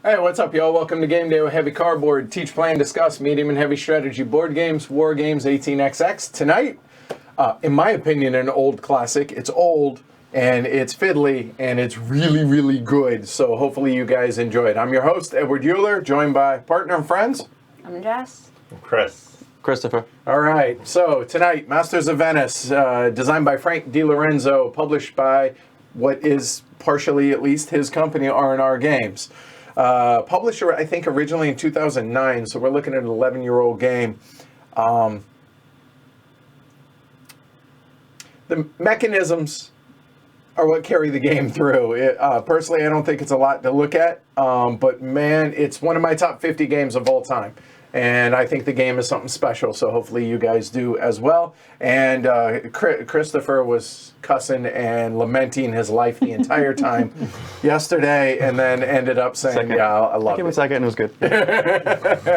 Hey, what's up, y'all? Welcome to Game Day with Heavy Cardboard. Teach, plan, discuss medium and heavy strategy board games, war games, 18xx. Tonight, in my opinion, an old classic. It's old, and it's fiddly, and it's really, really good. So hopefully you guys enjoy it. I'm your host, Edward Euler, joined by partner and friends. I'm Jess. Chris. Christopher. All right, so tonight, Masters of Venice, designed by Frank DiLorenzo, published by what is partially, at least, his company, R&R Games. Publisher, I think, originally in 2009, so we're looking at an 11-year-old game. The mechanisms are what carry the game through. Personally, I don't think it's a lot to look at, but man, it's one of my top 50 games of all time. And I think the game is something special, so hopefully you guys do as well. And Christopher was cussing and lamenting his life the entire time yesterday, and then ended up saying, second. yeah, I love it. I came in second and it was good.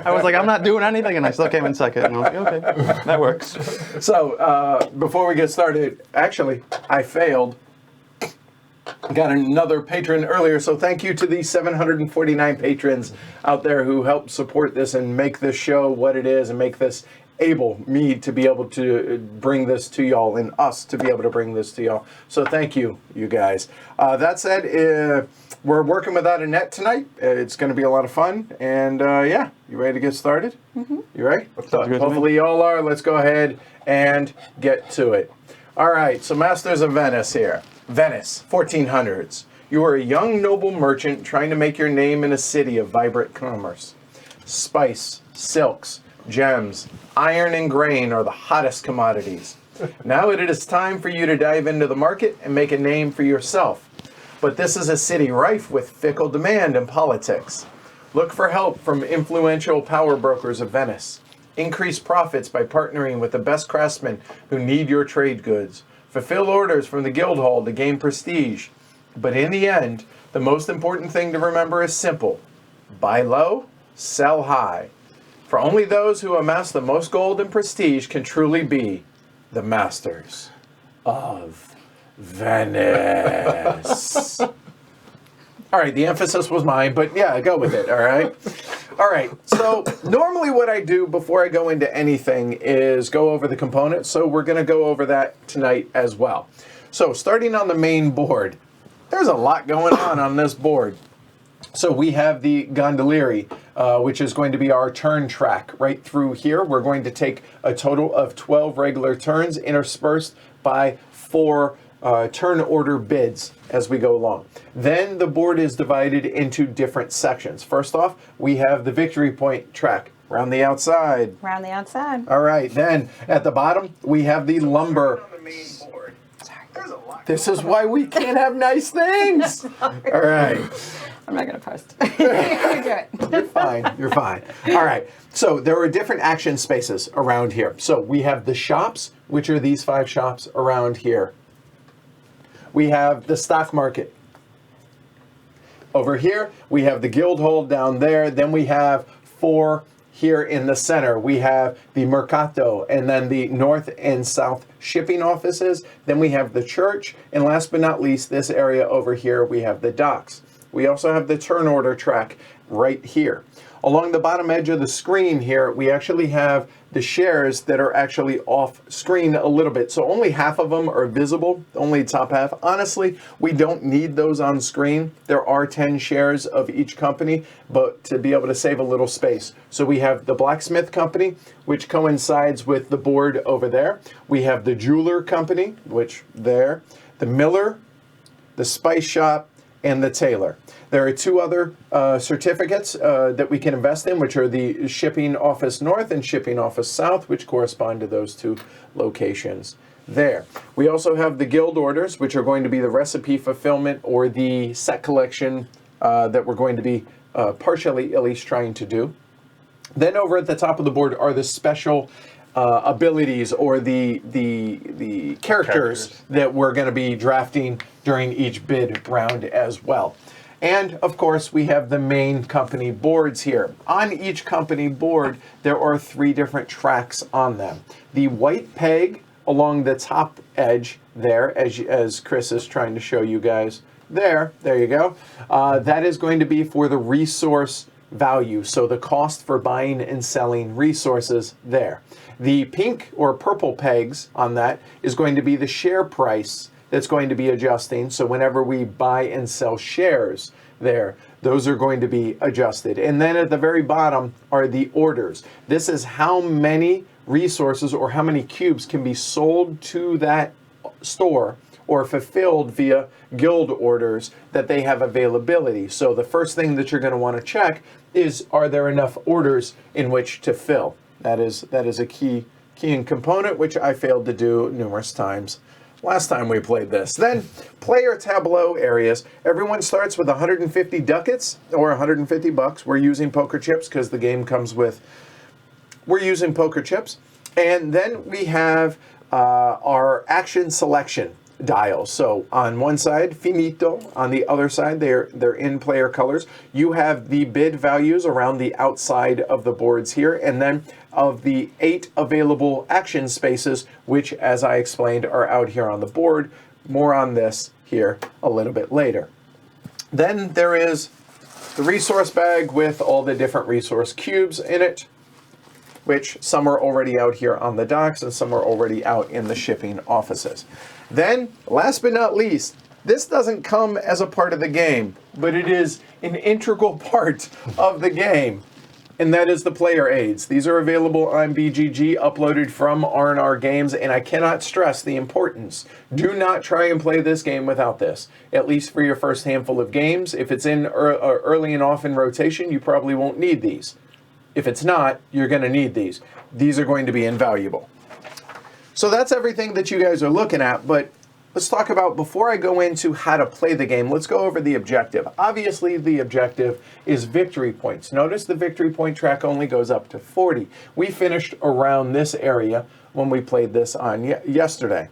I was like, I'm not doing anything, and I still came in second. And I was like, okay, that works. So before we get started, actually, I failed. Got another patron earlier, so thank you to the 749 patrons out there who help support this and make this show what it is and make this me to be able to bring this to y'all and us to be able to bring this to y'all. So thank you, you guys. That said, we're working without a net tonight. It's going to be a lot of fun. And yeah, you ready to get started? Mm-hmm. You ready? Hopefully y'all are. Let's go ahead and get to it. All right, so Masters of Venice here. Venice, 1400s. You are a young noble merchant trying to make your name in a city of vibrant commerce. Spice, silks, gems, iron and grain are the hottest commodities. Now it is time for you to dive into the market and make a name for yourself. But this is a city rife with fickle demand and politics. Look for help from influential power brokers of Venice. Increase profits by partnering with the best craftsmen who need your trade goods. Fulfill orders from the guild hall to gain prestige. But in the end, the most important thing to remember is simple. Buy low, sell high. For only those who amass the most gold and prestige can truly be the Masters of Venice. All right, the emphasis was mine, but yeah, go with it, all right? All right, so normally what I do before I go into anything is go over the components, so we're going to go over that tonight as well. So starting on the main board, there's a lot going on this board. So we have the gondolieri, which is going to be our turn track right through here. We're going to take a total of 12 regular turns interspersed by 4 turn order bids as we go along. Then the board is divided into different sections. First off, we have the victory point track around the outside. Around the outside. All right, then at the bottom, we have the lumber. This is why we can't have nice things. All right. I'm not going to post. You do it. You're fine. You're fine. All right. So there are different action spaces around here. So we have the shops, which are these 5 shops around here. We have the stock market. Over here, we have the guild hall down there. Then we have 4 here in the center. We have the mercato, and then the north and south shipping offices. Then we have the church. And last but not least, this area over here, we have the docks. We also have the turn order track right here. Along the bottom edge of the screen here, we actually have the shares that are actually off screen a little bit. So only half of them are visible, only the top half. Honestly, we don't need those on screen. There are 10 shares of each company, but to be able to save a little space. So we have the blacksmith company, which coincides with the board over there. We have the jeweler company, which there, the miller, the spice shop, and the tailor. There are 2 other certificates that we can invest in, which are the Shipping Office North and Shipping Office South, which correspond to those 2 locations there. We also have the guild orders, which are going to be the recipe fulfillment or the set collection that we're going to be partially at least trying to do. Then over at the top of the board are the special abilities or the characters that we're going to be drafting during each bid round as well. And of course, we have the main company boards here. On each company board, there are 3 different tracks on them. The white peg along the top edge there, as Chris is trying to show you guys there you go. That is going to be for the resource value, so the cost for buying and selling resources there. The pink or purple pegs on that is going to be the share price that's going to be adjusting. So whenever we buy and sell shares there, those are going to be adjusted. And then at the very bottom are the orders. This is how many resources or how many cubes can be sold to that store or fulfilled via guild orders that they have availability. So the first thing that you're going to want to check is, are there enough orders in which to fill? That is a key and component, which I failed to do numerous times last time we played this. Then player tableau areas. Everyone starts with 150 ducats or 150 bucks. We're using poker chips because the game comes with, we're using poker chips. And then we have our action selection dials. So on one side, finito. On the other side, they're in player colors. You have the bid values around the outside of the boards here, and then of the 8 available action spaces, which, as I explained, are out here on the board. More on this here a little bit later. Then there is the resource bag with all the different resource cubes in it, which some are already out here on the docks and some are already out in the shipping offices. Then, last but not least, this doesn't come as a part of the game, but it is an integral part of the game, and that is the player aids. These are available on BGG, uploaded from R&R Games, and I cannot stress the importance. Do not try and play this game without this, at least for your first handful of games. If it's in early and often rotation, you probably won't need these. If it's not, you're going to need these. These are going to be invaluable. So that's everything that you guys are looking at, but let's talk about, before I go into how to play the game, let's go over the objective. Obviously, the objective is victory points. Notice the victory point track only goes up to 40. We finished around this area when we played this on yesterday.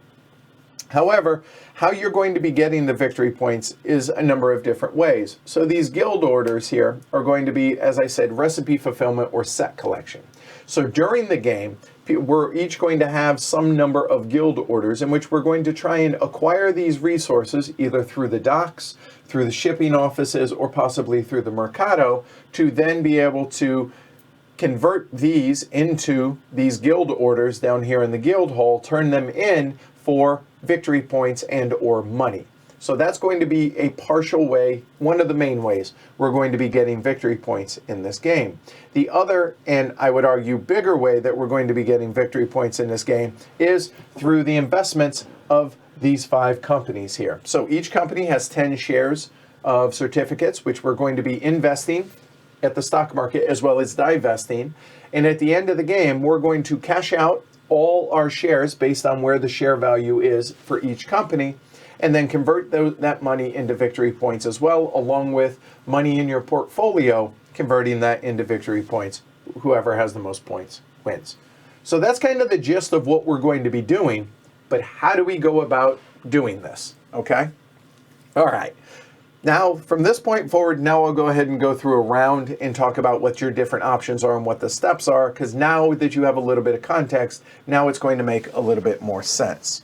However, how you're going to be getting the victory points is a number of different ways. So these guild orders here are going to be, as I said, recipe fulfillment or set collection. So during the game, we're each going to have some number of guild orders in which we're going to try and acquire these resources either through the docks, through the shipping offices, or possibly through the mercado, to then be able to convert these into these guild orders down here in the guild hall, turn them in for victory points and or money. So that's going to be a partial way, one of the main ways we're going to be getting victory points in this game. The other, and I would argue bigger way that we're going to be getting victory points in this game is through the investments of these 5 companies here. So each company has 10 shares of certificates, which we're going to be investing at the stock market as well as divesting. And at the end of the game, we're going to cash out all our shares based on where the share value is for each company, and then convert that money into victory points as well, along with money in your portfolio, converting that into victory points. Whoever has the most points wins. So that's kind of the gist of what we're going to be doing, but how do we go about doing this, okay? All right. Now, from this point forward, now I'll go ahead and go through a round and talk about what your different options are and what the steps are, because now that you have a little bit of context, now it's going to make a little bit more sense.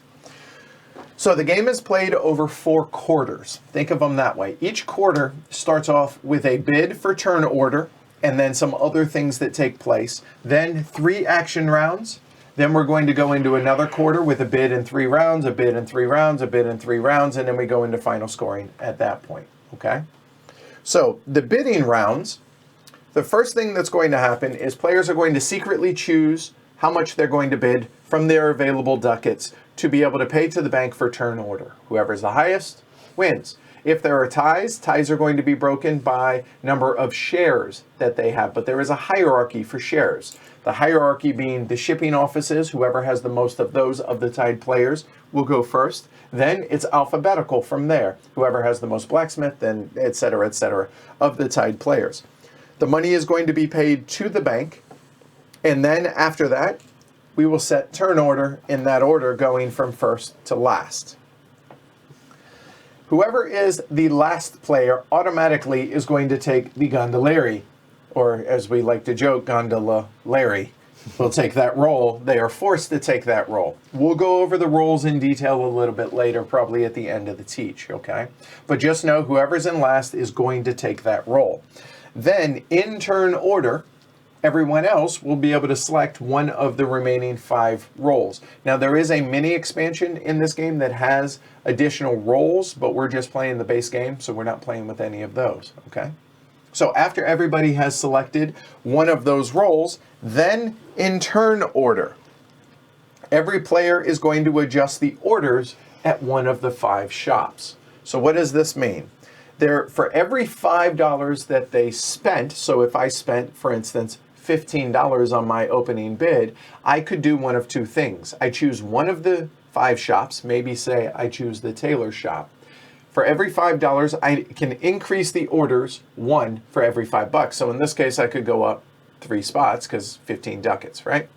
So the game is played over 4 quarters. Think of them that way. Each quarter starts off with a bid for turn order, and then some other things that take place. Then 3 action rounds. Then we're going to go into another quarter with a bid in 3 rounds, a bid in 3 rounds, a bid in 3 rounds, and then we go into final scoring at that point, okay? So the bidding rounds, the first thing that's going to happen is players are going to secretly choose how much they're going to bid from their available ducats to be able to pay to the bank for turn order. Whoever's the highest wins. If there are ties, ties are going to be broken by number of shares that they have, but there is a hierarchy for shares. The hierarchy being the shipping offices, whoever has the most of those of the tied players will go first. Then it's alphabetical from there. Whoever has the most blacksmith, then et cetera, of the tied players. The money is going to be paid to the bank, and then after that, we will set turn order in that order going from first to last. Whoever is the last player automatically is going to take the Gondolieri, or as we like to joke, Gondola Larry. Will take that role. They are forced to take that role. We'll go over the roles in detail a little bit later, probably at the end of the teach, okay? But just know whoever's in last is going to take that role. Then, in turn order, everyone else will be able to select one of the remaining 5 roles. Now, there is a mini expansion in this game that has additional roles, but we're just playing the base game, so we're not playing with any of those, okay? So after everybody has selected one of those roles, then in turn order, every player is going to adjust the orders at one of the 5 shops. So what does this mean? For every $5 that they spent, so if I spent, for instance, $15 on my opening bid, I could do one of 2 things. I choose one of the 5 shops, maybe say I choose the tailor shop. For every $5, I can increase the orders 1 for every $5. So in this case, I could go up 3 spots because 15 ducats, right?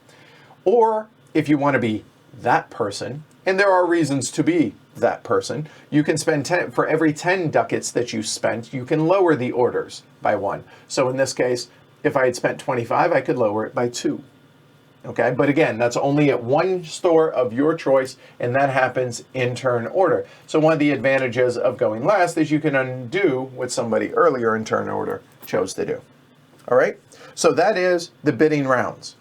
Or if you want to be that person, and there are reasons to be that person, you can spend 10, for every 10 ducats that you spent, you can lower the orders by 1. So in this case, if I had spent 25, I could lower it by 2. Okay, but again, that's only at one store of your choice, and that happens in turn order. So one of the advantages of going last is you can undo what somebody earlier in turn order chose to do. All right, so that is the bidding rounds.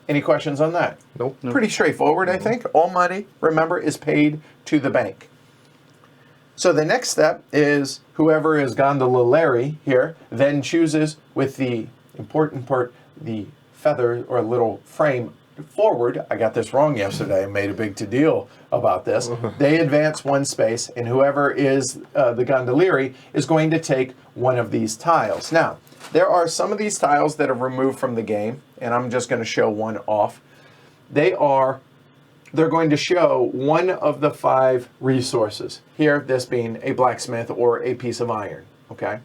Any questions on that? Nope. Pretty straightforward, I think. All money, remember, is paid to the bank. So the next step is whoever is Gondola Larry here then chooses with the important part, the feather or little frame forward. I got this wrong yesterday and made a big to-deal about this. They advance 1 space, and whoever is the Gondolieri is going to take one of these tiles. Now, there are some of these tiles that are removed from the game, and I'm just going to show one off. They're going to show one of the 5 resources. Here, this being a blacksmith or a piece of iron, okay?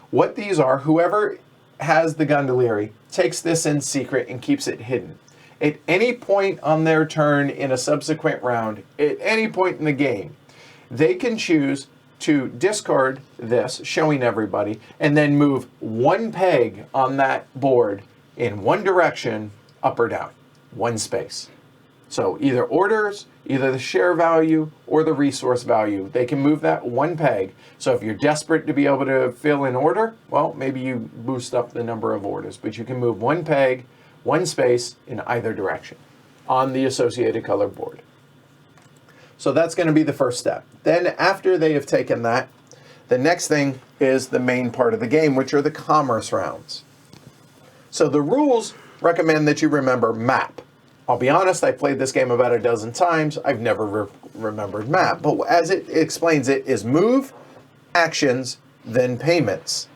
What these are, whoever has the Gondolieri takes this in secret and keeps it hidden. At any point on their turn in a subsequent round, at any point in the game, they can choose to discard this, showing everybody, and then move 1 peg on that board in one direction, up or down, 1 space. So either orders, either the share value or the resource value, they can move that 1 peg. So if you're desperate to be able to fill in order, well, maybe you boost up the number of orders, but you can move 1 peg, 1 space in either direction on the associated color board. So that's going to be the first step. Then after they have taken that, the next thing is the main part of the game, which are the commerce rounds. So the rules recommend that you remember map. I'll be honest, I played this game about a dozen times. I've never remembered map. But as it explains it is move, actions, then payments.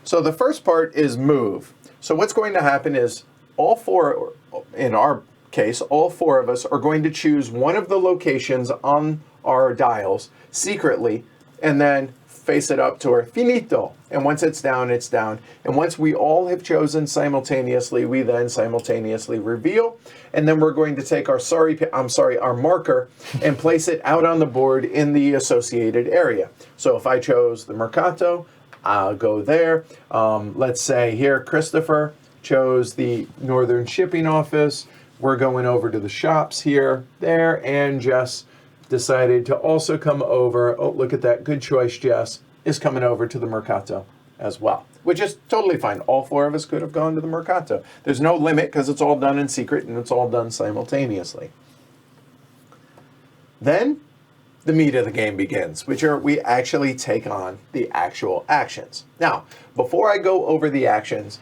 So the first part is move. So what's going to happen is all 4, in our case, all 4 of us are going to choose one of the locations on our dials secretly and then face it up to our finito. And once it's down, it's down. And once we all have chosen simultaneously, we then simultaneously reveal. And then we're going to take our marker and place it out on the board in the associated area. So if I chose the Mercato, I'll go there. Let's say here, Christopher chose the Northern Shipping Office. We're going over to the shops here, there, and Jess decided to also come over. Oh, look at that. Good choice, Jess. Is coming over to the Mercato as well, which is totally fine. All 4 of us could have gone to the Mercato. There's no limit because it's all done in secret and it's all done simultaneously. Then the meat of the game begins, which are we actually take on the actual actions. Now, before I go over the actions,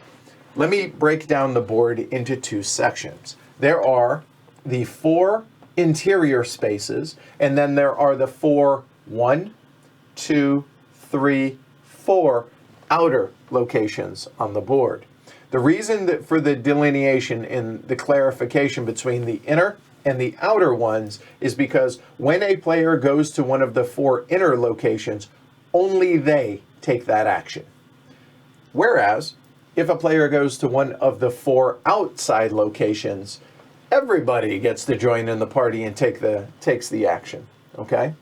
let me break down the board into 2 sections. There are the 4 interior spaces, and then there are the 4, 1, 2, 3, 4 outer locations on the board. The reason that for the delineation and the clarification between the inner and the outer ones is because when a player goes to one of the 4 inner locations, only they take that action. Whereas, if a player goes to one of the 4 outside locations, everybody gets to join in the party and takes the action, okay?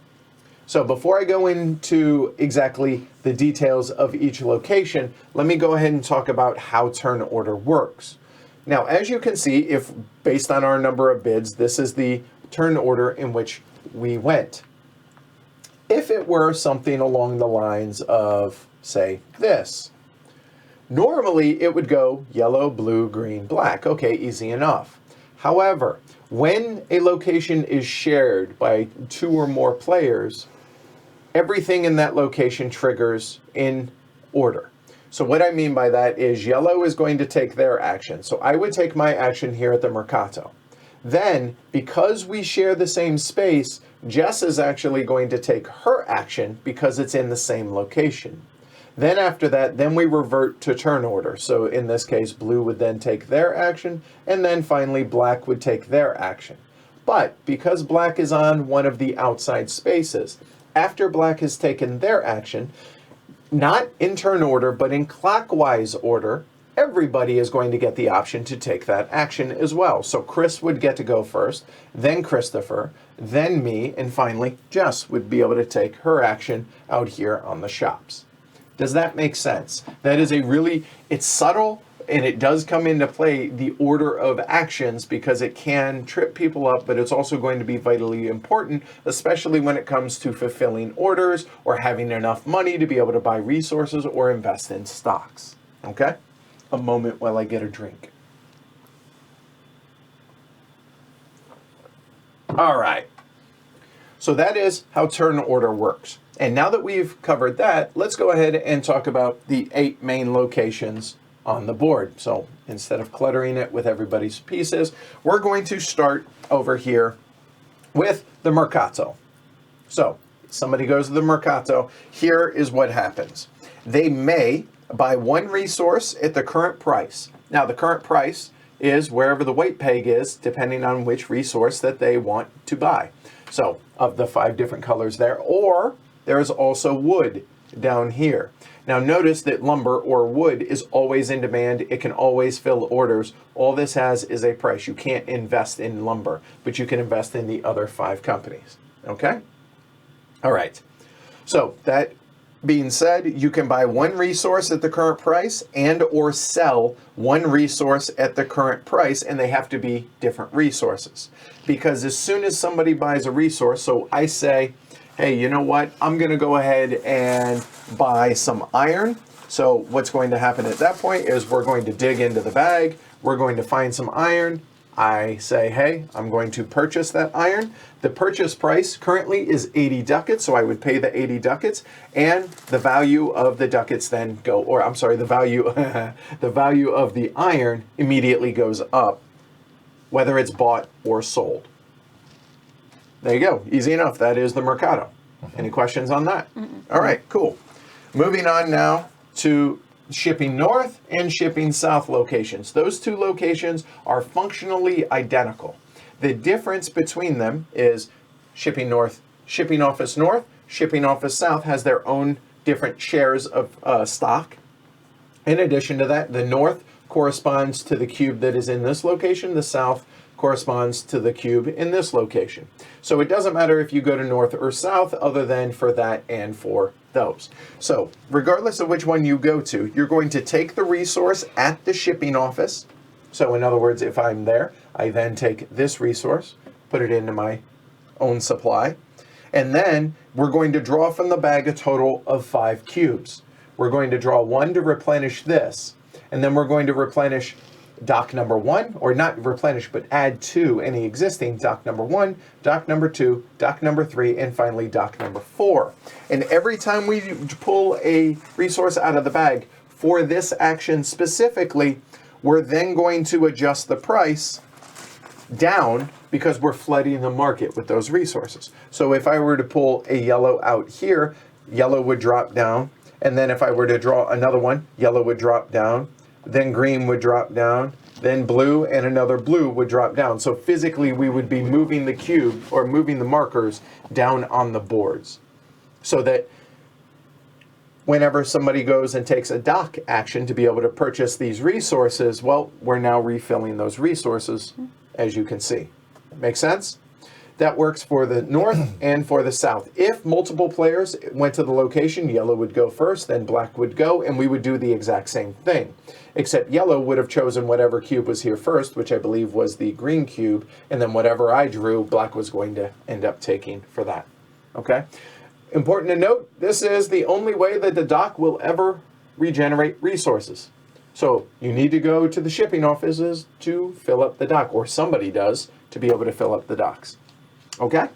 So before I go into exactly the details of each location, let me go ahead and talk about how turn order works. Now, as you can see, if based on our number of bids, this is the turn order in which we went. If it were something along the lines of, say, this, normally it would go yellow, blue, green, black. Okay, easy enough. However, when a location is shared by 2 or more players, everything in that location triggers in order. So what I mean by that is yellow is going to take their action. So I would take my action here at the Mercato. Then, because we share the same space, Jess is actually going to take her action because it's in the same location. Then after that, then we revert to turn order. So in this case, blue would then take their action, and then finally black would take their action. But because black is on one of the outside spaces, after black has taken their action, not in turn order, but in clockwise order, everybody is going to get the option to take that action as well. So Chris would get to go first, then Christopher, then me, and finally Jess would be able to take her action out here on the shops. Does that make sense? That is it's subtle, and it does come into play, the order of actions, because it can trip people up, but it's also going to be vitally important, especially when it comes to fulfilling orders or having enough money to be able to buy resources or invest in stocks. Okay? A moment while I get a drink. All right. So that is how turn order works. And now that we've covered that, let's go ahead and talk about the 8 main locations on the board. So instead of cluttering it with everybody's pieces, we're going to start over here with the Mercato. So somebody goes to the Mercato. Here is what happens. They may buy 1 resource at the current price. Now the current price is wherever the weight peg is, depending on which resource that they want to buy. So of the 5 different colors there, or there's also wood down here. Now notice that lumber or wood is always in demand. It can always fill orders. All this has is a price. You can't invest in lumber, but you can invest in the other 5 companies. Okay? All right. So that being said, you can buy 1 resource at the current price and or sell 1 resource at the current price, and they have to be different resources. Because as soon as somebody buys a resource, so I say, hey, you know what? I'm going to go ahead and buy some iron. So what's going to happen at that point is we're going to dig into the bag. We're going to find some iron. I say, hey, I'm going to purchase that iron. The purchase price currently is 80 ducats, so I would pay the 80 ducats, and the value of the ducats then go, or I'm sorry, the value of the iron immediately goes up, whether it's bought or sold. There you go. Easy enough. That is the Mercato. Any questions on that? All right, cool. Moving on now to shipping north and shipping south locations. Those 2 locations are functionally identical. The difference between them is shipping north, shipping office north, shipping office south has their own different shares of stock. In addition to that, the north corresponds to the cube that is in this location. The south corresponds to the cube in this location. So it doesn't matter if you go to north or south other than for that and for those. So regardless of which one you go to, you're going to take the resource at the shipping office. So in other words, if I'm there, I then take this resource, put it into my own supply, and then we're going to draw from the bag a total of 5 cubes. We're going to draw 1 to replenish this, and then we're going to replenish dock number 1, or not replenish, but add to any existing dock number 1, dock number 2, dock number 3, and finally dock number 4. And every time we pull a resource out of the bag for this action specifically, we're then going to adjust the price down because we're flooding the market with those resources. So if I were to pull a yellow out here, yellow would drop down. And then if I were to draw another one, yellow would drop down. Then green would drop down, then blue and another blue would drop down. So physically we would be moving the cube or moving the markers down on the boards so that whenever somebody goes and takes a dock action to be able to purchase these resources, well, we're now refilling those resources as you can see. Make sense? That works for the north and for the south. If multiple players went to the location, yellow would go first, then black would go, and we would do the exact same thing. Except yellow would have chosen whatever cube was here first, which I believe was the green cube, and then whatever I drew, black was going to end up taking for that. Okay? Important to note, this is the only way that the dock will ever regenerate resources. So you need to go to the shipping offices to fill up the dock, or somebody does to be able to fill up the docks. Okay?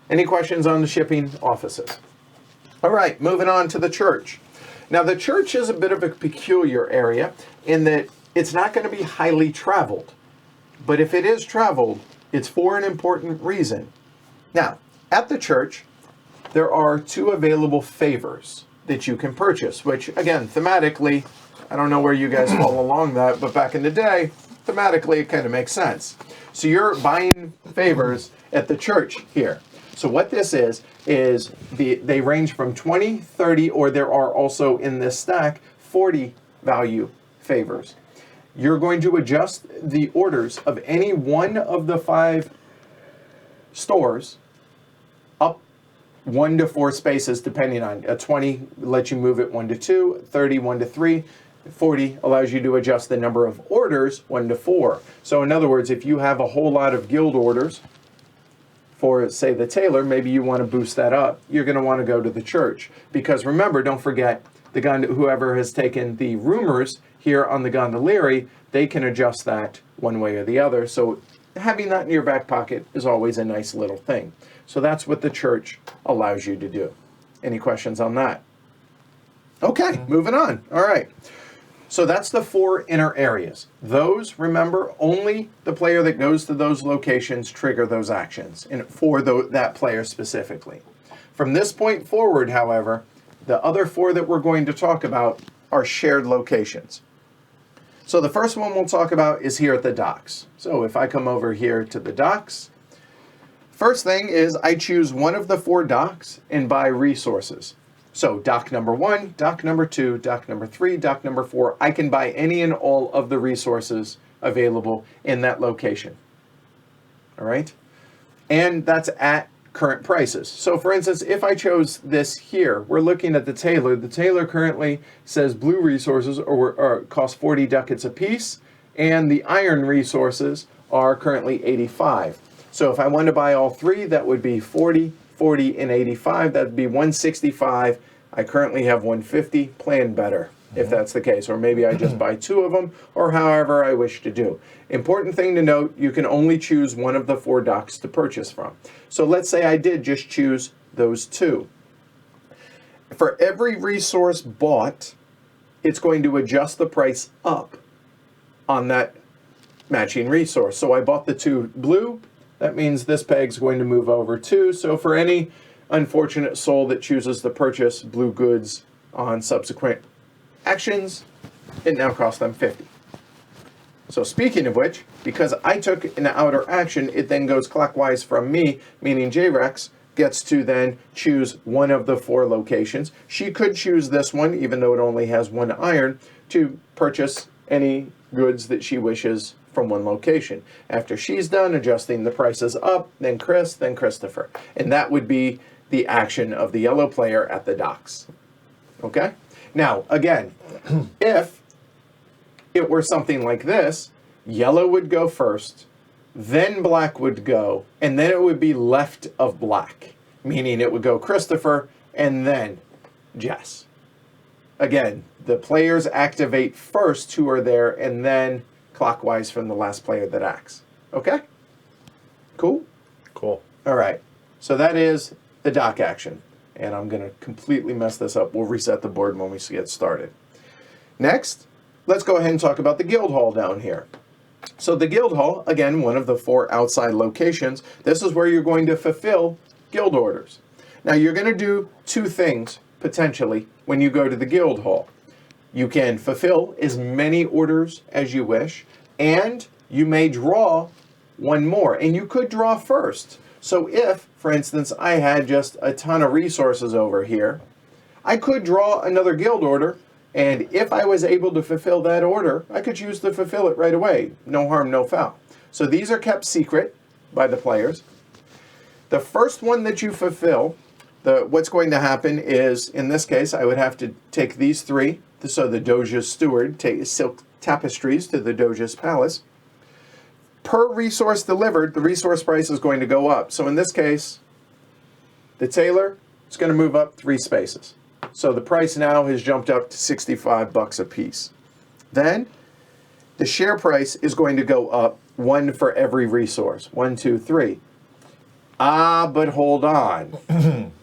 Any questions on the shipping offices? All right, moving on to the church. Now, the church is a bit of a peculiar area in that it's not going to be highly traveled. But if it is traveled, it's for an important reason. Now, at the church, there are 2 available favors that you can purchase, which, again, thematically, I don't know where you guys fall along that, but back in the day, thematically, it kind of makes sense. So you're buying favors at the church here. So what this is they range from 20, 30, or there are also in this stack 40 value favors. You're going to adjust the orders of any one of the 5 stores up 1 to 4 spaces, depending on a 20 lets you move it 1 to 2, 30 1 to 3. 40 allows you to adjust the number of orders 1 to 4. So in other words, if you have a whole lot of guild orders for, say, the tailor, maybe you want to boost that up, you're going to want to go to the church. Because remember, don't forget, whoever has taken the rumors here on the gondolieri, they can adjust that one way or the other. So having that in your back pocket is always a nice little thing. So that's what the church allows you to do. Any questions on that? Okay, moving on. All right. So that's the 4 inner areas. Those, remember, only the player that goes to those locations trigger those actions, and for that player specifically. From this point forward, however, the other 4 that we're going to talk about are shared locations. So the first one we'll talk about is here at the docks. So if I come over here to the docks, first thing is I choose one of the 4 docks and buy resources. So dock number 1, dock number 2, dock number 3, dock number 4, I can buy any and all of the resources available in that location. All right? And that's at current prices. So for instance, if I chose this here, we're looking at the tailor. The tailor currently says blue resources cost 40 ducats a piece, and the iron resources are currently 85. So if I wanted to buy all 3, that would be 40, 40, and 85. That would be 165. I currently have 150. Plan better if that's the case. Or maybe I just buy 2 of them, or however I wish to do. Important thing to note, you can only choose one of the 4 docks to purchase from. So let's say I did just choose those 2. For every resource bought, it's going to adjust the price up on that matching resource. So I bought the 2 blue. That means this peg's going to move over 2. So for any unfortunate soul that chooses to purchase blue goods on subsequent actions, it now costs them 50. So speaking of which, because I took an outer action, it then goes clockwise from me, meaning J-Rex gets to then choose one of the 4 locations. She could choose this one, even though it only has 1 iron, to purchase any goods that she wishes from one location. After she's done adjusting the prices up, then Chris, then Christopher. And that would be the action of the yellow player at the docks. Okay? Now, again, if it were something like this, yellow would go first, then black would go, and then it would be left of black, meaning it would go Christopher and then Jess. Again, the players activate first who are there, and then clockwise from the last player that acts. Okay? Cool? Cool. All right. So that is the dock action. And I'm going to completely mess this up. We'll reset the board when we get started. Next, let's go ahead and talk about the guild hall down here. So the guild hall, again, one of the 4 outside locations, this is where you're going to fulfill guild orders. Now, you're going to do 2 things, potentially, when you go to the guild hall. You can fulfill as many orders as you wish, and you may draw 1 more. And you could draw first. So if, for instance, I had just a ton of resources over here, I could draw another guild order, and if I was able to fulfill that order, I could choose to fulfill it right away. No harm, no foul. So these are kept secret by the players. The first one that you fulfill, what's going to happen is, in this case, I would have to take these three. So the Doge's steward take silk tapestries to the Doge's palace. Per resource delivered, the resource price is going to go up. So in this case, the tailor is going to move up 3 spaces. So the price now has jumped up to $65 a piece. Then the share price is going to go up 1 for every resource. 1, 2, 3. Ah, but hold on.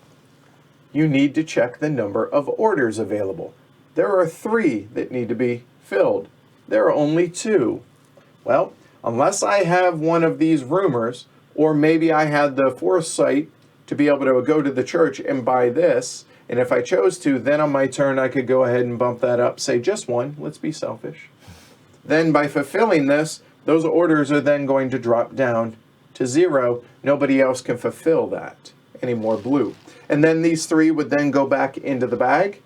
You need to check the number of orders available. There are 3 that need to be filled. There are only 2. Well, unless I have one of these rumors, or maybe I had the foresight to be able to go to the church and buy this, and if I chose to, then on my turn I could go ahead and bump that up, say just 1, let's be selfish. Then by fulfilling this, those orders are then going to drop down to 0. Nobody else can fulfill that anymore blue. And then these 3 would then go back into the bag.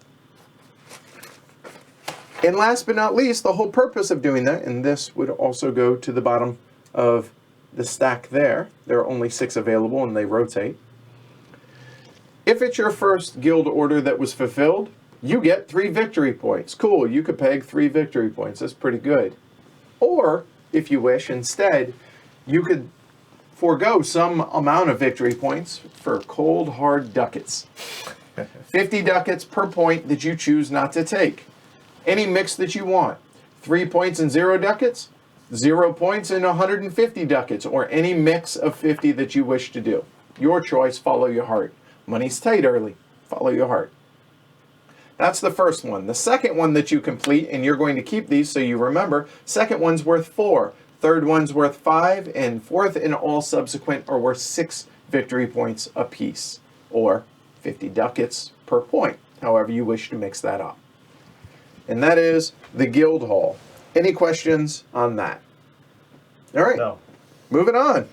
And last but not least, the whole purpose of doing that, and this would also go to the bottom of the stack there. There are only 6 available and they rotate. If it's your first guild order that was fulfilled, you get 3 victory points. Cool, you could peg 3 victory points. That's pretty good. Or, if you wish, instead, you could forego some amount of victory points for cold, hard ducats. 50 ducats per point that you choose not to take. Any mix that you want. 3 points and 0 ducats, 0 points and 150 ducats, or any mix of 50 that you wish to do. Your choice, follow your heart. Money's tight early, follow your heart. That's the first one. The second one that you complete, and you're going to keep these so you remember, second one's worth 4, third one's worth 5, and fourth and all subsequent are worth 6 victory points apiece, or 50 ducats per point, however you wish to mix that up. And that is the guild hall. Any questions on that? All right, No. moving on.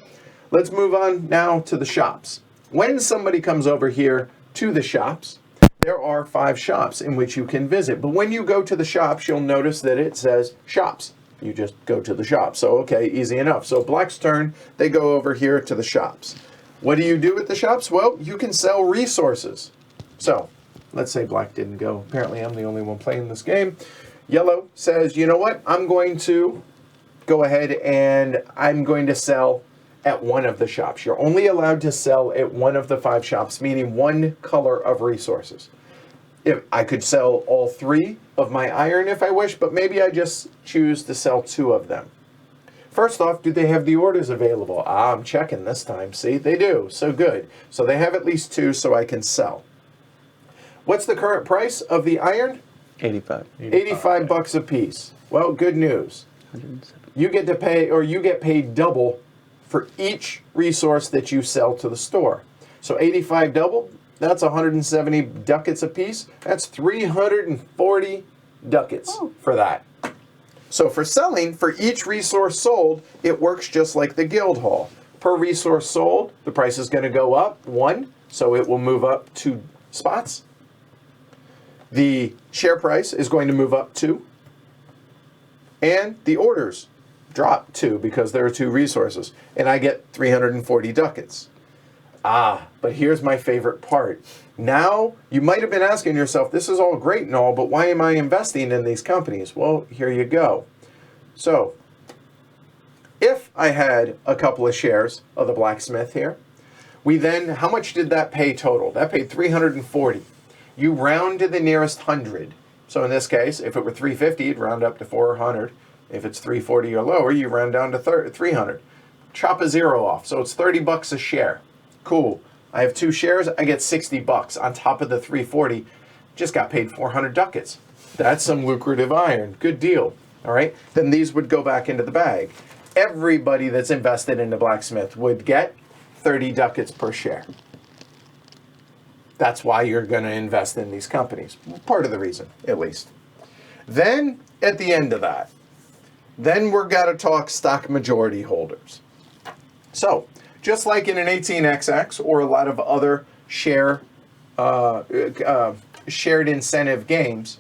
Let's move on now to the shops. When somebody comes over here to the shops, there are 5 shops in which you can visit. But when you go to the shops, you'll notice that it says shops. You just go to the shop. So, okay, easy enough. So Black's turn, they go over here to the shops. What do you do at the shops? Well, you can sell resources. So, let's say Black didn't go. Apparently, I'm the only one playing this game. Yellow says, you know what? I'm going to go ahead and I'm going to sell at one of the shops. You're only allowed to sell at one of the 5 shops, meaning one color of resources. If I could sell all 3 of my iron if I wish, but maybe I just choose to sell 2 of them. First off, do they have the orders available? I'm checking this time. See, they do. So good. So they have at least 2 so I can sell. What's the current price of the iron? 85. $85 a piece. Well, good news. 107. You get to pay, or you get paid double for each resource that you sell to the store. So 85 double, that's 170 ducats a piece. That's 340 ducats for that. So for selling, for each resource sold, it works just like the guild hall. Per resource sold, the price is going to go up 1, so it will move up 2 spots. The share price is going to move up 2. And the orders drop 2 because there are 2 resources. And I get 340 ducats. Ah, but here's my favorite part. Now, you might have been asking yourself, this is all great and all, but why am I investing in these companies? Well, here you go. So, if I had a couple of shares of the blacksmith here, we then, how much did that pay total? That paid 340. You round to the nearest 100. So in this case, if it were 350, you'd round up to 400. If it's 340 or lower, you round down to 300. Chop a 0 off, so it's $30 a share. Cool. I have 2 shares, I get $60 on top of the 340. Just got paid 400 ducats. That's some lucrative iron. Good deal. All right. Then these would go back into the bag. Everybody that's invested in the blacksmith would get 30 ducats per share. That's why you're going to invest in these companies. Part of the reason, at least. Then, at the end of that, then we're got to talk stock majority holders. So, just like in an 18xx or a lot of other shared incentive games,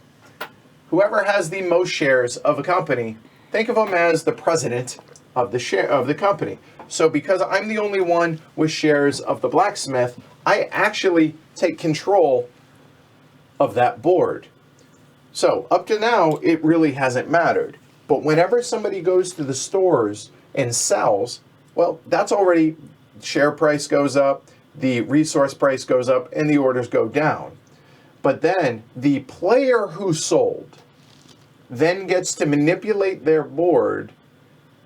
whoever has the most shares of a company, think of them as the president of the share of the company. So because I'm the only one with shares of the blacksmith, I actually take control of that board. So up to now, it really hasn't mattered. But whenever somebody goes to the stores and sells, well, that's already, share price goes up, the resource price goes up, and the orders go down. But then the player who sold then gets to manipulate their board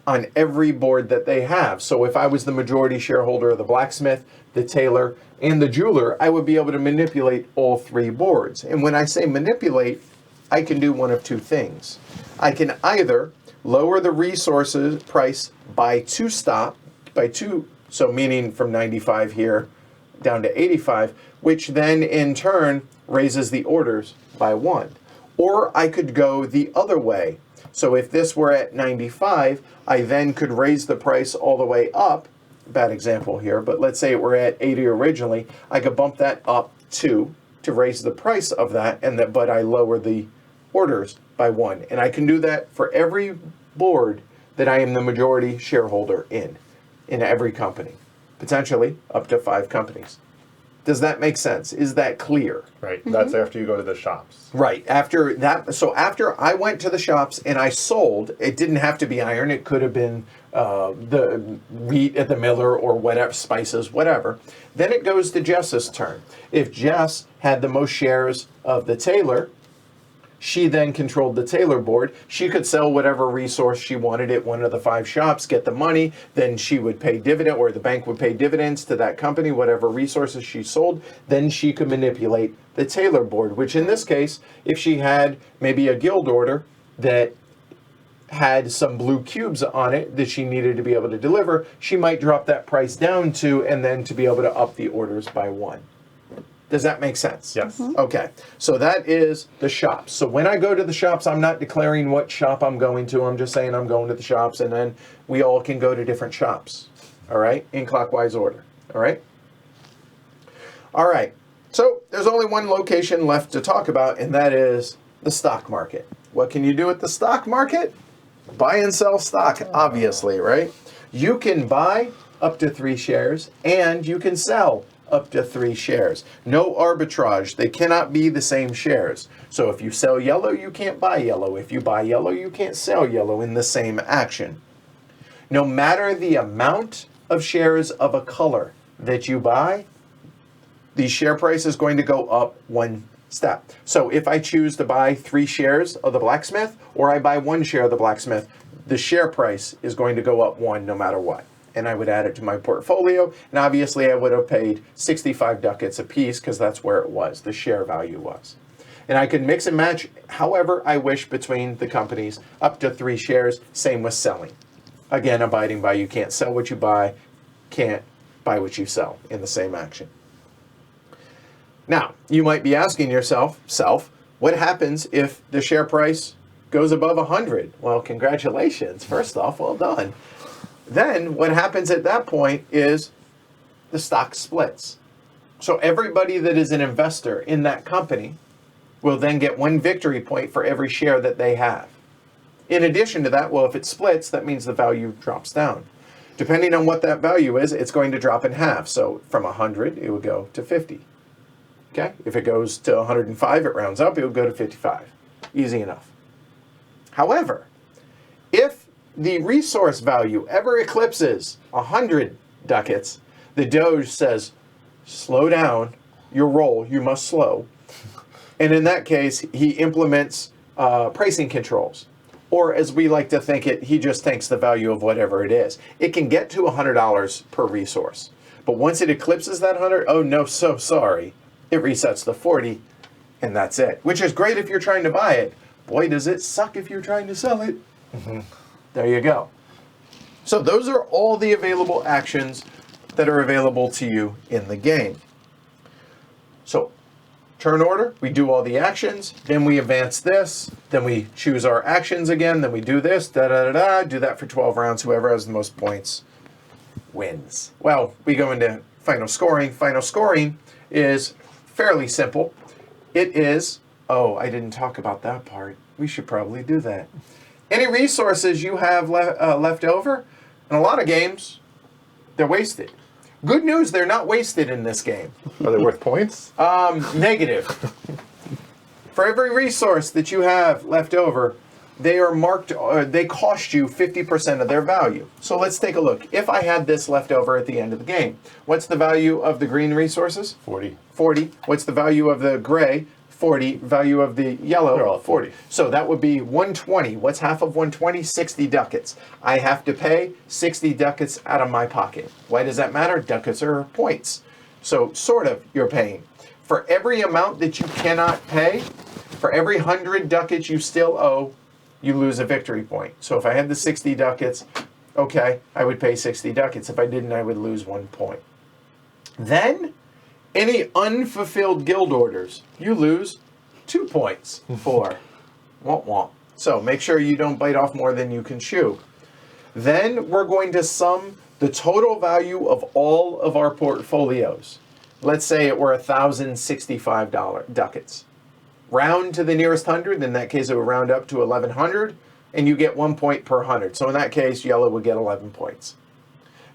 on every board that they have. So if I was the majority shareholder of the blacksmith, the tailor, and the jeweler, I would be able to manipulate all three boards. And when I say manipulate, I can do one of two things. I can either lower the resources price by two, so meaning from 95 here down to 85, which then in turn raises the orders by 1. Or I could go the other way. So if this were at 95, I then could raise the price all the way up. Bad example here, but let's say it were at 80 originally. I could bump that up 2 to raise the price of that, but I lower the orders by 1. And I can do that for every board that I am the majority shareholder in every company, potentially up to 5 companies. Does that make sense? Is that clear? Right. That's after you go to the shops. Right. After that, so after I went to the shops and I sold, it didn't have to be iron. It could have been the wheat at the miller or whatever, spices, whatever. Then it goes to Jess's turn. If Jess had the most shares of the tailor, she then controlled the tailor board. She could sell whatever resource she wanted at one of the 5 shops, get the money, then she would pay dividend, or the bank would pay dividends to that company, whatever resources she sold. Then she could manipulate the tailor board, which in this case, if she had maybe a guild order that had some blue cubes on it that she needed to be able to deliver, she might drop that price down to, and then to be able to up the orders by 1. Does that make sense? Yes. Okay, so that is the shops. So when I go to the shops, I'm not declaring what shop I'm going to. I'm just saying I'm going to the shops, and then we all can go to different shops, all right, in clockwise order, all right? All right, so there's only one location left to talk about, and that is the stock market. What can you do at the stock market? Buy and sell stock, obviously, right? You can buy up to 3 shares, and you can sell up to 3 shares. No arbitrage. They cannot be the same shares. So if you sell yellow, you can't buy yellow. If you buy yellow, you can't sell yellow in the same action. No matter the amount of shares of a color that you buy, the share price is going to go up 1 step. So if I choose to buy 3 shares of the blacksmith, or I buy 1 share of the blacksmith, the share price is going to go up 1 no matter what. And I would add it to my portfolio, and obviously I would have paid 65 ducats a piece because that's where it was, the share value was. And I could mix and match however I wish between the companies, up to 3 shares, same with selling. Again, abiding by you can't sell what you buy, can't buy what you sell in the same action. Now, you might be asking yourself, what happens if the share price goes above 100? Well, congratulations, first off, well done. Then what happens at that point is the stock splits. So everybody that is an investor in that company will then get 1 victory point for every share that they have. In addition to that, well, if it splits, that means the value drops down. Depending on what that value is, it's going to drop in half. So from 100, it would go to 50. Okay? If it goes to 105, it rounds up, it would go to 55. Easy enough. However, if the resource value ever eclipses 100 ducats, the Doge says, slow down your roll, you must slow. And in that case, he implements pricing controls. Or as we like to think it, he just thinks the value of whatever it is. It can get to $100 per resource. But once it eclipses that 100, oh no, so sorry. It resets to 40, and that's it. Which is great if you're trying to buy it. Boy, does it suck if you're trying to sell it. There you go. So those are all the available actions that are available to you in the game. So turn order, we do all the actions, then we advance this, then we choose our actions again, then we do this, do that for 12 rounds. Whoever has the most points wins. Well, we go into final scoring. Final scoring is fairly simple. It is, oh, I didn't talk about that part. We should probably do that. Any resources you have left over, In a lot of games, they're wasted. Good news, they're not wasted in this game. Are they worth points? Negative. For every resource that you have left over, they are marked, they cost you 50% of their value. So let's take a look. If I had this left over at the end of the game, what's the value of the green resources? 40. 40. What's the value of the gray? 40. Value of the yellow? They're all 40. So that would be 120. What's half of 120? 60 ducats. I have to pay 60 ducats out of my pocket. Why does that matter? Ducats are points. So sort of you're paying. For every amount that you cannot pay, for every 100 ducats you still owe, you lose a victory point. So if I had the 60 ducats, okay, I would pay 60 ducats. If I didn't, I would lose 1 point. Then, any unfulfilled guild orders, you lose 2 points for. Womp womp. So make sure you don't bite off more than you can chew. Then we're going to sum the total value of all of our portfolios. Let's say it were $1,065 ducats. Round to the nearest 100, in that case it would round up to 1,100, and you get 1 point per 100. So in that case, yellow would get 11 points.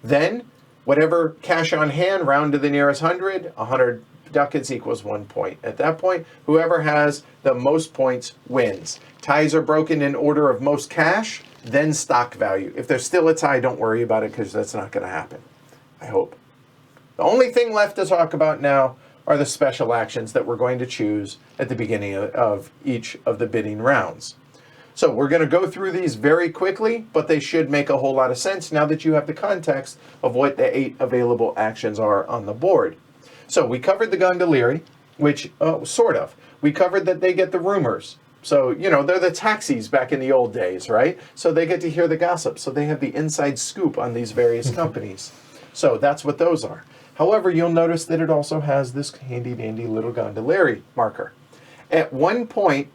Then, whatever cash on hand, round to the nearest 100 ducats equals 1 point. At that point, whoever has the most points wins. Ties are broken in order of most cash, then stock value. If there's still a tie, don't worry about it because that's not going to happen, I hope. The only thing left to talk about now are the special actions that we're going to choose at the beginning of each of the bidding rounds. So we're going to go through these very quickly, but they should make a whole lot of sense now that you have the context of what the 8 available actions are on the board. So we covered the gondolieri, which, sort of. We covered that they get the rumors. So, you know, they're the taxis back in the old days, right? So they get to hear the gossip. So they have the inside scoop on these various companies. So that's what those are. However, you'll notice that it also has this handy-dandy little gondolieri marker. At one point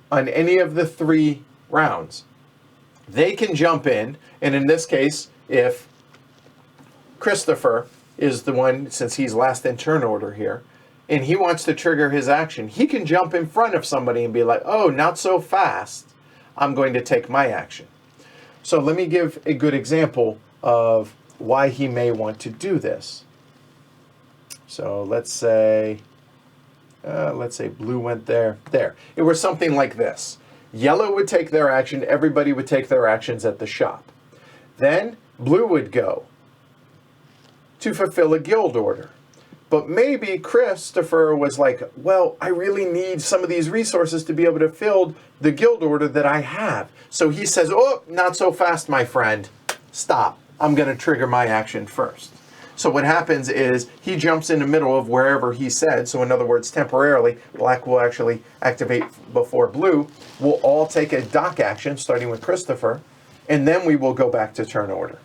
on any of the 3 rounds, they can jump in, and in this case, if Christopher is the one, since he's last in turn order here, and he wants to trigger his action, he can jump in front of somebody and be like, oh, not so fast, I'm going to take my action. So let me give a good example of why he may want to do this. So let's say blue went there. There. It was something like this. Yellow would take their action. Everybody would take their actions at the shop. Then blue would go to fulfill a guild order. But maybe Christopher was like, well, I really need some of these resources to be able to fill the guild order that I have. So he says, oh, not so fast, my friend. Stop. I'm going to trigger my action first. So what happens is he jumps in the middle of wherever he said. So in other words, temporarily, black will actually activate before blue. We'll all take a dock action, starting with Christopher, and then we will go back to turn order.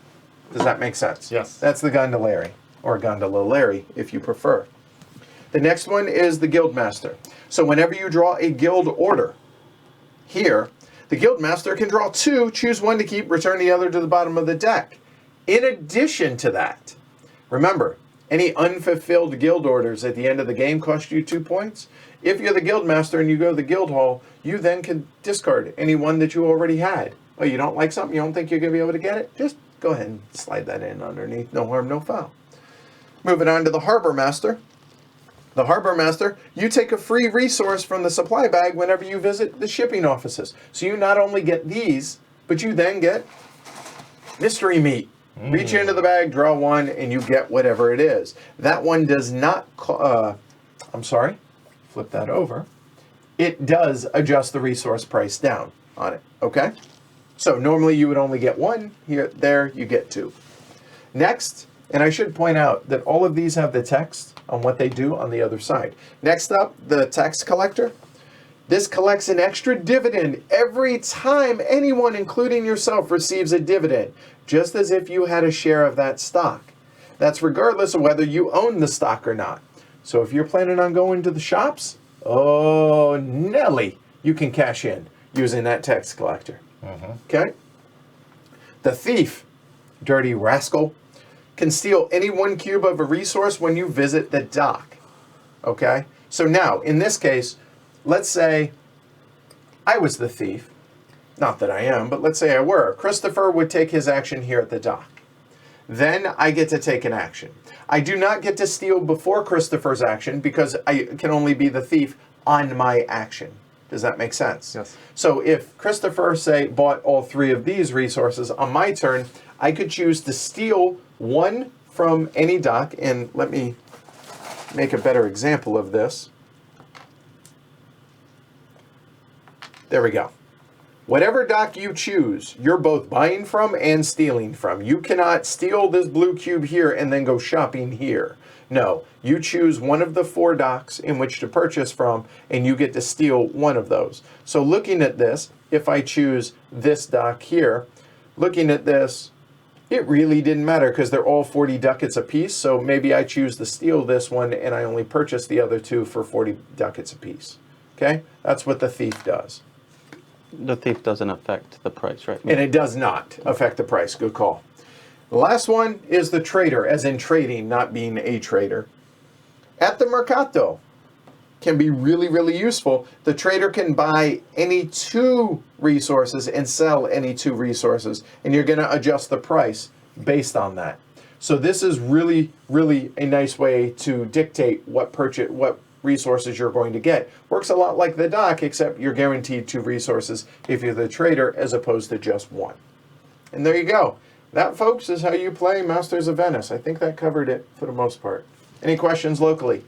Does that make sense? Yes. That's the gondolieri, or gondolari, if you prefer. The next one is the guildmaster. So whenever you draw a guild order, here, the guildmaster can draw 2, choose 1 to keep, return the other to the bottom of the deck. In addition to that, remember, any unfulfilled guild orders at the end of the game cost you 2 points. If you're the guildmaster and you go to the guild hall, you then can discard any one that you already had. Oh, you don't like something? You don't think you're going to be able to get it? Just go ahead and slide that in underneath. No harm, no foul. Moving on to the harbor master. The harbor master, you take a free resource from the supply bag whenever you visit the shipping offices. So you not only get these, but you then get mystery meat. Reach into the bag, draw 1, and you get whatever it is. That one does not, I'm sorry, flip that over. It does adjust the resource price down on it, okay? So normally you would only get 1, here, there, you get 2. Next, and I should point out that all of these have the text on what they do on the other side. Next up, the tax collector. This collects an extra dividend every time anyone, including yourself, receives a dividend, just as if you had a share of that stock. That's regardless of whether you own the stock or not. So if you're planning on going to the shops, oh, Nelly, you can cash in using that tax collector. Okay? The thief, dirty rascal, can steal any 1 cube of a resource when you visit the dock. Okay? So now, in this case, let's say I was the thief, not that I am, but let's say I were, Christopher would take his action here at the dock. Then I get to take an action. I do not get to steal before Christopher's action because I can only be the thief on my action. Does that make sense? Yes. So if Christopher, say, bought all 3 of these resources on my turn, I could choose to steal one from any dock, and let me make a better example of this. There we go. Whatever dock you choose, you're both buying from and stealing from. You cannot steal this blue cube here and then go shopping here. No, you choose one of the 4 docks in which to purchase from, and you get to steal one of those. So looking at this, if I choose this dock here, looking at this, it really didn't matter because they're all 40 ducats apiece. So maybe I choose to steal this one and I only purchase the other 2 for 40 ducats apiece. Okay, that's what the thief does. The thief doesn't affect the price, right? And it does not affect the price. Good call. The last one is the trader, as in trading, not being a trader. At the Mercato, can be really, really useful. The trader can buy any 2 resources and sell any 2 resources, and you're going to adjust the price based on that. So this is really, really a nice way to dictate what resources you're going to get. Works a lot like the dock, except you're guaranteed 2 resources if you're the trader as opposed to just 1. And there you go. That, folks, is how you play Masters of Venice. I think that covered it for the most part. Any questions locally?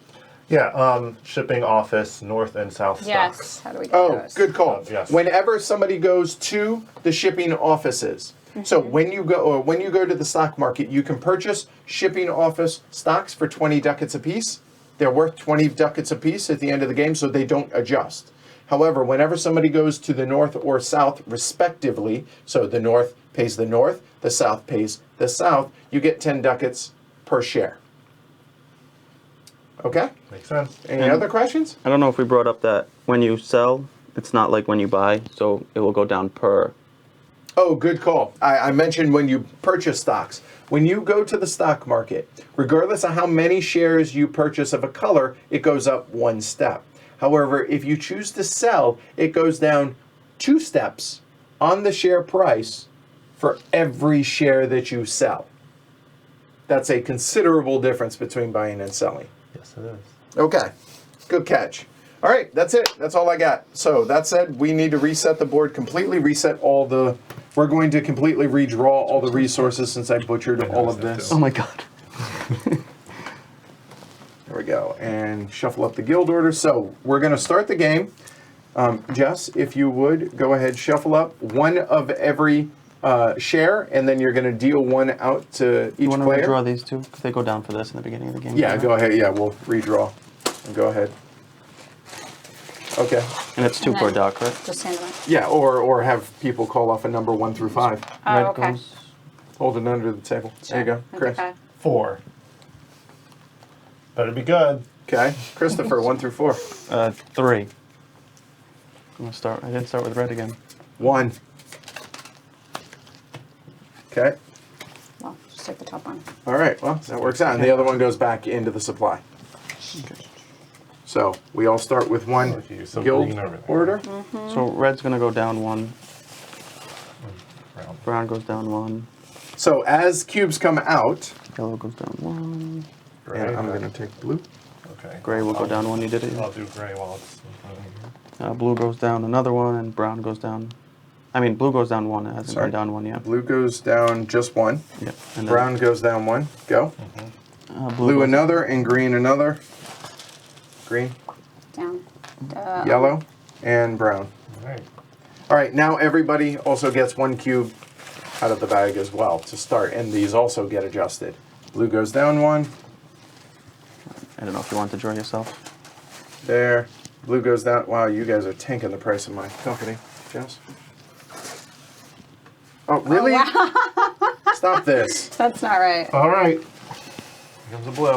Yeah, shipping office, north and south Yes. stocks. How do we get Oh, those? good call. Yes. Whenever somebody goes to the shipping offices, so when you go to the stock market, you can purchase shipping office stocks for 20 ducats apiece. They're worth 20 ducats apiece at the end of the game, so they don't adjust. However, whenever somebody goes to the north or south, respectively, so the north pays the north, the south pays the south, you get 10 ducats per share. Okay? Makes sense. Any other questions? I don't know if we brought up that when you sell, it's not like when you buy, so it will go down per. Oh, good call. I mentioned when you purchase stocks. When you go to the stock market, regardless of how many shares you purchase of a color, it goes up 1 step. However, if you choose to sell, it goes down 2 steps on the share price for every share that you sell. That's a considerable difference between buying and selling. Yes, it is. Okay, good catch. All right, that's it. That's all I got. So that said, we need to reset the board completely, we're going to completely redraw all the resources since I butchered all of this. Oh my god. There we go. And shuffle up the guild order. So we're going to start the game. Jess, if you would, go ahead, shuffle up 1 of every share, and then you're going to deal 1 out to each You want to player. redraw these 2? Because they go down for this in the beginning of the game. Yeah, go ahead. Yeah, we'll redraw. And go ahead. Okay. And it's 2 And per then- dock, right? Just hand them out. Yeah, or have people call off a number 1 through 5. Oh, Red okay. goes. Hold it under the table. There you go, Chris. Okay. 4. Better be good. Okay, Christopher, 1 through 4. 3. I'm gonna start. I didn't start with red again. 1. Okay. Well, just take the top one. All right. Well, that works out, and the other one goes back into the supply. Okay. So we all start with 1 If you use some guild green over there. order. So red's gonna go down 1. Brown. Brown goes down 1. So as cubes come out, Yellow goes down 1. Gray. and I'm going to take blue. Okay. Gray will go down 1. You did it. I'll do gray while it's in front of you. Blue goes down another 1, and brown goes down. I mean, blue goes down 1. It hasn't Sorry. been down 1 yet. Blue goes down just 1. Yep. And then, Brown goes down 1. Go. Blue goes- another, and green another. Green, Down. yellow, and brown. All right. All right, now everybody also gets 1 cube out of the bag as well to start, and these also get adjusted. Blue goes down 1. I don't know if you want to draw yourself. There. Blue goes down. Wow, you guys are tanking the price of my company, Jess. Oh, really? Stop this. That's not right. All right. Here comes the blue.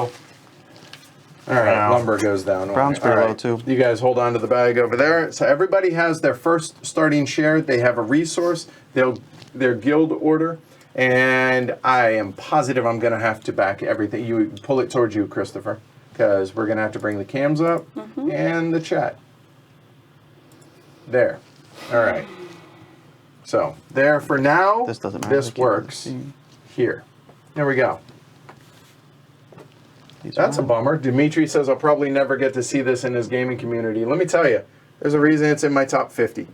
All right, Brown. lumber goes down. Brown's All pretty right. low, too. You guys hold on to the bag over there. So everybody has their first starting share. They have a resource, their guild order, and I am positive I'm going to have to back everything. You pull it towards you, Christopher, because we're going to have to bring the cams up and the chat. There. All right. So there for now. This doesn't matter. I This can't really works see. here. There we go. These are That's a mine. bummer. Dimitri says I'll probably never get to see this in his gaming community. Let me tell you, there's a reason it's in my top 50.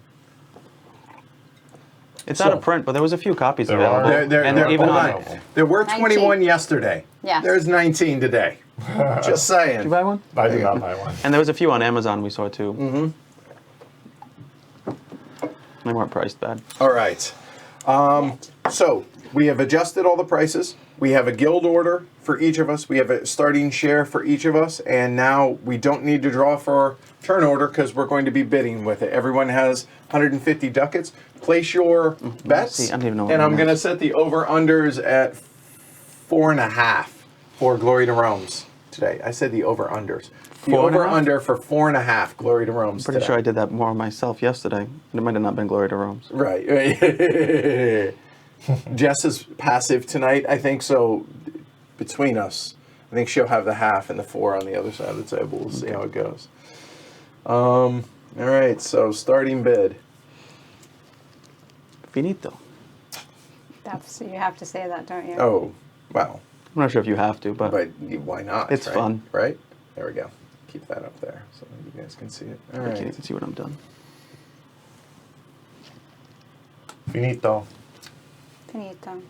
It's So- out of print, but there was a few copies There available. are. There, and there, even hold on. on. There were 21 yesterday. Yes. There's 19 today. Just saying. Did you buy one? I did not buy one. And there was a few on Amazon we saw too. Mm-hmm. They weren't priced bad. All right. So we have adjusted all the prices. We have a guild order for each of us. We have a starting share for each of us. And now we don't need to draw for turn order because we're going to be bidding with it. Everyone has 150 ducats. Place your bets. see. I don't even know what And I'm mine going to is. set the over-unders at 4.5 for Glory to Rome's today. I said the over-unders. The 4.5? over-under for 4.5 Glory to Rome's Pretty today. sure I did that more myself yesterday. It might have not been Glory to Rome's. Right. Jess is passive tonight, I think, so between us, I think she'll have the half and the 4 on the other side of the table. We'll see how it goes. All right, so starting bid. Finito. That's, you have to say that, don't you? Oh, well, I'm not sure if you have to, but but why not? It's right? fun. Right? There we go. Keep that up there so you guys can see it. All I can't right. even see what I'm done. Finito. Finito.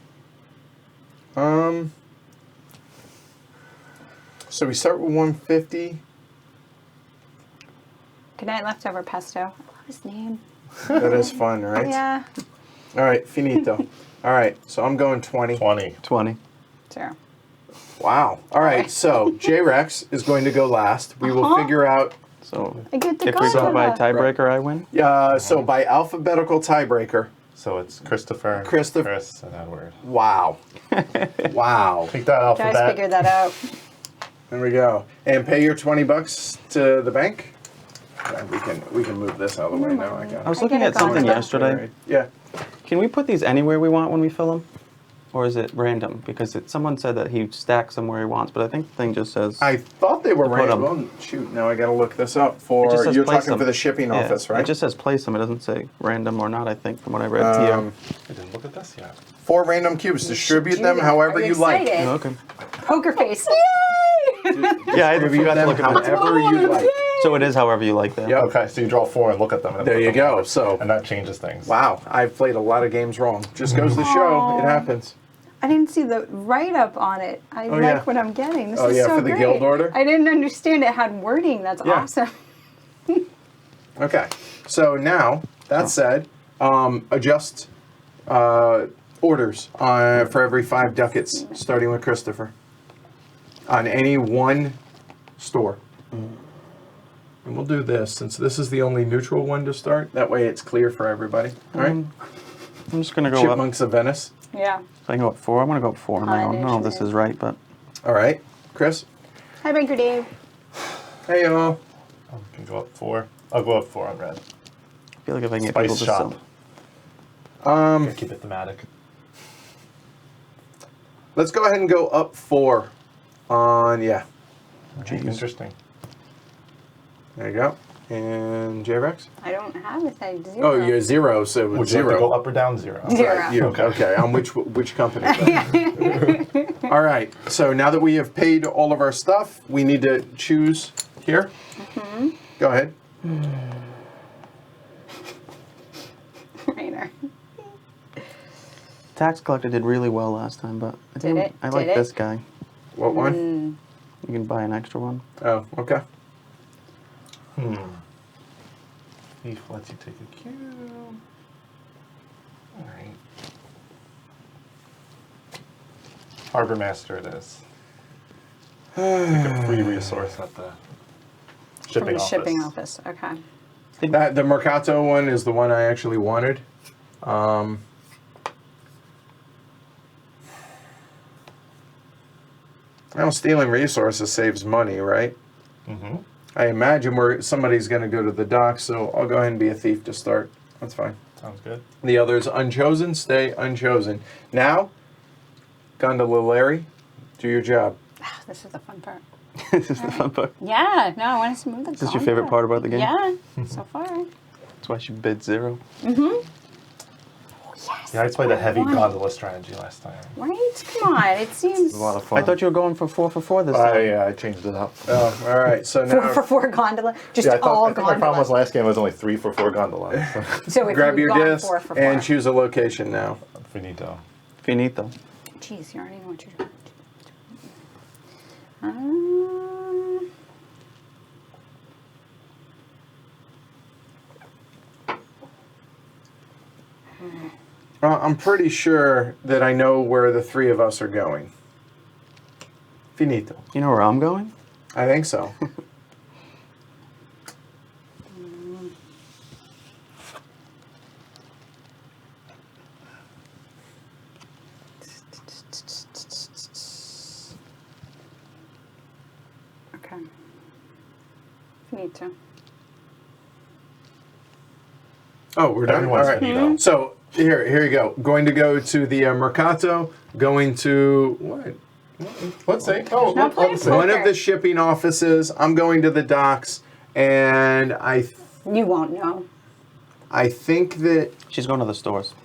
So we start with 150. Good night, leftover pesto. I love his name. That is fun, right? Yeah. All right, finito. All right, so I'm going 20. 20. 20. 0. Wow. All right, so J-Rex is going to go last. We will figure out, So I get to if we go by go. tiebreaker, I win. so by alphabetical tiebreaker. So it's Christopher, Christopher- Chris, and Edward. Wow. Wow. Take that alphabet. Guys, figure that out. There we go. And pay your $20 to the bank. Yeah, we can move this out of the way now. I was I looking get at a something comment. yesterday. Yeah. Can we put these anywhere we want when we fill them? Or is it random? Because someone said that he stacks them where he wants, but I think the thing just says... I thought they were put random. 'em. Well, shoot, now I got to look this up it for just says you're place talking them. for the shipping Yeah, office, right? It just says place them. It doesn't say random or not, I think, from what I read I didn't look at this yet. 4 random cubes. Distribute do them that. however Are you you like. excited? Oh, okay. Poker face. Yay! Yeah, I Distribute forgot to them look at it. however you like. So it is however you like that. Yep. Okay, so you draw 4 and look at them. And There put you them go. on. So And that changes things. wow, I've played a lot of games wrong. Just goes to show it happens. I didn't see the write-up on it. I like yeah. what I'm getting. This Oh, is yeah, so for the great. guild order? I didn't understand it had wording. That's Yeah. awesome. Okay, so now that said, adjust orders for every 5 ducats, starting with Christopher, on any one store. And we'll do this since this is the only neutral one to start. That way, it's clear for everybody. All right, I'm just going to go up. Chipmunks of Venice. Yeah. If I can go up 4, I'm going to go up 4 on my own. I don't know if this is right, but All right, Chris. Hi, Banker Dave. Hey, y'all. I can go up 4. I'll go up 4 on red. I feel like if I can get people Spice to shop. sell. Gotta keep it thematic. Let's go ahead and go up 4 on Interesting. There you go. And J-Rex? I don't have a side 0. Oh, you're 0, so it's Would you 0. like to go up or down 0? Zero. Right, you, okay. On which company? Then? All right. So now that we have paid all of our stuff, we need to choose here. Mm-hmm. Go ahead. Rainer. Tax collector did really well last time, but I think Did it? I like Did it? this guy. What one? You can buy an extra one. Oh, okay. Thief lets you take a cube. Alright. Harbor Master it is. Take a free resource at the shipping From the office. shipping office. Okay. The Mercato one is the one I actually wanted. Well, stealing resources saves money, right? Mm-hmm. I imagine somebody's going to go to the dock, so I'll go ahead and be a thief to start. That's fine. Sounds good. The others unchosen, stay unchosen. Now, Gondola Larry, do your job. Ah, this is the fun part. This is the fun part. Yeah. No, I want to smooth the Is this your favorite part about the game? Yeah. So far. That's why she bid 0. Yes. Yeah, I played a heavy One. gondola strategy last time. Right? Come on. It seems. A lot of fun. I thought you were going for 4 for 4 this time. I changed it up. Oh, all right. So now 4 for 4 gondola. Just Yeah, I all think my problem was gondola. last game was only 3 for 4 gondolas. So. So if grab you'd your gone disc 4 for 4. and choose a location now. Finito. Finito. Jeez, you already know what you're doing. I'm pretty sure that I know where the three of us are going. Finito. You know where I'm going? I think so. Okay. Finito. Oh, we're done. All Everyone's right. finito. So here you go. Going to go to the Mercato. Going to what? Let's say. Oh, Not playing let's say. poker. One of the shipping offices. I'm going to the docks, and You won't know. I think that She's going to the stores.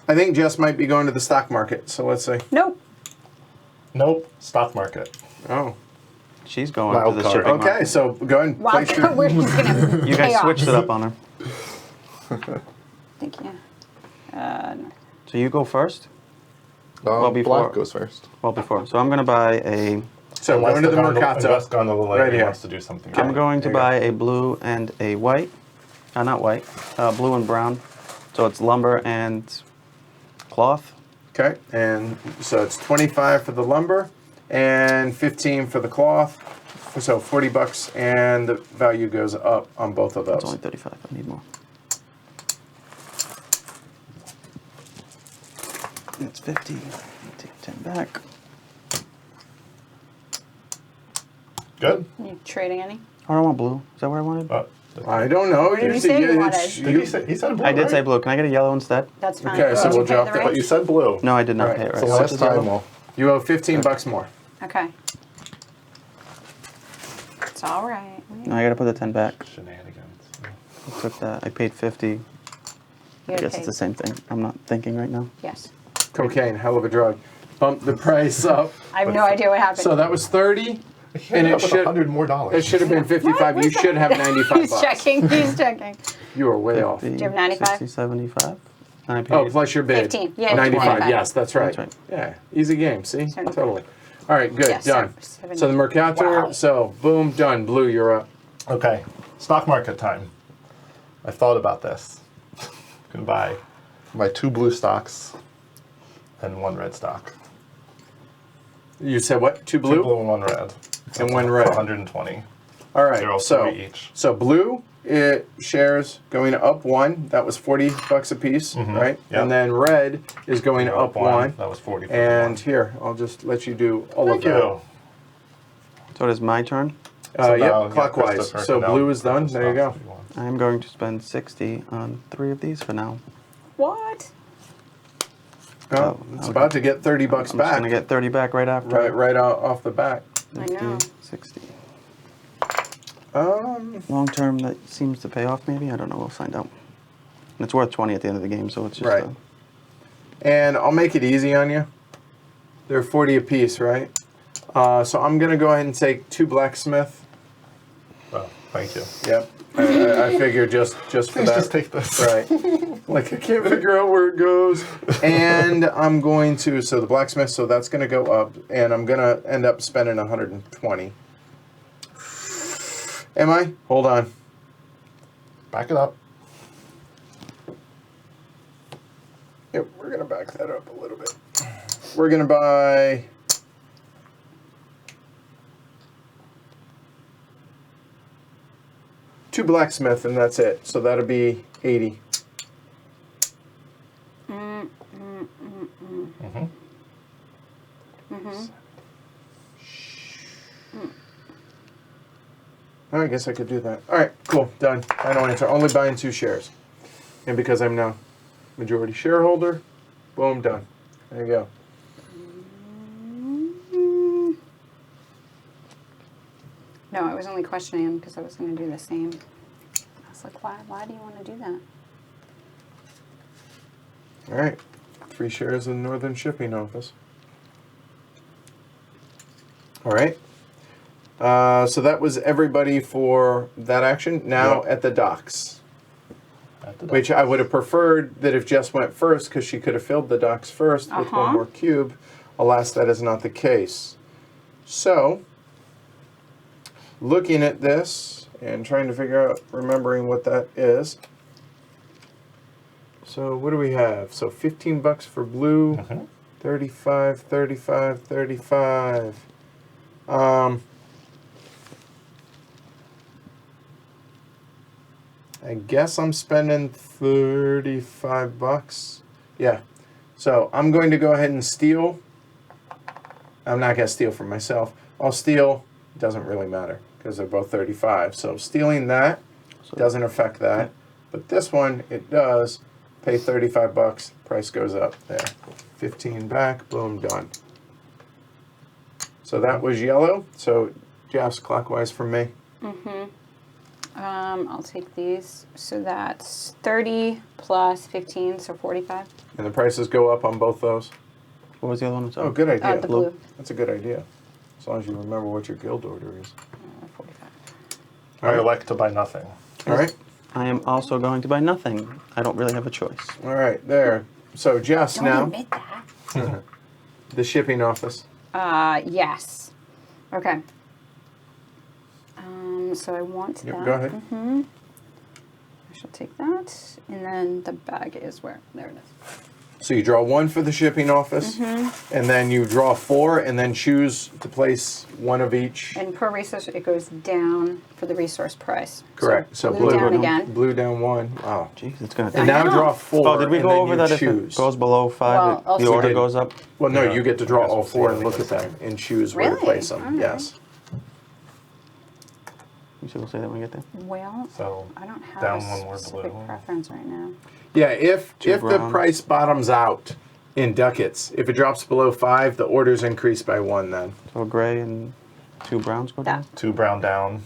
I think Jess might be going to the stock market. So let's see. Nope. Nope. Stock market. Oh, She's going Wild to the card. shipping okay. market. So go ahead and Wow, place your. we're just gonna. You guys chaos. switched it up on her. Thank you. No. So you go first? Well, before- Black goes first. Well, before. So I'm going to buy a... So Unless going to the unless Mercato. gondola Right lady here. wants to do something. I'm going to There you buy a blue and a white. Not white. Blue and brown. So it's lumber and cloth. Okay, and so it's 25 for the lumber and 15 for the cloth. So $40, and the value goes up on both of It's only those. 35. I need more. It's 50. Take 10 back. Good. You trading any? Oh, I don't want blue. Is that what I wanted? I don't know. What did you say you wanted? Did he say? He said blue. I did right? say blue. Can I get a yellow instead? That's fine. Okay, so Did you we'll pay drop the that, rate? But you said blue. No, I did not Right. pay it right. So How much last is time, yellow? well, You owe $15 more. Okay. It's all right. No, I got to put the 10 back. Shenanigans. I took that. I paid 50. You I guess paid. it's the same thing. I'm not thinking right now. Yes. Cocaine, hell of a drug. Bump the price up. I have no idea what happened. So that was 30, and it should $100 more. it should have been 55. You should have 95 He's bucks. checking. He's checking. You are way off. 50, Do you have 95? 60, 75. And I paid Oh, plus your bid. 15. Yeah, 95. 25. Yes, that's right. That's right. Yeah, easy game. See, 75. totally. All right, good, Yes, done. 70. So the Mercato. Wow. So boom, done. Blue, you're up. Okay. Stock market time. I thought about this. Can buy my 2 blue stocks. and 1 red stock. You said what? 2 2 blue, blue and 1 red. and 1 For red. 120. All right. Zero, So 3 each. so blue it shares going up 1. That was $40 a piece, right? Yep. And then red is going up 1. That was 40. For And the here, I'll just let you do all Thank of that. you. So it is my turn. So now, Yep, yeah, clockwise. Christopher So can now blue is done. put the There you go. stocks if he wants. I am going to spend 60 on 3 of these for now. What? Oh, it's okay. about to get $30 I'm just back. going to get 30 back right after. Right off the bat. 50, I know. 60. Um, Long term, that seems to pay off maybe. I don't know. We'll find out. And it's worth 20 at the end of the game, so it's just Right. And I'll make it easy on you. They're 40 a piece, right? So I'm gonna go ahead and take 2 blacksmith. Oh, thank you. Yep. I figure just for Please that. just take this. Right. Like I can't figure out where it goes. And I'm going to so the blacksmith, so that's gonna go up, and I'm gonna end up spending 120. Am I? Hold on. Back it up. Yep, we're gonna back that up a little bit. We're gonna buy two blacksmith, and that's it. So that'll be 80. I guess I could do that. All right, cool, done. Final answer. Only buying 2 shares, and because I'm now majority shareholder, boom, done. There you go. No, I was only questioning him because I was going to do the same. I was like, why do you want to do that? All right. 3 shares in Northern Shipping Office. All right. So that was everybody for that action. Now Yep. at the docks, At the which I would have preferred that if Jess went first because she could have filled the docks first with one more cube. Alas, that is not the case. So, looking at this and trying to figure out, remembering what that is. So what do we have? So $15 for blue, Mhm. 35, 35, 35. I guess I'm spending $35. Yeah. So I'm going to go ahead and steal. I'm not going to steal from myself. I'll steal. Doesn't really matter because they're both 35. So stealing that doesn't affect that. But this one, it does. Pay $35. Price goes up. There. 15 back. Boom. Done. So that was yellow. So Jeff's clockwise from me. I'll take these. So that's 30 plus 15, so 45. And the prices go up on both those. What was the other one? Oh, good idea. The blue. That's a good idea. As long as you remember what your guild order is. 45. I elect to buy nothing. All right. I am also going to buy nothing. I don't really have a choice. All right. There. So Jess Don't now. admit that. The shipping office. Yes. Okay. So I want Yep, that. go ahead. I shall take that. And then the bag is where? There it is. So you draw 1 for the shipping office, and then you draw 4, and then choose to place 1 of each. And per resource, it goes down for the resource price. Correct. So blue down blue again. Blue down 1. Wow. Jeez, it's gonna. And now know. draw 4. Oh, did we and go then over you that? If choose. it goes below 5, Well, also- the order We did. goes up. Well, no, Yeah. you get to draw I guess all we'll see 4 how and it look goes at them down. and choose where to Really? place them. All right. Yes. You should say that when we get there. Well, So I don't have down a one more specific blue. preference right now. Yeah, if Two the browns. price bottoms out in ducats, if it drops below 5, the orders increase by 1 then. So gray and 2 browns go down. 2 brown down,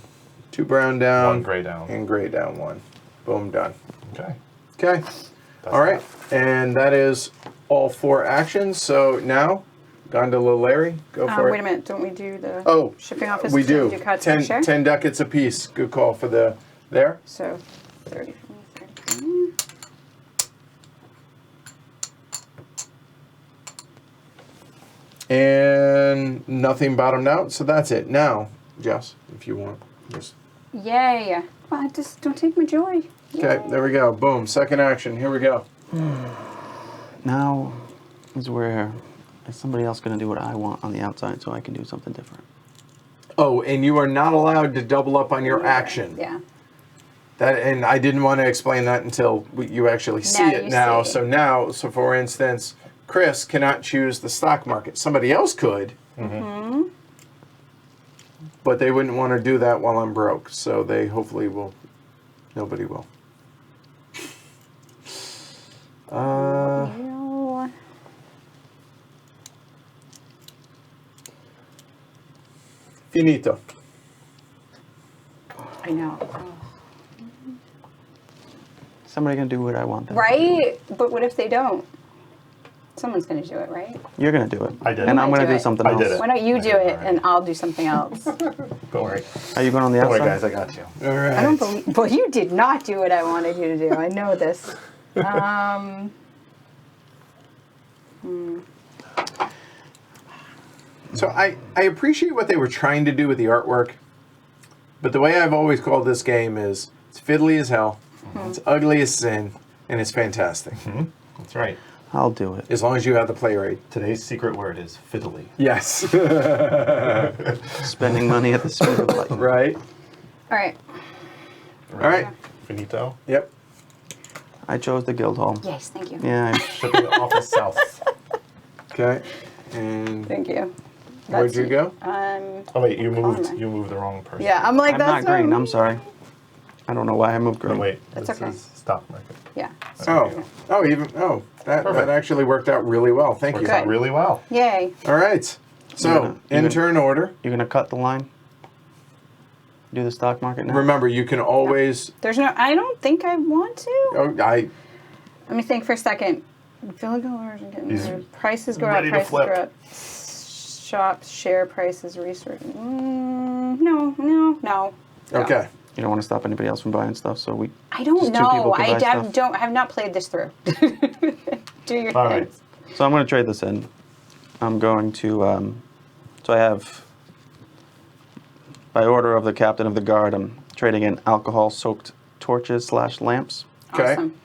2 brown down. 1 gray down. And gray down 1. Boom, done. Okay. Okay. That's All right. And that is all 4 actions. So now, Gondola Larry, go for it. Wait a minute. Don't we do the Oh, shipping office? we Don't do. cuts 10, per share? 10 ducats apiece. Good call for the there. So 30 for me, 30 for me. And nothing bottomed out. So that's it. Now, Jess, if you want. Just, Yay. Well, just don't take my joy. okay, Yay. there we go. Boom. Second action. Here we go. Now is where is somebody else going to do what I want on the outside so I can do something different? Oh, and you are not allowed to double up on your action. Yeah. That, and I didn't want to explain that until you actually see Now it you now. see. So for instance, Chris cannot choose the stock market. Somebody else could, but they wouldn't want to do that while I'm broke. So they hopefully will. Nobody will. Well, Finito. I know. Oh. Somebody going to do what I want them. Right? But what if they don't? Someone's going to do it, right? You're going to do it. I did And it. I'm going I to do do it. something I else. did it. Why don't you do Okay, it all right. and I'll do something else? Don't worry. Are you going on the Don't worry, outside? guys. I got you. All right. I don't believe. Well, you did not do what I wanted you to do. I know this. So I appreciate what they were trying to do with the artwork, but the way I've always called this game is it's fiddly as hell, it's ugly as sin, and it's fantastic. That's right. I'll do it. As long as you have the play rate. Today's secret word is fiddly. Yes. Spending money at the speed of light. Right. All right. All right. Finito. Yep. I chose the guild hall. Yes, thank you. Yeah, Shipping office south. Okay. And Thank you. where'd you go? Oh wait, you moved the wrong person. Yeah, I'm like I'm not that's green. not I'm sorry. I don't know why I moved green. No, wait. That's this okay. is stock market. Yeah. That Perfect. actually worked out really well. Thank Works you. out really well. Yay. All right. So, You're gonna- in turn order. You're going to cut the line? Do the stock market now? Remember, you can always. There's no. I don't think I want to. Oh, Let me think for a second. Village orders are getting He's there. Prices go up, ready to prices flip. go up. Shops, share prices, research. No. Okay. You don't want to stop anybody else from buying stuff, so we. I don't Just two people know. can I buy stuff. have not played this through. Do your All thing. right. So I'm going to trade this in. I'm going to. So I have. By order of the captain of the guard, I'm trading in alcohol-soaked torches / lamps. Okay. Awesome.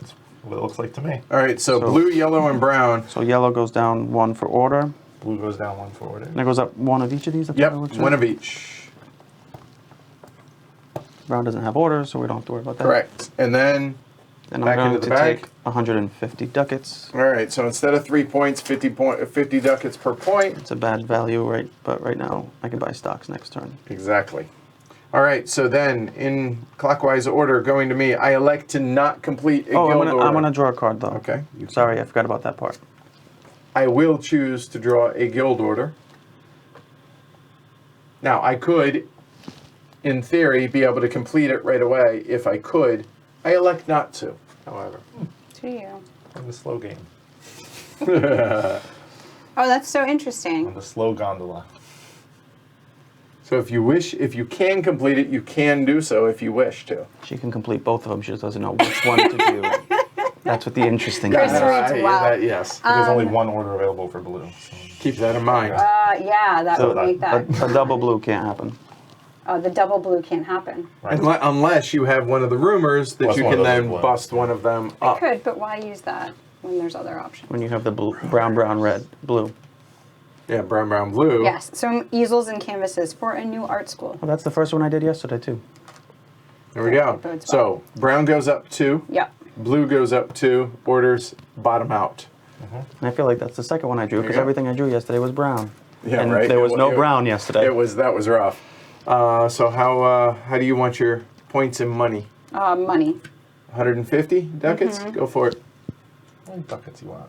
That's what it looks like to me. All right, so So- blue, yellow, and brown. So yellow goes down 1 for order. Blue goes down 1 for order. And it goes up 1 of each of these. Yep, one of each. Brown doesn't have orders, so we don't have to worry about that. Correct. And then, And Back I'm into going the to bag. take 150 ducats. all right, so instead of 3 points, 50 ducats per point. It's a bad value, right? But right now, I can buy stocks next turn. Exactly. All right, so then in clockwise order, going to me, I elect to not complete a Oh, guild order. I'm gonna draw a card though. Okay. you can. Sorry, I forgot about that part. I will choose to draw a guild order. Now, I could, in theory, be able to complete it right away if I could. I elect not to, however. To you. On the slow game. Oh, that's so On interesting. the slow gondola. So if you can complete it, you can do so if you wish to. She can complete both of them. She just doesn't know which one to do. That's what the interesting thing Chris is. reads well. Yes. There's only 1 order available for blue. So. Keep that in mind. Yeah, that So would make that. A double blue can't happen. Oh, the double blue can't happen. Right. Unless you have one of the rumors that Plus you one can of those then ones. bust one of them up. Could, but why use that when there's other options? When you have the brown, red, blue. Yeah, brown, brown, blue. Yes, so easels and canvases for a new art school. Well, that's the first one I did yesterday too. There we go. That bodes So brown goes up 2, Yep. blue goes up 2, orders bottom out. And I feel like that's the second one I drew because go. everything I drew yesterday was brown. Yeah, and right. there was no brown yesterday. That was rough. So how do you want your points in money? Money. 150 ducats? Mm-hmm. Go for it. How many buckets you want?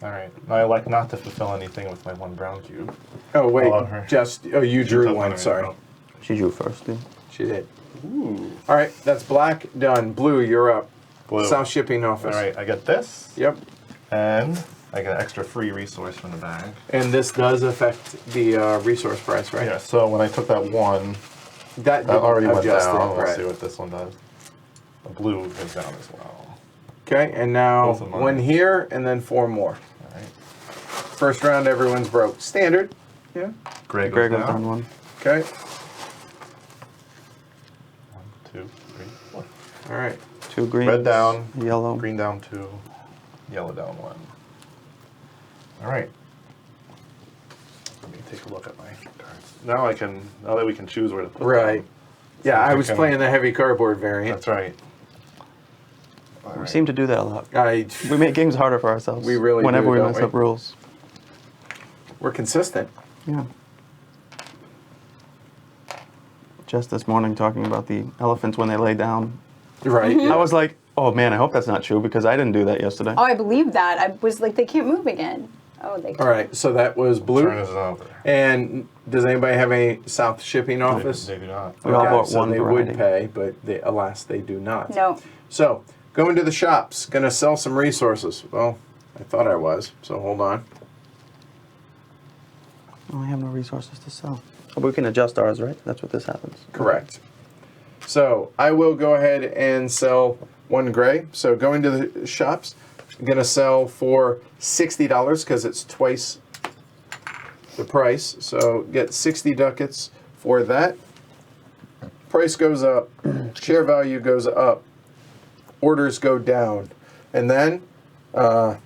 All right. I elect not to fulfill anything with my 1 brown cube. Oh wait, Follow her. you drew took one. one, Sorry, right? She drew first, dude. she did. All right, that's black done. Blue, you're up. Blue. South Shipping Office. All right. I get this. Yep. And I get an extra free resource from the bag. And this does affect the resource price, right? Yeah. So when I took that 1, That that already went adjust down. it, Let's right. see what this one does. The blue goes down as well. Okay, and now Both of mine. 1 here and then 4 more. All right. First round, everyone's broke. Standard. Yeah. Gray goes Greg was down. down 1. Okay. 1, 2, 3, 4. All right. 2 greens. Red down. Yellow. Green down 2. Yellow down 1. All right. Let me take a look at my cards. Now that we can choose where to put Right. them. Yeah, So I we was can- playing the heavy cardboard variant. That's right. All We right. seem to do that a lot. We We make games harder for ourselves. We really Whenever do, we don't mess we? up rules. we're consistent. Yeah. Just this morning talking about the elephants when they lay down. Right. Mm-hmm. yeah. I was like, oh man, I hope that's not true because I didn't do that yesterday. Oh, I believe that. I was like, they can't move again. Oh, they All right, so that was blue. Turn is over. And does anybody have a South Shipping Office? They do not. We all bought so one they variety. would pay, but alas, they do not. No. So, going to the shops, going to sell some resources. Well, I thought I was, so hold on. Oh, I have no resources to sell. But we can adjust ours, right? That's what this happens. Correct. So, I will go ahead and sell 1 gray. So, going to the shops, I'm going to sell for $60 because it's twice the price. So, get 60 ducats for that. Price goes up, share value goes up, orders go down. And then that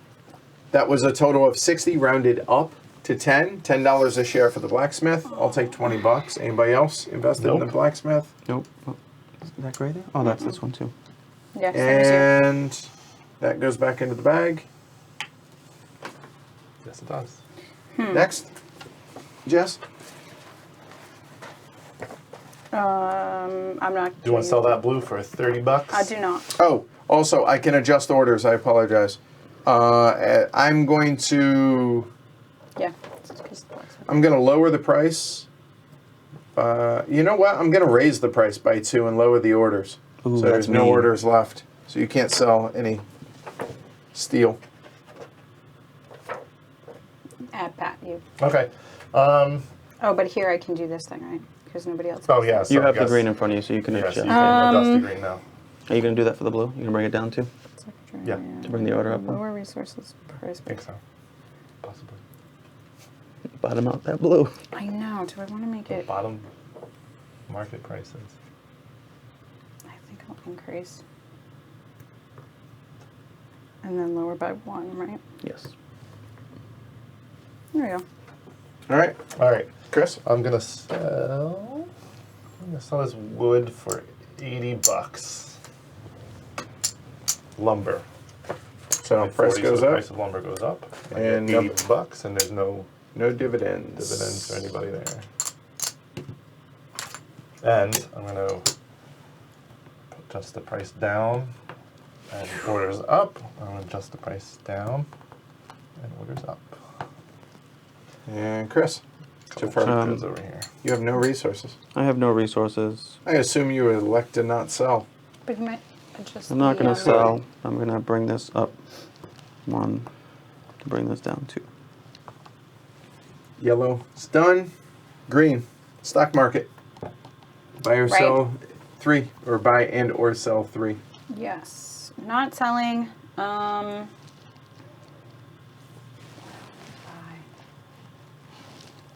was a total of 60 rounded up to 10. $10 a share for the blacksmith. I'll take $20. Anybody else invested in the Nope. blacksmith? Nope. Oh, is that gray there? Oh, that's this one too. Yeah, same as you. And that goes back into the bag. Yes, it does. Next, Jess. I'm not. Do you want to sell that blue for $30? I do not. Oh, also, I can adjust orders. I apologize. I'm going to Yeah. lower the price. You know what? I'm going to raise the price by 2 and lower the orders. Ooh, so there's that's no mean. orders left. So you can't sell any steel. At Pat, you. Okay. Oh, but here I can do this thing, right? Because nobody else. Oh yeah. So You I have the guess- green in front of you, so you can Yeah, so adjust. you can adjust the green now. Are you going to do that for the blue? You going to bring it down too? Yeah. To bring the order up? Lower resources price. I think so. Possibly. Bottom out that blue. I know. Do I want to make it? Bottom market prices. I think I'll increase. And then lower by 1, right? Yes. There we go. All right, All right. Chris. I'm gonna sell this wood for $80. Lumber. So Like price 40, goes so the up. price of lumber goes up. I And get $80, and there's no No dividends. dividends for anybody there. And I'm gonna adjust the price down, and orders up. I'm gonna adjust the price down, and orders up. And Chris. So far, Goods over here. you have no resources. I have no resources. I assume you would elect to not sell. But you might adjust. I'm not the, going to sell. I'm going to bring this up 1 to bring this down 2. Yellow is done. Green. Stock market. Buy or Right. sell 3, or buy and or sell 3. Yes. Not selling. Buy.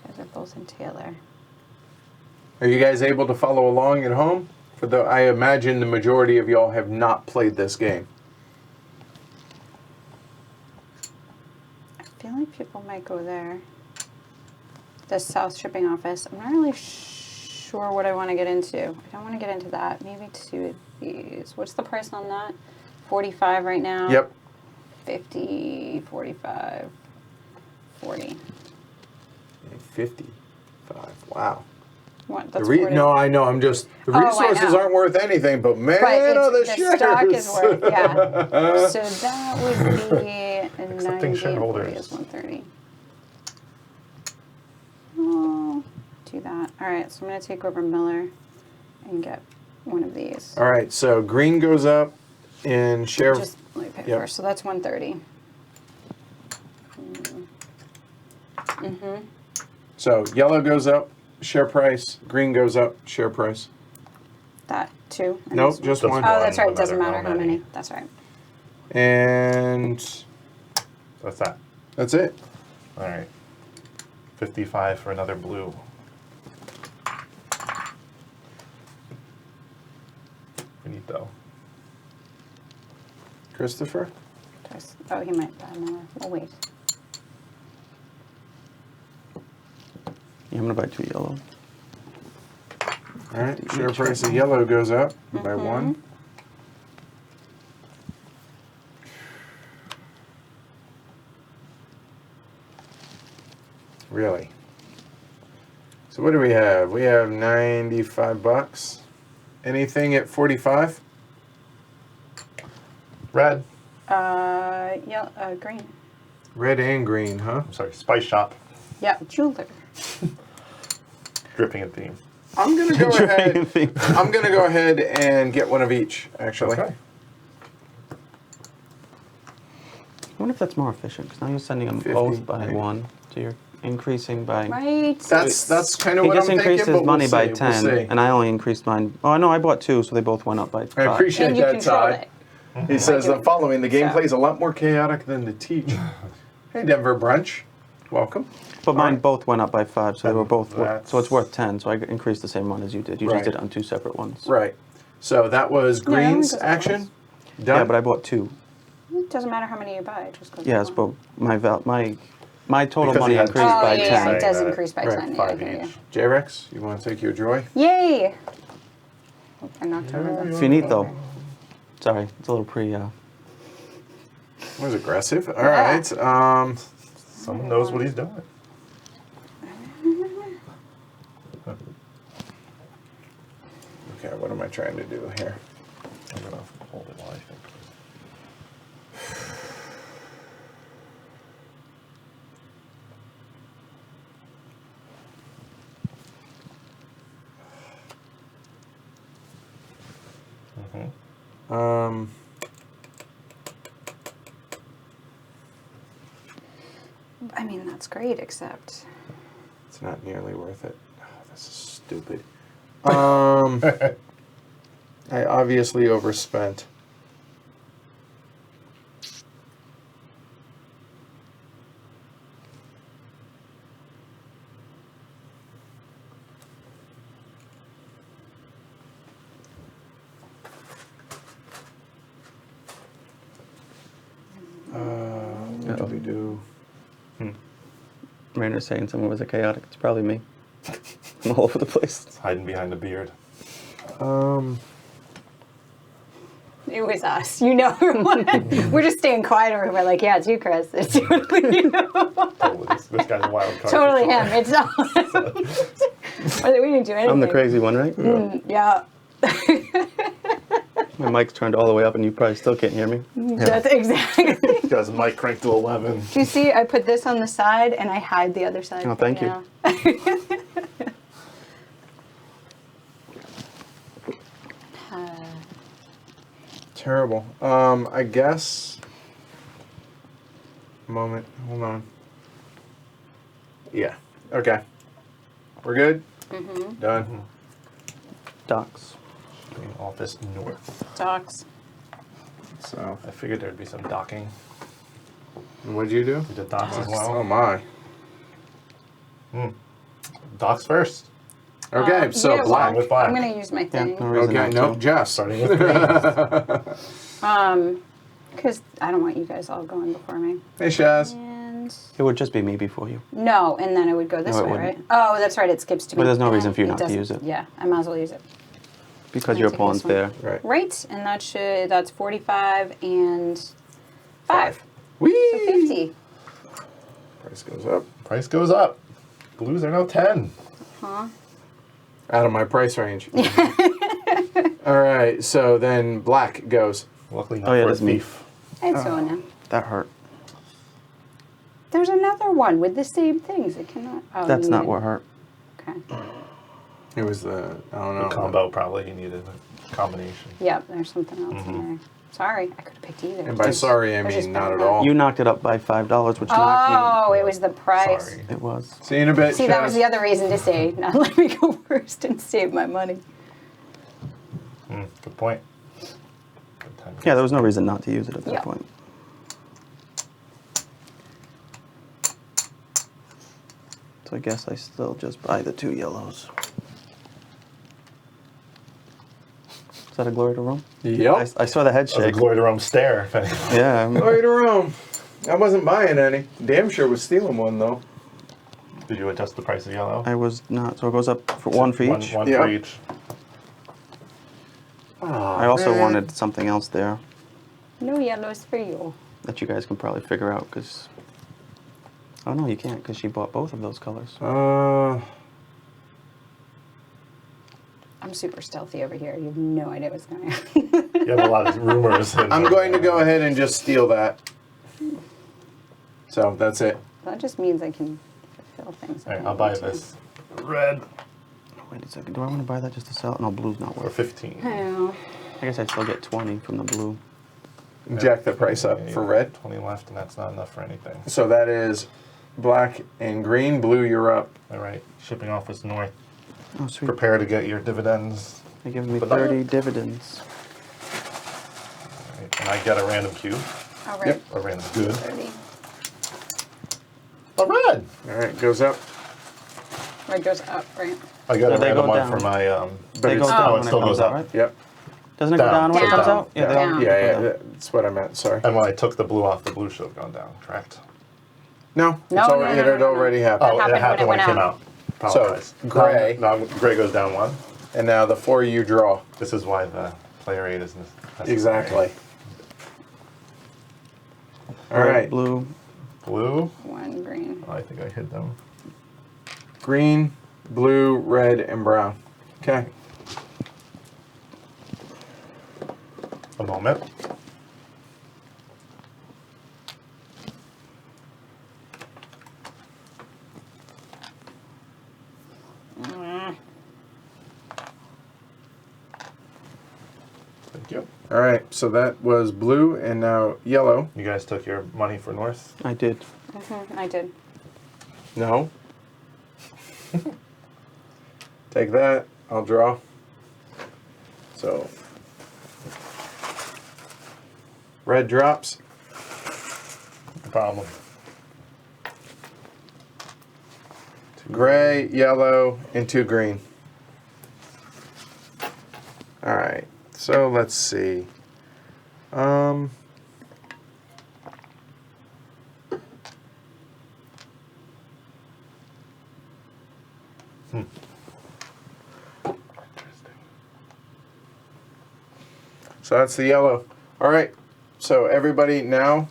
Those are both in Taylor. Are you guys able to follow along at home? For the, I imagine the majority of y'all have not played this game. I feel like people might go there. The South Shipping Office. I'm not really sure what I want to get into. I don't want to get into that. Maybe 2 of these. What's the price on that? 45 right now. Yep. 50, 45, 40. 55. Wow. What? The That's 40. no, I know. I'm just the Oh, I resources know. aren't worth anything, but man, But it's, oh, the the shares. stock is worth, yeah. So that would be a 90 Accepting and 40 shareholders. is 130. Oh, do that. All right, so I'm going to take over Miller and get one of these. All right, so green goes up in share. Just let me pay Yep. first. So that's 130. So yellow goes up, share price. Green goes up, share price. That too. and Nope, this just Just one. Oh, that's one, right. no Doesn't matter matter how how many. many. That's right. And That's that. that's it. All right. 55 for another blue. Finito. Christopher. Twice. Oh, he might buy Miller. We'll wait. Yeah, I'm going to buy 2 yellow. All right, share price of yellow goes up by 1. Really? So what do we have? We have $95. Anything at 45? Red. Yeah, green. Red and green, huh? I'm sorry, Spice Shop. Yeah, jeweler. Dripping in theme. I'm gonna go ahead. I'm gonna go ahead and get one of each. Actually. Okay. I wonder if that's more efficient, because now you're sending them 50, both by right. 1, so you're increasing by... Right. That's kind of He what just I'm thinking. increased his But money we'll by see, 10, We'll see. and I only increased mine. Oh, no, I bought 2, so they both went up by 5. I appreciate And you that, control Todd. it. He says the following: the game So- plays a lot more chaotic than to teach. Hey, Denver Brunch, welcome. But mine Alright. both went up by 5, so they were both That's- so it's worth 10. So I increased the same one as you did. You Right. just did it on 2 separate ones. Right. So that was it only Green's goes up action. once. Done. Yeah, but I bought 2. It doesn't matter how many you buy. It just goes Yes, up but one. my total Because money you had increased Oh, by yeah, 10. it does Saying increase by that. 10. Yeah, I 5 hear you. each. J-Rex, you want to take your joy? Yay! Hope I knocked over the... Finito. Sorry, it's a little pre. That was aggressive. All Yeah. right. Someone knows what he's doing. Okay, what am I trying to do here? I'm gonna hold it while I think. I mean, that's great, except It's not nearly worth it. Oh, this is stupid. I obviously overspent. What do we do? Rainer's saying someone was a chaotic. It's probably me. I'm all over the place. It's hiding behind the beard. it was us. You know, we're just staying quiet over here. We're like, yeah, it's you, Chris. It's totally you. Totally. This guy's a wild card. Totally for sure. him. It's not. We didn't do anything. I'm the crazy one, right? Yeah. My mic's turned all the way up and you probably still can't hear me. That's exactly. This guy's mic cranked to 11. Do you see? I put this on the side and I hide the other side. Oh, for thank you. now. Terrible. I guess. Moment. Hold on. Yeah. Okay. We're good? Done. Docks. Shipping office north. Docks. So, I figured there'd be some docking. what'd you do? We did docks as Oh well. my. Docks first. Okay, so yeah, black. With black. I'm gonna use my Yeah, thing. no reason Okay, not nope, to. Jess. Starting with green. Because I don't want you guys all going before me. Hey, Shaz. And It would just be me before you. no, and then it would go this No, it way, wouldn't. right? Oh, that's right. It skips to me. But there's no And reason for you it not to doesn't- use it. Yeah, I might as well use it. Because Can I your take pawn's this one? there. Right. Right, and that's 45 and 5. Whee! So 50. Price goes up. Price goes up. Blues are now 10. Out of my price range. All right, so then black goes. Luckily not Oh, yeah, for a that's me. thief. It's going now. That hurt. There's another one with the same things. It cannot. Oh, That's you not need- what hurt. Okay. It was the, I don't know. The combo probably you needed a combination. Yep, there's something else in there. Sorry, I could have picked either. And by sorry, I was just mean not at bad. all. You knocked it up by $5, which knocked Oh, it was the price. Sorry. me. It was. See you in a bit, See, that was Shaz. the other reason to say, not let me go first and save my money. Good point. Good time. Yeah, there was no reason not to use it at that Yeah. point. So I guess I still just buy the 2 yellows. Is that a glory to Rome? Yep. I saw the head That was a shake. glory to Rome stare. If anything. Yeah. Glory to Rome. I wasn't buying any. Damn sure was stealing one though. Did you adjust the price of yellow? I was not. So it goes up for one for each. One Yeah. for each. I also man. wanted something else there No yellows for you. that you guys can probably figure out because. Oh no, you can't because she bought both of those colors. I'm super stealthy over here. You have no idea what's going on. You have a lot of rumors. I'm going to go ahead and just steal that. So that's it. That just means I can fulfill things. All right, I'll buy this red Wait a second. Do I want to buy that just to sell it? No, blue's not for worth. 15. Oh. I guess I'd still get 20 from the blue. Jack the price up Yeah, for red. 20 left, and that's not enough for anything. So that is black and green. Blue, you're up. All right, shipping office north. Oh sweet. Prepare to get your dividends. They're giving me But not 30 yet. dividends. All right, and I get a random cube, All right. Yep. a random good. 30. A red. All right, goes up. Red goes up, right? I got No, a they random go one down. for my. They it's- go down oh, it when it still comes goes out, up. right? Yep. Doesn't it go Down. down when it comes Down. out? Yeah, Yeah, they Down. all- yeah, that's what I meant. Sorry. And when I took the blue off, the blue should have gone down, correct? No, it's No, already, no, no, it had no, no. already happened. Oh, happened it happened when it went came out. out. Apologize. gray. No, gray goes down one. And now the 4 you draw. This is why the player aid is necessary. Exactly. All Red, right. Blue. Blue. One green. Oh, I think I hid them. Green, blue, red, and brown. Okay. A moment. Thank you. All right. So that was blue and now yellow. You guys took your money for north. I did. I did. No. Take that. I'll draw. So, red drops. No problem. Gray, yellow, and 2 green. All right. So let's see. So that's the yellow. All right. So everybody now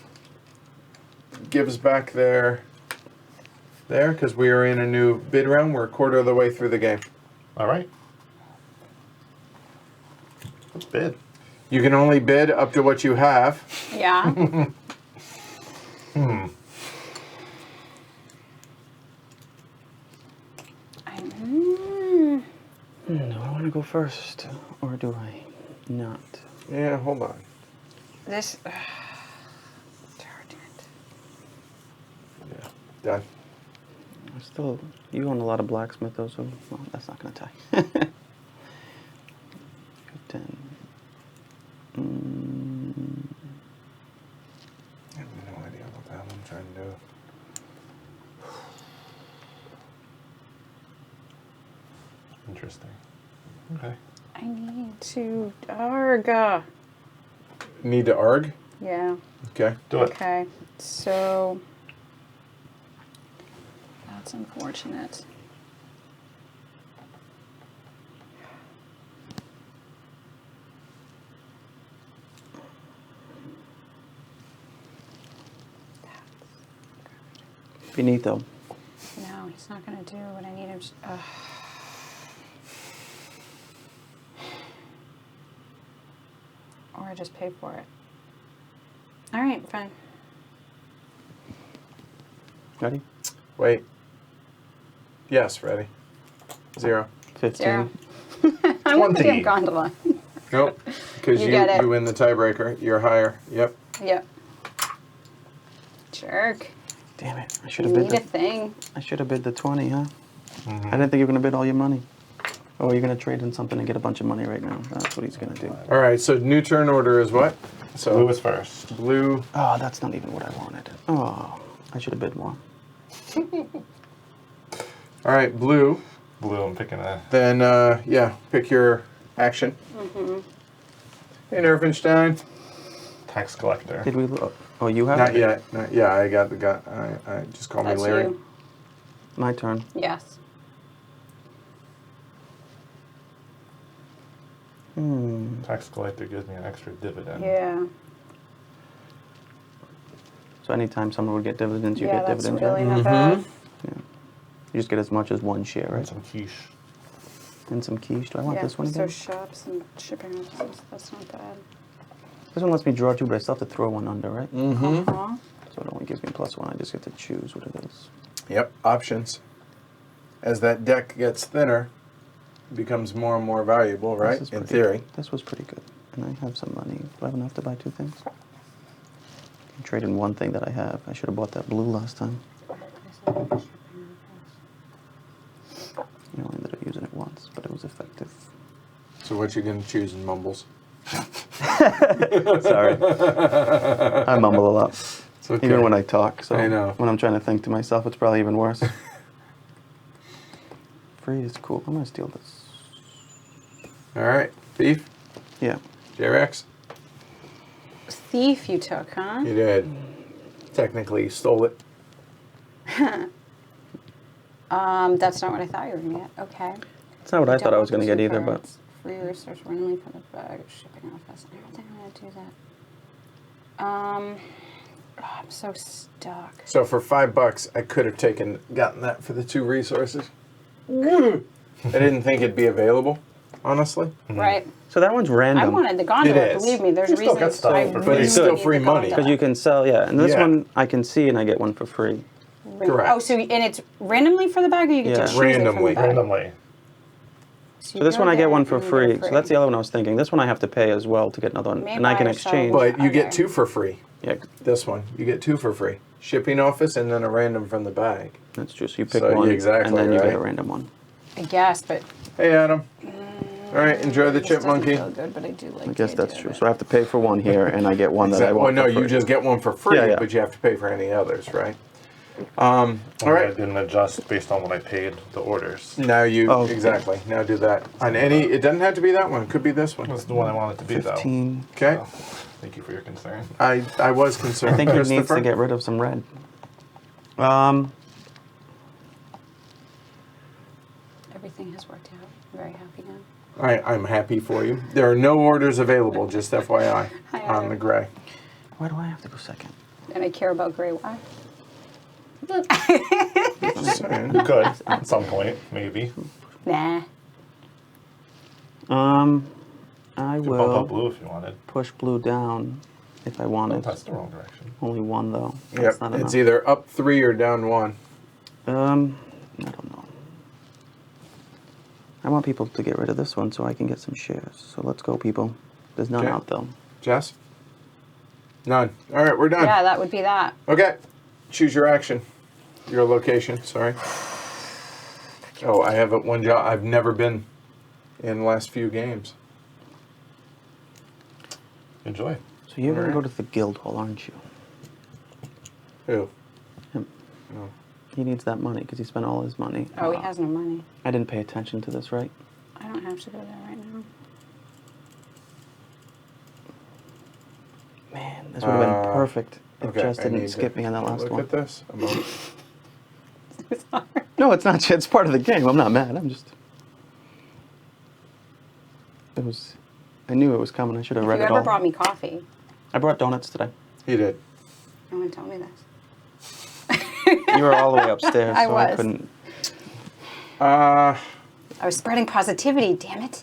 gives back their there because we are in a new bid round. We're a quarter of the way through the game. All right. Let's bid. You can only bid up to what you have. Yeah. Do I want to go first, or do I not? Yeah, hold on. This. Yeah, done. I still, you own a lot of blacksmith though, so well, that's not going to tie. 10. I have no idea what the hell I'm trying to do. Interesting. Okay. I need to. Arga. Need to arg? Yeah. Okay. Do it. Okay. So. That's unfortunate. Finito. No, he's not going to do what I need him to. Or I just pay for it. All right, fine. Ready? Wait. Yes, ready. 0. 15. 0. I'm going to 20. give gondola. Nope. Because You you, get it. you win the tiebreaker. You're higher. Yep. Yep. Jerk. Damn it! I should You have need bid a thing. I should have bid the 20, huh? I didn't think you were gonna bid all your money. Oh, you're gonna trade in something and get a bunch of money right now. That's what he's gonna do. All right. So new turn order is what? So Blue is first. blue. Oh, that's not even what I wanted. Oh, I should have bid more. All right, blue. Blue, I'm picking a. Then yeah, pick your action. Hey, Nervenstein. Tax collector. Did we? Oh, you have Not it? yet. Not, yeah, I got the guy. I just call me That's Larry. you. My turn. Yes. Tax collector gives me an extra dividend. Yeah. So anytime someone would get dividends, you Yeah, get that's dividends. really right? not bad. You just get as much as one share, And right? some quiche. And some quiche. Do I want Yeah, this one so again? shops and shipping offices, that's not bad. This one lets me draw 2, but I still have to throw one under, right? Uh-huh. So it only gives me +1. I just get to choose what it is. Yep, options. As that deck gets thinner, it becomes more and more valuable, right? This is In pretty theory. good. This was pretty good. And I have some money. Do I have enough to buy 2 things? I traded one thing that I have. I should have bought that blue last time. I only ended up using it once, but it was effective. So what you gonna choose in mumbles? Sorry. I mumble a lot. It's okay. Even when I talk. So I know. when I'm trying to think to myself, it's probably even worse. Free is cool. I'm going to steal this. All right, thief, Yeah. J-Rex. Thief you took, huh? You did. Technically, you stole it. That's not what I thought you were gonna get. Okay. That's not what I Don't thought I was want going to the get two either, but cards. Free resource randomly from the bag of shipping office. I don't think I'm gonna do that. I'm so stuck. So for $5, I could have gotten that for the 2 resources. I didn't think it'd be available, honestly. Right. so that one's I random. wanted the gondola. It is. Believe me, there's You still reasons. get stuff I for free. really But it's still need free the money. Because gondola. you can sell, yeah. And this Yeah. one I can see and I get one for free. Correct. Oh, so and it's randomly for the bag, or you get Yeah. to choose it from Randomly. the bag? Randomly. So this one I get one for and you free. get So that's the other one I was thinking. This one I have to pay as well to get another one. May And I can buy or sell exchange. one. But you get Okay. 2 for free. Yeah. This one, you get 2 for free. shipping office and then a random from the bag. That's true. So you pick So, one, yeah, exactly, and then you get a right. random one. I guess, but Hey, Adam. All right, enjoy the this doesn't chipmunky. feel good, but I do like I guess the that's idea true. of So I have to pay for one here, and I get one that I Well, want. no, for you free. just get one for free, Yeah, yeah. but you have to pay for any others, right? All I right. didn't adjust based on what I paid the orders. Now you Oh, okay. exactly. Now do that on any. It doesn't have to be that one. It could be this one. That's the one I wanted to be, 15. Okay. though. Thank you for your concern. I was concerned. I think he needs to Christopher? get rid of some red. everything has worked out. I'm very happy now. I'm happy for you. There are no orders available, just FYI, Hi, on Adam. the gray. Why do I have to go second? And I care about gray. Why? Just saying. You could, at some point, maybe. Nah. I You could bump up will blue if you wanted. push blue down if I Oh, wanted. that's the wrong direction. Only one though. Yep. That's not It's enough. either up 3 or down 1. I don't know. I want people to get rid of this one so I can get some shares. So let's go, people. There's none Okay. out though. Jess? None. All right, we're done. Yeah, that would be that. Okay. Choose your action. Your location. Sorry. Oh, I have one job. I've never been in the last few games. Enjoy. So you're gonna Alright. go to the guild hall, aren't you? Who? Him. Oh. He needs that money because he spent all his money. Oh, he has no money. I didn't pay attention to this, right? I don't have to go there right now. Man, this would have been perfect if Okay, Jess I didn't need skip to me on that last look one. at this. I'm on- Sorry. No, it's not. It's part of the game. I'm not mad. I'm just. It was. I knew it was coming. I should have If read you it ever all. brought me coffee, I brought donuts today. He did. no one told me this. You were all the way upstairs, I so I was. couldn't. Uh, I was spreading positivity, damn it.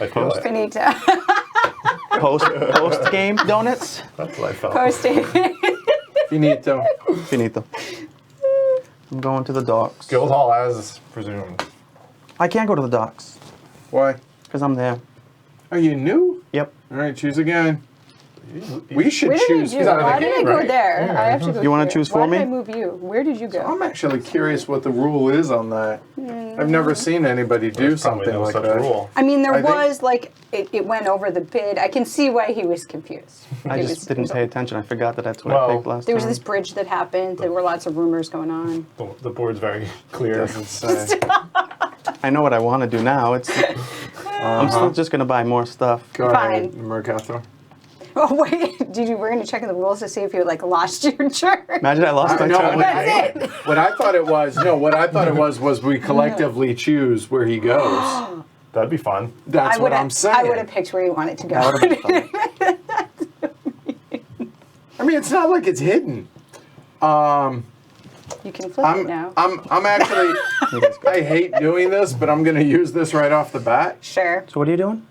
I feel it. Finito. Post game donuts. That's what I felt. Posting. finito. Finito. I'm going to the docks. Guild Hall as presumed. I can't go to the docks Why? because I'm there. Are you new? Yep. All right, choose again. We should Where did I choose. do? He's out of the Why did I game, go right? there? Yeah. I have to go You wanna here. choose Why for me? did I move you? Where did you go? I'm actually curious what the rule is on that. I've never seen anybody do There's probably something no like such that. rule. I mean, there I think- was like it went over the bid. I can see why he was confused. I It just was- didn't pay attention. I forgot that that's what Well, I picked last There was time. this bridge that happened. There were lots of rumors going on. The board's very clear. Doesn't say. I know what I want to do now. It's. I'm still just gonna buy more stuff. Go Fine. ahead, Mercator. Oh wait, we're gonna check in the rules to see if you like lost your turn. Imagine I lost my No, turn. That's it. what I thought it was, was we collectively choose where he goes. That'd be fun. That's what I'm saying. I would have picked where you wanted to That go. would have been fun. I mean, it's not like it's hidden. You can flip it now. I'm actually, I hate doing this, but I'm going to use this right off the bat. Sure. So what are you doing?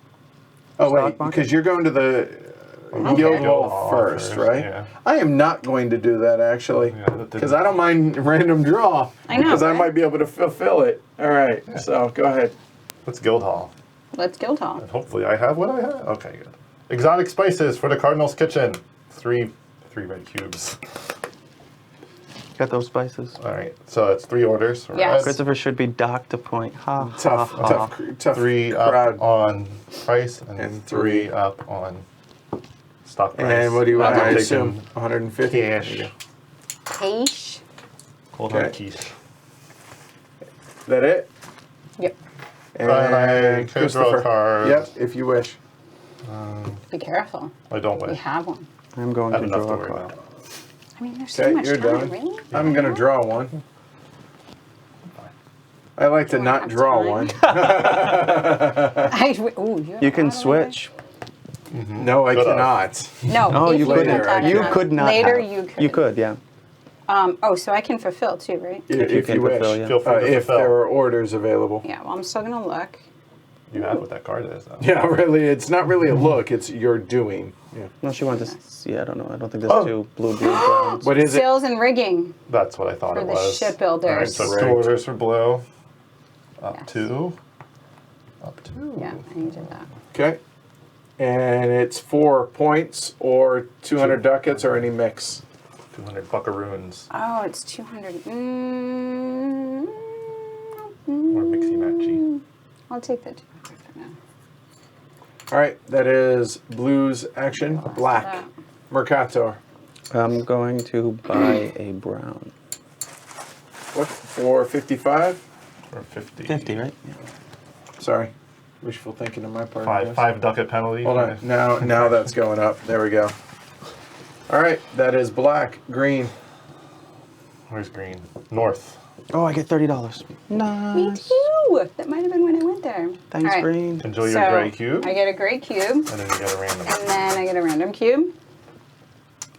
Oh, Stock wait, market? because you're going to the Guild Hall first, right? Yeah. I am not going to do that, actually, Yeah, that didn't- because I don't mind random draw. I know, Because I right? might be able to fulfill it. All right, so go ahead. Let's Guild Hall. Let's Guild Hall. And hopefully I have what I have. Okay, good. Exotic spices for the Cardinal's kitchen. Three red cubes. Got those spices. All right, so it's 3 orders. for Yes. red. Christopher should be docked to point. Ha Tough, ha, ha. tough 3 crowd. up on price and, And 3 up on stock price. And what do you want? I'm I taking assume 150. cash. There you Cash. Cold Okay. hard quiche. go. That it? Yep. And I could draw a card. Yep, if you wish. Be careful. I don't We wish. have one. I'm going I have to enough draw to a worry card. about. I mean, there's Okay, so much you're time, done. really. I'm going to draw one. I like to Do I not have draw time? one. You You can switch. No, I Shut up. cannot. No. Oh, if you later, couldn't. I You can. could not. Later, have. you could. You could, yeah. Oh, so I can fulfill too, right? If can you wish. fulfill, yeah. Feel free to If fulfill. there are orders available. Yeah. Well, I'm still gonna look. You have what that card is, though. Yeah, really, it's not really a look, it's you're doing. Yeah. No, she wanted to see. I don't know. I don't think there's Oh. 2 blue browns. What is it? Sales and rigging. That's what I thought For it the was. shipbuilders. All right, so it's Right. 2 orders for blue. Up Yes. 2. Up 2. Yeah, I needed that. Okay. And it's 4 points or 200 ducats or any mix. 200 buckaroons. Oh, it's 200. Or mixy matchy. I'll take the 200 for now. All right, that is blues action, black. that. Mercator. I'm going to buy a brown. What, for 55? Or 50. 50, right? Yeah. Sorry, wishful thinking on my part. I guess. Five ducat penalty. Hold on, now that's going up. There we go. All right, that is black, green. Where's green? North. Oh, I get $30. Me Nice. too. That might have been when I went there. Thanks, All right. green. Enjoy your So, gray cube. I get a gray cube, And then you get a random. and then I get a random cube.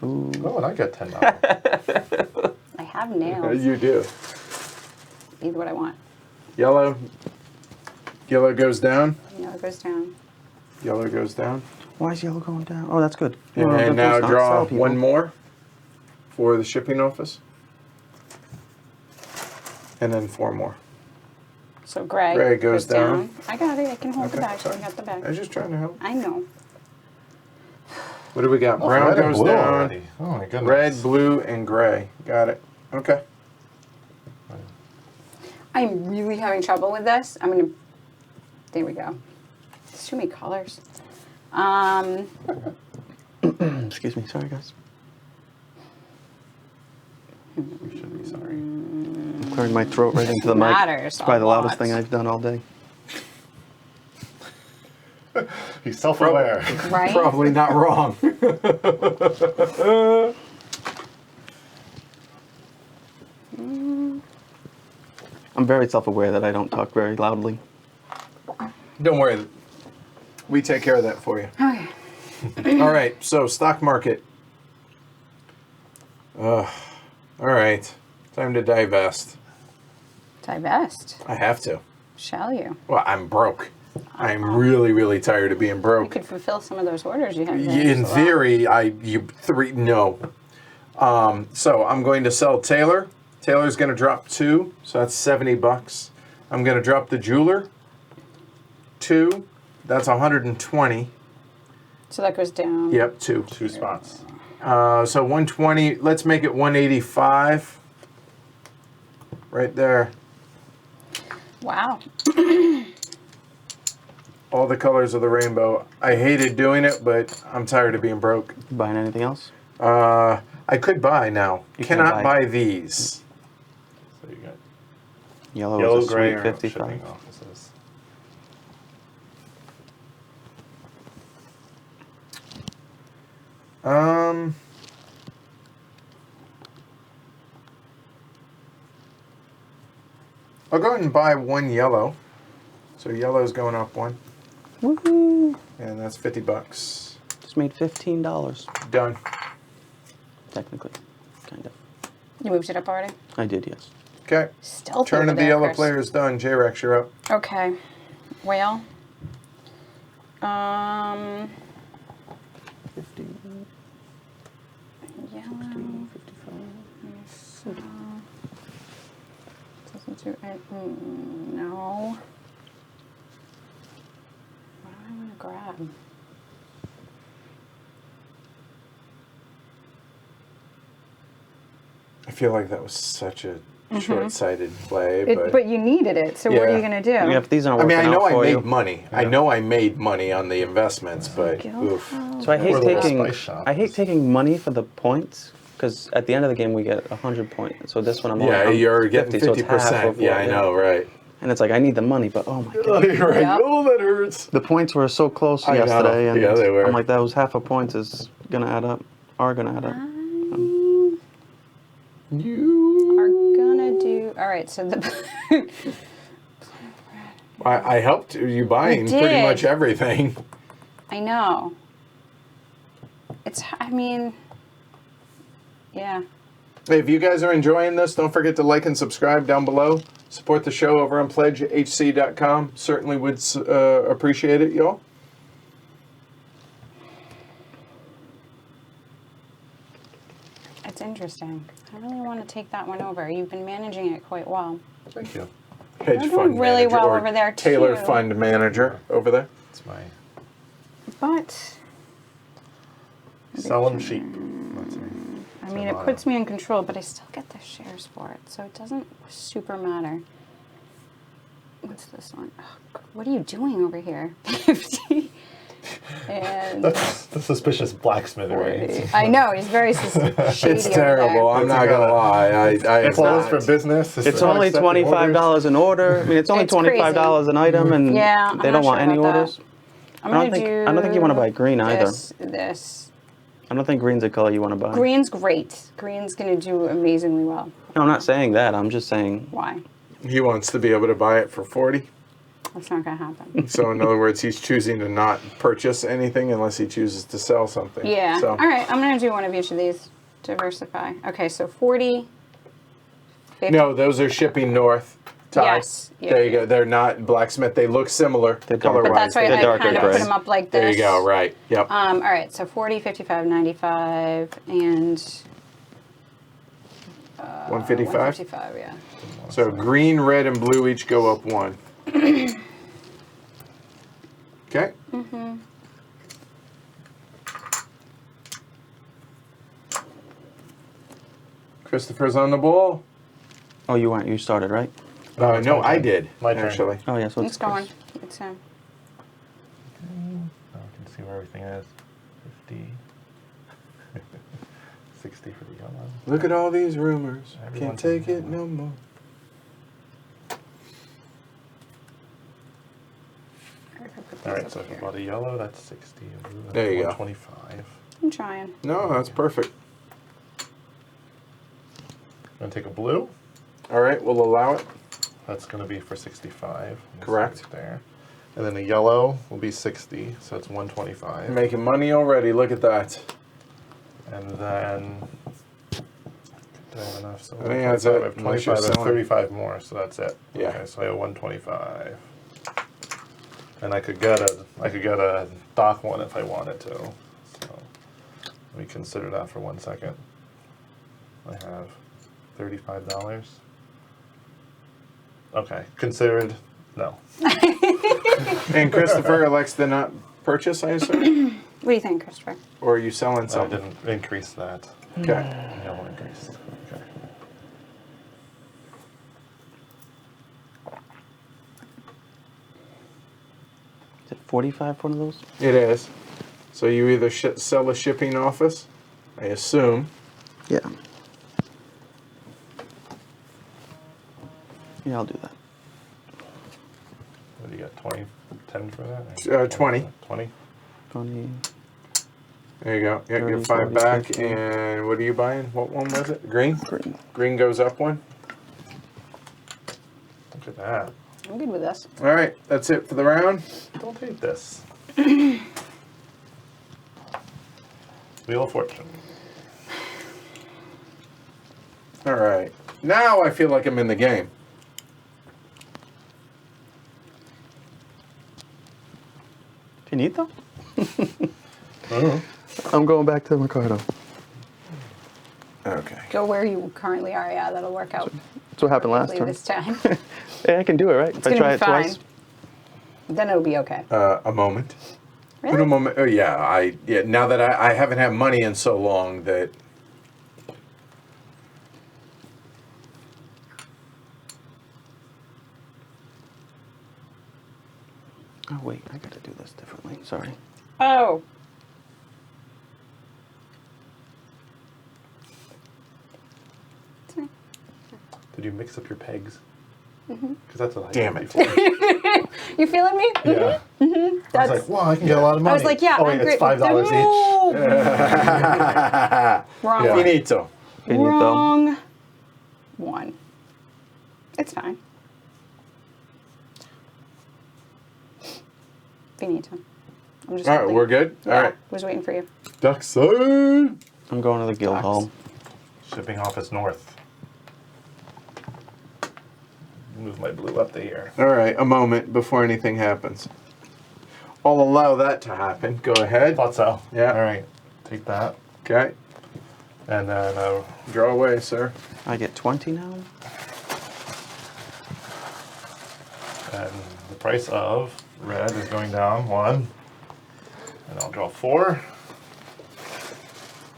Ooh. Oh, and I get $10. I have nails. You do. Either what I want. Yellow. Yellow goes down. Yellow goes down. Yellow goes down. Why is yellow going down? Oh, that's good. And Well, that now does not draw sell people. one more for the shipping office. And then 4 more. So gray, Gray goes down. I got it. I can hold the Okay, bag. sorry. I got the I bag. was just trying to help. I know. What do we got? Oh, Brown red and goes blue down. already. Oh my goodness. Red, blue, and gray. Got it. Okay. I'm really having trouble with this. I'm gonna. There we go. There's too many colors. Excuse me. Sorry, guys. We should be sorry. I'm clearing my throat right into the mic. Matters It's probably a the loudest lot. thing I've done all day. He's self-aware. Right. Probably not wrong. I'm very self-aware that I don't talk very loudly. Don't worry. We take care of that for you. Okay. All right. So stock market. All right. Time to divest. Divest. I have to. Shall you? Well, I'm broke. I'm really, really tired of being You broke. could fulfill some of those orders you have. In theory, no. So I'm going to sell Taylor. Taylor's going to drop 2, so that's $70. I'm going to drop the jeweler 2. That's 120. So that goes down. Yep, 2. 2 spots. So 120. Let's make it 185. Right there. Wow. All the colors of the rainbow. I hated doing it, but I'm tired of being broke. You buying anything else? I could buy now. You Cannot can buy buy. these. So you got Yellow, yellow, is a gray, sweet or 55. shipping offices. I'll go ahead and buy 1 yellow. So yellow's going up 1. Woohoo! And that's $50. Just made $15. Done. Technically, kind of. You moved it up already? I did, yes. Okay. Still Turn of the there, yellow Chris. player is done. J-Rex, you're up. Okay. Well. 50, Yellow. 55. Doesn't do it. No. What do I want to grab? I feel like that was such a short-sighted play, But you needed it, so what are Yeah. you going to do? Yeah, if these aren't I mean, working I know out I for made you. money. I know I made money on the investments, but oof. So I hate Or the little taking spice shop. I hate taking money for the points because at the end of the game we get 100 points. So this one I'm Yeah, I'm you're getting 50, so it's half 50%. of Yeah, what- I know, right? And it's like I need the money, but oh my god, You're right. Yep. Oh, that hurts. the points were so close I know. yesterday, and Yeah, they were. I'm like those half a points is gonna add up, are gonna add up. You. Are gonna do. All right, so the. I helped you buying You pretty did. much everything. I know. I mean. Yeah. Hey, if you guys are enjoying this, don't forget to like and subscribe down below. Support the show over on pledgehc.com. Certainly would appreciate it, y'all. It's interesting. I really want to take that one over. You've been managing it quite well. Thank you. Hedge You're fund doing really manager well or over there, Taylor too. fund manager over there. It's my But Sell them cheap. Let's see. I mean, it puts me in control, but I still get the shares for it, so it doesn't super matter. What's this one? Oh, what are you doing over here? 50. And That's the suspicious blacksmith, right? I know, he's very shady. It's terrible. I'm not gonna lie. It's closed for business. It's only $25 an order. I mean, it's only It's crazy. $25 an item, and Yeah, I'm they not don't want sure any about that. orders. I'm I don't gonna think- I don't think you wanna buy green either. This. I don't think green's a color you want to buy. Green's great. Green's gonna do amazingly well. No, I'm not saying that. I'm just saying. Why? He wants to be able to buy it for 40. That's not gonna happen. So in other words, he's choosing to not purchase anything unless he chooses to sell something. Yeah. So All right, I'm gonna do one of each of these. Diversify. Okay, so 40. 50. no, those are shipping north. Ty. Yes, yeah. There you go. They're not blacksmith. They look similar They're dark. But color-wise. that's why They're I darker kind of gray. put them up like this. There you go. Right. Yep. All right, so 40, 55, 95, and 155. 155, yeah. So green, red, and blue each go up one. Okay. Christopher's on the ball. Oh, you started, right? No, it's my I turn. did. My turn. actually. Oh, yeah. So It's going. It's Now we can see where everything is. 50. 60 for the yellow. Look at all these rumors. Everyone's Can't take in it no more. All right, so if I bought a yellow, that's 60. A blue, that's There you go. 125. I'm trying. No, that's perfect. I'm gonna take a blue. All right, we'll allow it. That's gonna be for 65. Correct. Right there. And then the yellow will be 60, so it's 125. Making money already. Look at that. And then do I have enough? So I think that's it, I have unless 25, you're I have selling. 35 more, so that's it. Yeah. Okay, so I have 125. And I could get a dock one if I wanted to. So let me consider that for 1 second. I have $35. Okay, considered no. And Christopher elects to not purchase, I assume? What do you think, Christopher? Or are you selling I something? didn't increase that. Okay. Yellow increased. Okay. Is it 45 for one of those? It is. So you either sell a shipping office, I assume. Yeah. Yeah, I'll do that. What do you got? 20, 10 for that? Or 20. 20. 20. There you go. You got your 30, 5 40, back. 50. And what are you buying? What one was it? Green? Green. Green goes up one. Look at that. I'm good with this. All right, that's it for the round. Don't hate this. Wheel of Fortune. All right. Now I feel like I'm in the game. Finito? Oh. I'm going back to Mercado. Okay. Go where you currently are. Yeah, that'll work out That's what happened last perfectly time. this time. Yeah, I can do it, right? If I gonna try be it fine. twice. Then it'll be okay. A moment. Really? In a moment. Oh yeah. Now that I haven't had money in so long that. Oh, wait. I got to do this differently. Sorry. Oh. Did you mix up your pegs? Because that's what I Damn did it. before. You feeling me? Yeah. I was That's. like, wow, I can get a lot of money. I was like, yeah, oh, I'm wait, it's great. $5 each. No. Wrong Yeah. one. Finito. Finito. Wrong one. It's fine. Finito. I'm just. All right, holding. we're good. Yeah, All right. was waiting for you. Duck side. I'm going to the guild Sucks. hall. Shipping office north. Move my blue up to here. All right, a moment before anything happens. I'll allow that to happen. Go ahead. Thought so. Yeah. All right. Take that. Okay. And then Draw away, sir. I get 20 now? and the price of red is going down 1. And I'll draw 4.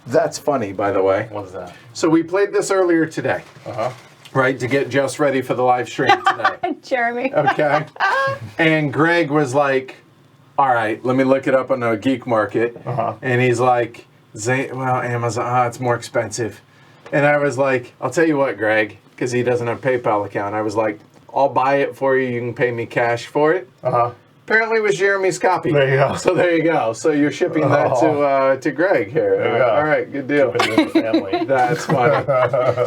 That's funny, by the way. What's that? So we played this earlier today, Uh-huh. right, to get just ready for the live stream today. Jeremy. Okay. And Greg was like, all right, let me look it up on the geek market. Uh-huh. And he's like, well, Amazon, it's more expensive. And I was like, I'll tell you what, Greg, because he doesn't have a PayPal account. I was like, I'll buy it for you. You can pay me cash for it. Uh-huh. Apparently it was Jeremy's copy. There you go. So there you go. So you're shipping that to Greg here. There you go. All right, good deal. Keep it in the family. That's funny.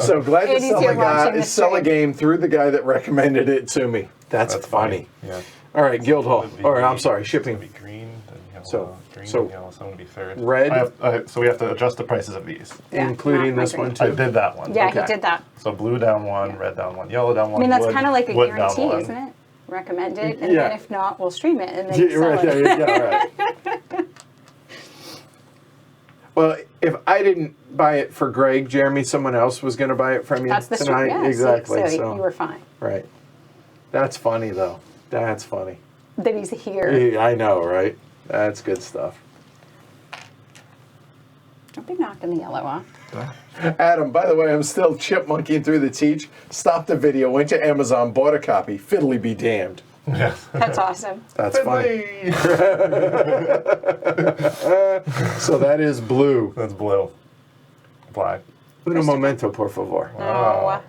So glad to Ladies, you're watching the sell a stream. game through the guy that recommended it to me. That's funny. Yeah. All right, Guildhall. It'd be- Or I'm sorry, It's shipping. gonna be green, then yellow. So- Green, so then yellow. So I'm gonna be third. red- So we have to adjust the prices of these. Yeah, including not this my one green. I too. did that one. Yeah, Okay. he did that. So blue down 1, red down 1, yellow down 1. I mean, that's wood- kind of like a wood down guarantee, 1. isn't it? Recommend it, and Yeah. then if not, we'll stream it and then Yeah, sell right, it. yeah, right. Well, if I didn't buy it for Greg, Jeremy, someone else was going to buy it from you That's the tonight. stream. Yeah, Exactly. So you were fine. Right. That's funny though. That's funny. That he's here. Yeah, I know, right? That's good stuff. Don't be knocking the yellow off. Adam, by the way, I'm still chipmunking through the teach. Stopped the video, went to Amazon, bought a copy. Fiddly be damned. Yeah. That's awesome. That's funny. So that is blue. That's blue. Black. Uno momento, por favor. Oh.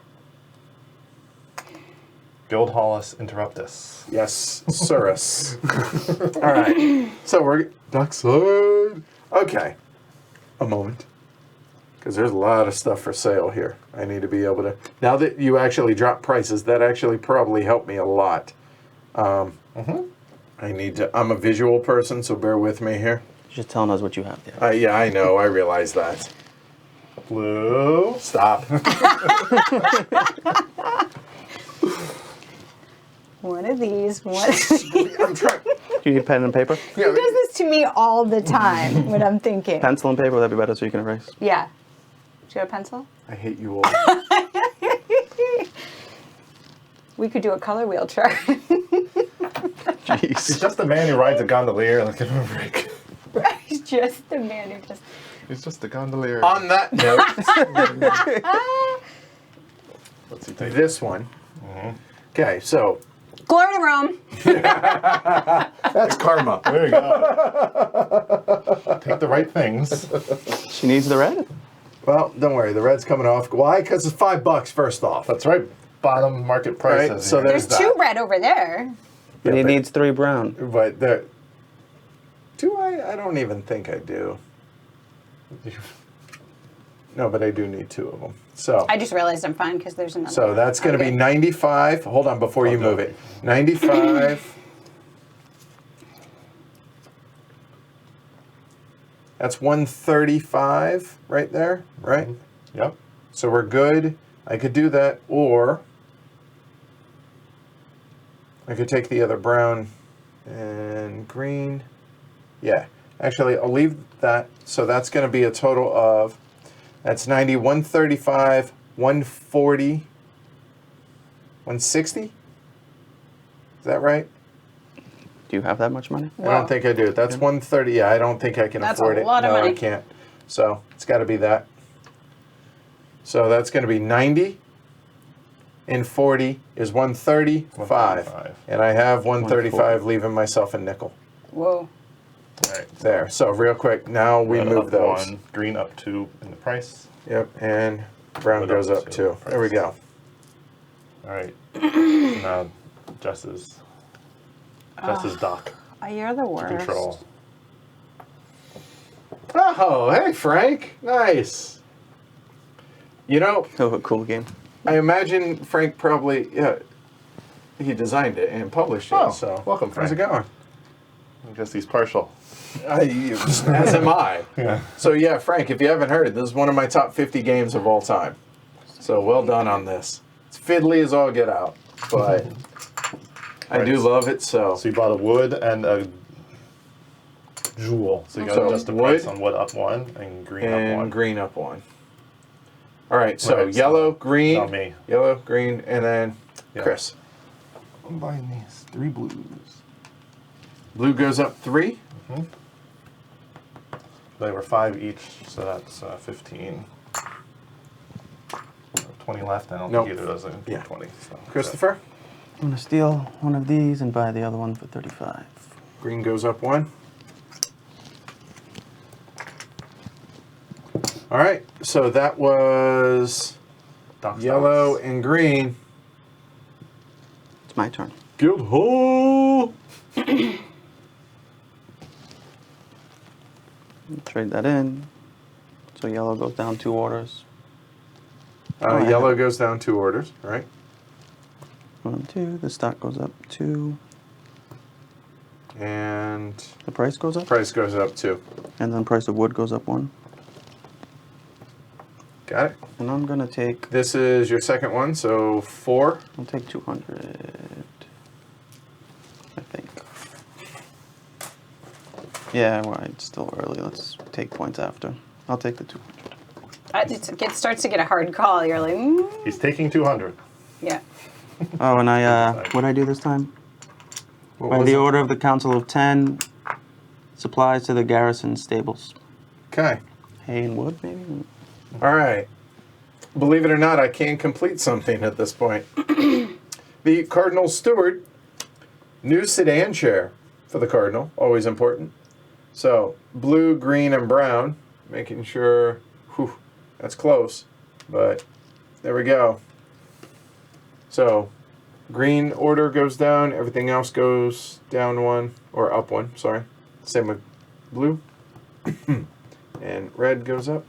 Guildhallus interruptus. Yes, Surus. All right. So we're Duckside. Okay. A moment. Because there's a lot of stuff for sale here. I need to be able to. Now that you actually drop prices, that actually probably helped me a lot. I need to. I'm a visual person, so bear with me here. You're just telling us what you have there. Yeah, I know. I realize that. Blue. Stop. One of these. One. I'm trying. Do you need pen and paper? He does this to me all the time when I'm thinking. Pencil and paper, that'd be better so you can erase. Yeah. Do you have a pencil? I hate you all. We could do a color wheel chart. He's Jeez. just the man who rides a gondolier. Let's give him a break. He's just the man who just. He's just the gondolier. On that note, What's he take? this one. Okay, so Glory to Rome. that's karma. There you go. Take the right things. She needs the red? Well, don't worry. The red's coming off. Why? Because it's $5 first off. That's right. Bottom market prices. Right, so here. there's There's two red over there. But he but- needs 3 brown. But there. Do I? I don't even think I do. No, but I do need 2 of them. So. I just realized I'm fine because there's another. So one. that's going to be Okay. 95. Hold on before you move it. 95. That's 135 right there, right? Yep. So we're good. I could do that, or I could take the other brown and green. Yeah, actually, I'll leave that. So that's going to be a total of, that's 90, 135, 140, 160? Is that right? Do you have that much money? I don't think I do. That's 130. Yeah, I don't think I can That's afford a it. lot of No, I money. can't. So it's got to be that. So that's going to be 90 and 40 is 135. 135. And I have 135 140. leaving myself a nickel. Whoa. All right. There. So real quick, now we Red move up those. 1, green up 2 in the price. Yep, and brown Red goes up up 2. 2. There we go. All right. Now Jess's dock You're the worst. control. Oh, hey, Frank. Nice. You know, Oh, a cool game. I imagine Frank probably, he designed it and published it. Oh, so welcome, how's it Frank. going? I guess he's partial. As am I. Yeah. So yeah, Frank, if you haven't heard, this is one of my top 50 games of all time. So well done on this. It's fiddly as all get out, but I do Right. love it. So So you bought a wood and a jewel. So you got So to adjust the wood price on wood up 1 and green up 1. and green up 1. All right, so Right, so yellow, green, not me. yellow, green, and then Yeah. Chris. I'm buying these 3 blues. Blue goes up 3. They were 5 each, so that's 15. 20 left. I don't Nope. think either of those are Yeah. 20. So Christopher? I'm gonna steal one of these and buy the other one for 35. Green goes up 1. All right, so that was Docs, yellow docs. and green. It's my turn. Guildhall! Trade that in. So yellow goes down 2 orders. I Yellow have- goes down 2 orders, right? 1, 2. The stock goes up 2. And The price goes up. price goes up 2. And then price of wood goes up 1. Got it? And I'm gonna take. This is your second one, so 4. I'll take 200. I think. Yeah, well, it's still early. Let's take points after. I'll take the 200. It starts to get a hard call. You're like, He's taking 200. yeah. Oh, and what'd I do this time? What By was the it? order of the Council of 10, supplies to the garrison stables. Okay. Hay and wood, maybe? All right. Believe it or not, I can complete something at this point. The Cardinal Steward, new sedan chair for the Cardinal, always important. So, blue, green, and brown, making sure, whew, that's close, but there we go. So, green order goes down, everything else goes down 1, or up 1, sorry. Same with blue. And red goes up.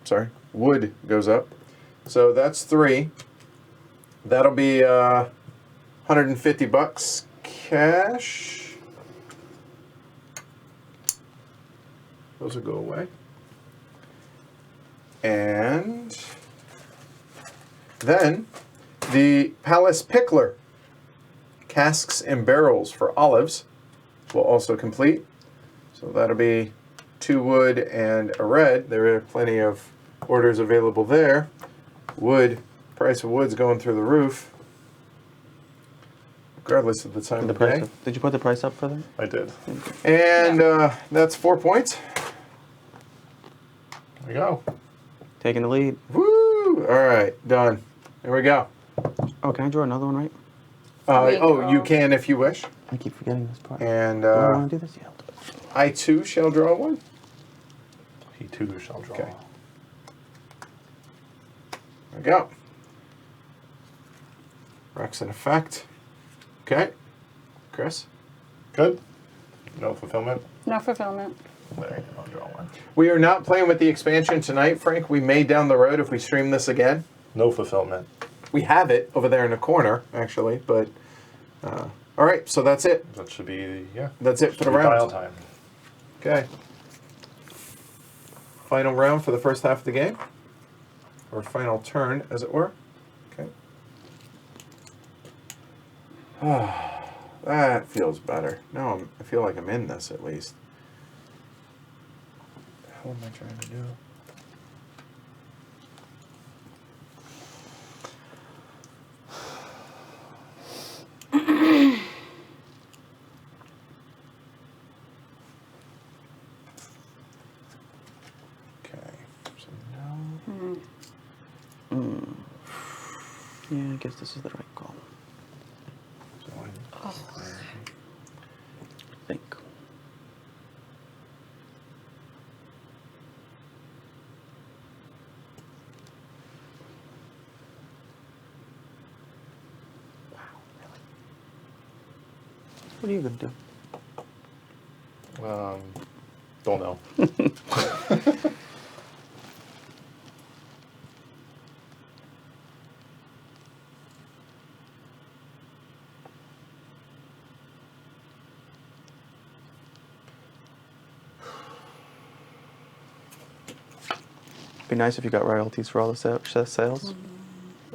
Sorry, wood goes up. So that's 3. That'll be $150 cash. Those will go away. And then the Palace Pickler, casks and barrels for olives, will also complete. So that'll be 2 wood and a red. There are plenty of orders available there. Wood, price of wood's going through the roof, regardless of the time The of price day. up. Did you put the price up for them? I did. And that's 4 points. There we go. Taking the lead. Woo! All right, done. There we go. Oh, can I draw another one, right? You can if you wish. I keep forgetting this part. And Do I want to do this? Yeah, I'll do it. I too shall draw 1. He too shall draw. Okay. There we go. Rex in effect. Okay. Chris? Good. No fulfillment. No fulfillment. There you go. I'll draw 1. We are not playing with the expansion tonight, Frank. We may down the road if we stream this again. No fulfillment. We have it over there in the corner, actually, but all right, so that's it. That should be, yeah. That's it for the Should be dial round. time. Okay. Final round for the first half of the game, or final turn, as it were. Okay. That feels better. Now I feel like I'm in this at least. What am I trying to do? Okay. So now. Yeah, I guess this is the right call. I think. What are you gonna do? Don't know. Be nice if you got royalties for all the sales.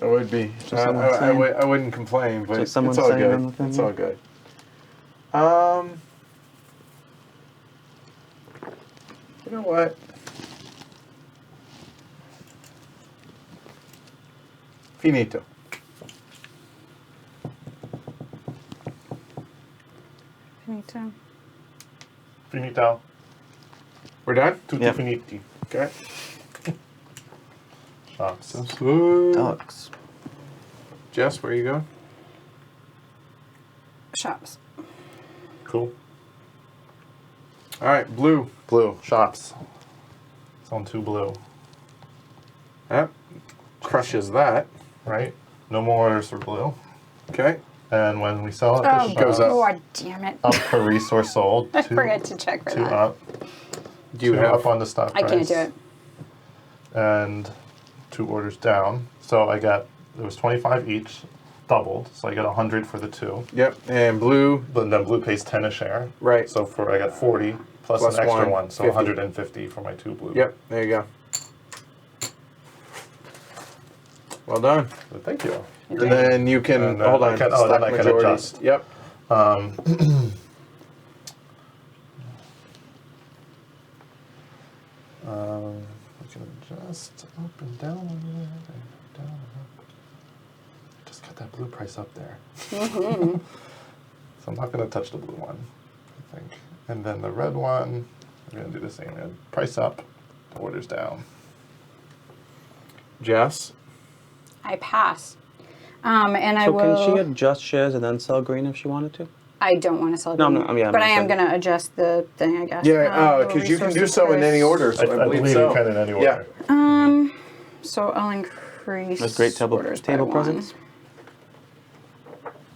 It would be. So someone's I saying- wouldn't complain, but So it's someone's all saying good. on the thing, It's yeah. all good. You know what? Finito. Finito. Finito. We're done? Tutti Yep. finiti. Okay. Shops. Ducks. Jess, where you going? Shops. Cool. All right, blue. Blue. Shops. Zone 2 blue. Yep. Crushes that. Right? No more orders for blue. Okay. And when we sell it, Oh, the goes shops up. God damn it. up per resource sold. I Two- forgot to check for two that. up. Do you Two have up on the stock I price. can't do it. And 2 orders down. So it was 25 each, doubled. So I got 100 for the 2. Yep. And blue. But then blue pays 10 a share. Right. So I got 40 plus Plus an extra one, one, so 50. 150 for my 2 blue. Yep. There you go. Well done. But thank you. And then you can And then hold I on. can- oh, stock then I can majorities. adjust. Yep. We can adjust up and down a little bit, down and up. Just got that blue price up there. So I'm not going to touch the blue one, I think. And then the red one, I'm going to do the same. Price up, the orders down. Jess. I pass. And I So will. can she adjust shares and then sell green if she wanted to? I don't want to sell No, green, no, yeah, but I'm I am saying- going to adjust the thing, I guess. Yeah. Little Because you can do resources so in any price. order. So I, believe so. you can in any Yeah. order. So I'll increase That's great table orders by one. presence.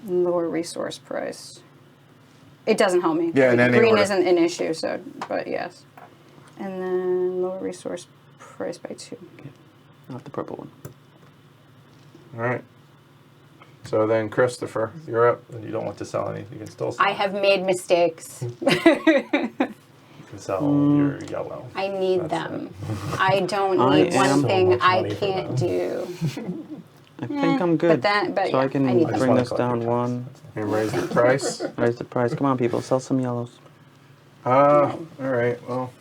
Lower resource price. It doesn't help me. Yeah, in any Green order. isn't an issue, so but yes. And then lower resource price by 2. Not the purple one. All right. So then, Christopher, you're up. And you don't want to sell any. You can still sell. I have made mistakes. You can sell your yellow. I need That's them. I don't I need am one so thing much I money for can't them. do. I think I'm good. but so yeah, I can I need them. bring wanna this collect down your one. And raise the price. Raise the price. Come on, people. Sell some yellows. All right. Well.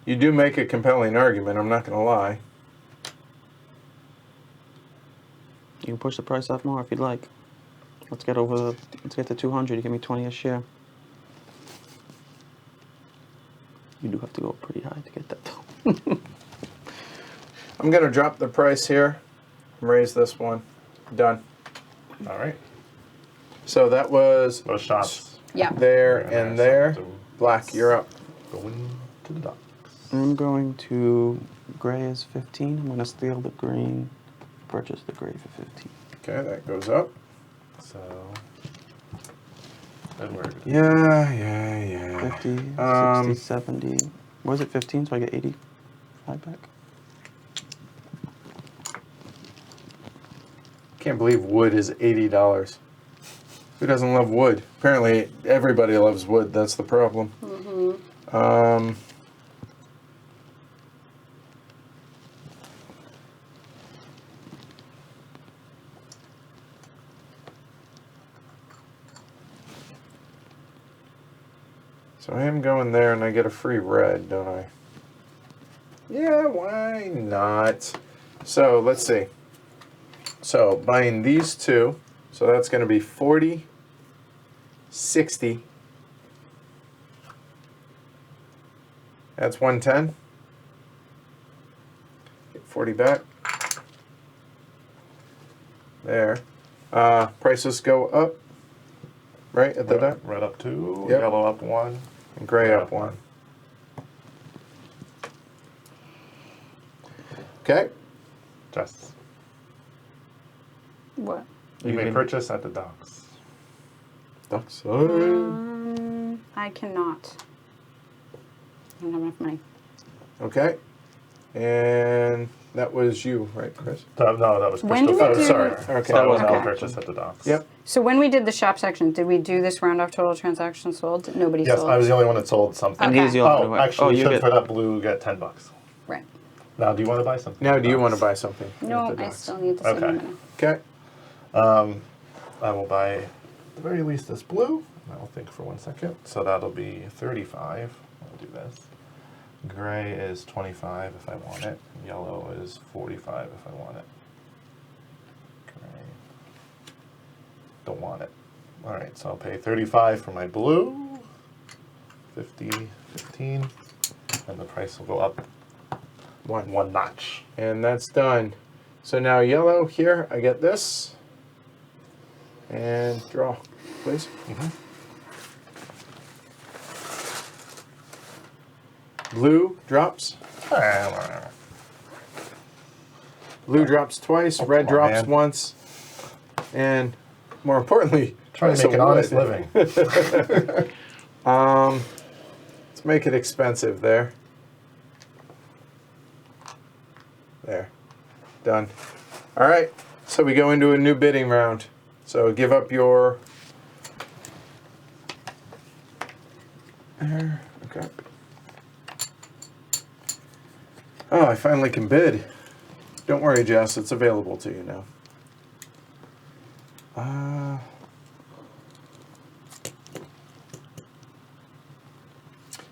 You do make a compelling argument. I'm not going to lie. You can push the price up more if you'd like. Let's get to 200. You give me 20 a share. You do have to go pretty high to get that though. I'm going to drop the price here. Raise this one. Done. All right. So that was Those shops. Yeah. there And and there, there. so- Black, you're up. Going to the docks. I'm going to gray is 15. I'm going to steal the green. Purchase the gray for 15. Okay, that goes up. So, Edward. Yeah. 50, 60, 70. Was it 15? So I get 85 back. Can't believe wood is $80. Who doesn't love wood? Apparently, everybody loves wood. That's the problem. So I am going there, and I get a free red, don't I? Yeah, why not? So let's see. So buying these two, so that's going to be 40, 60. That's 110. Get 40 back. There. Prices go up, right at the dot? Red up 2, Yep. yellow up 1. And gray up 1. Okay. Just. What? You may can- purchase at the docks. Ducks. I cannot. I don't have enough money. Okay. And that was you, right, Chris? No, that was When do we Christopher. do- Sorry. Okay. So I will now Okay. purchase at the docks. Yep. So when we did the shop section, did we do this round off total transactions sold? Nobody Yes, sold. I was the only one that sold something. And Okay. he's the only Oh, one. actually, you you should get for that blue get $10. Right. Now, do you want to buy something? Now, at do the you want to docks? buy something? No, at the I docks? still need the same Okay. money. Okay. I will buy, at the very least, this blue. I'll think for 1 second. So that'll be 35. I'll do this. Gray is 25 if I want it. Yellow is 45 if I want it. Gray. Don't want it. All right, so I'll pay 35 for my blue, 50, 15, and the price will go up one notch. And that's done. So now yellow here, I get this. And draw, please. Blue drops. Blue drops twice, red come on, drops man. once. And more importantly, Trying to make an honest living. Let's make it expensive there. There. Done. All right. So we go into a new bidding round. So give up your... Okay. Oh, I finally can bid. Don't worry, Jess. It's available to you now.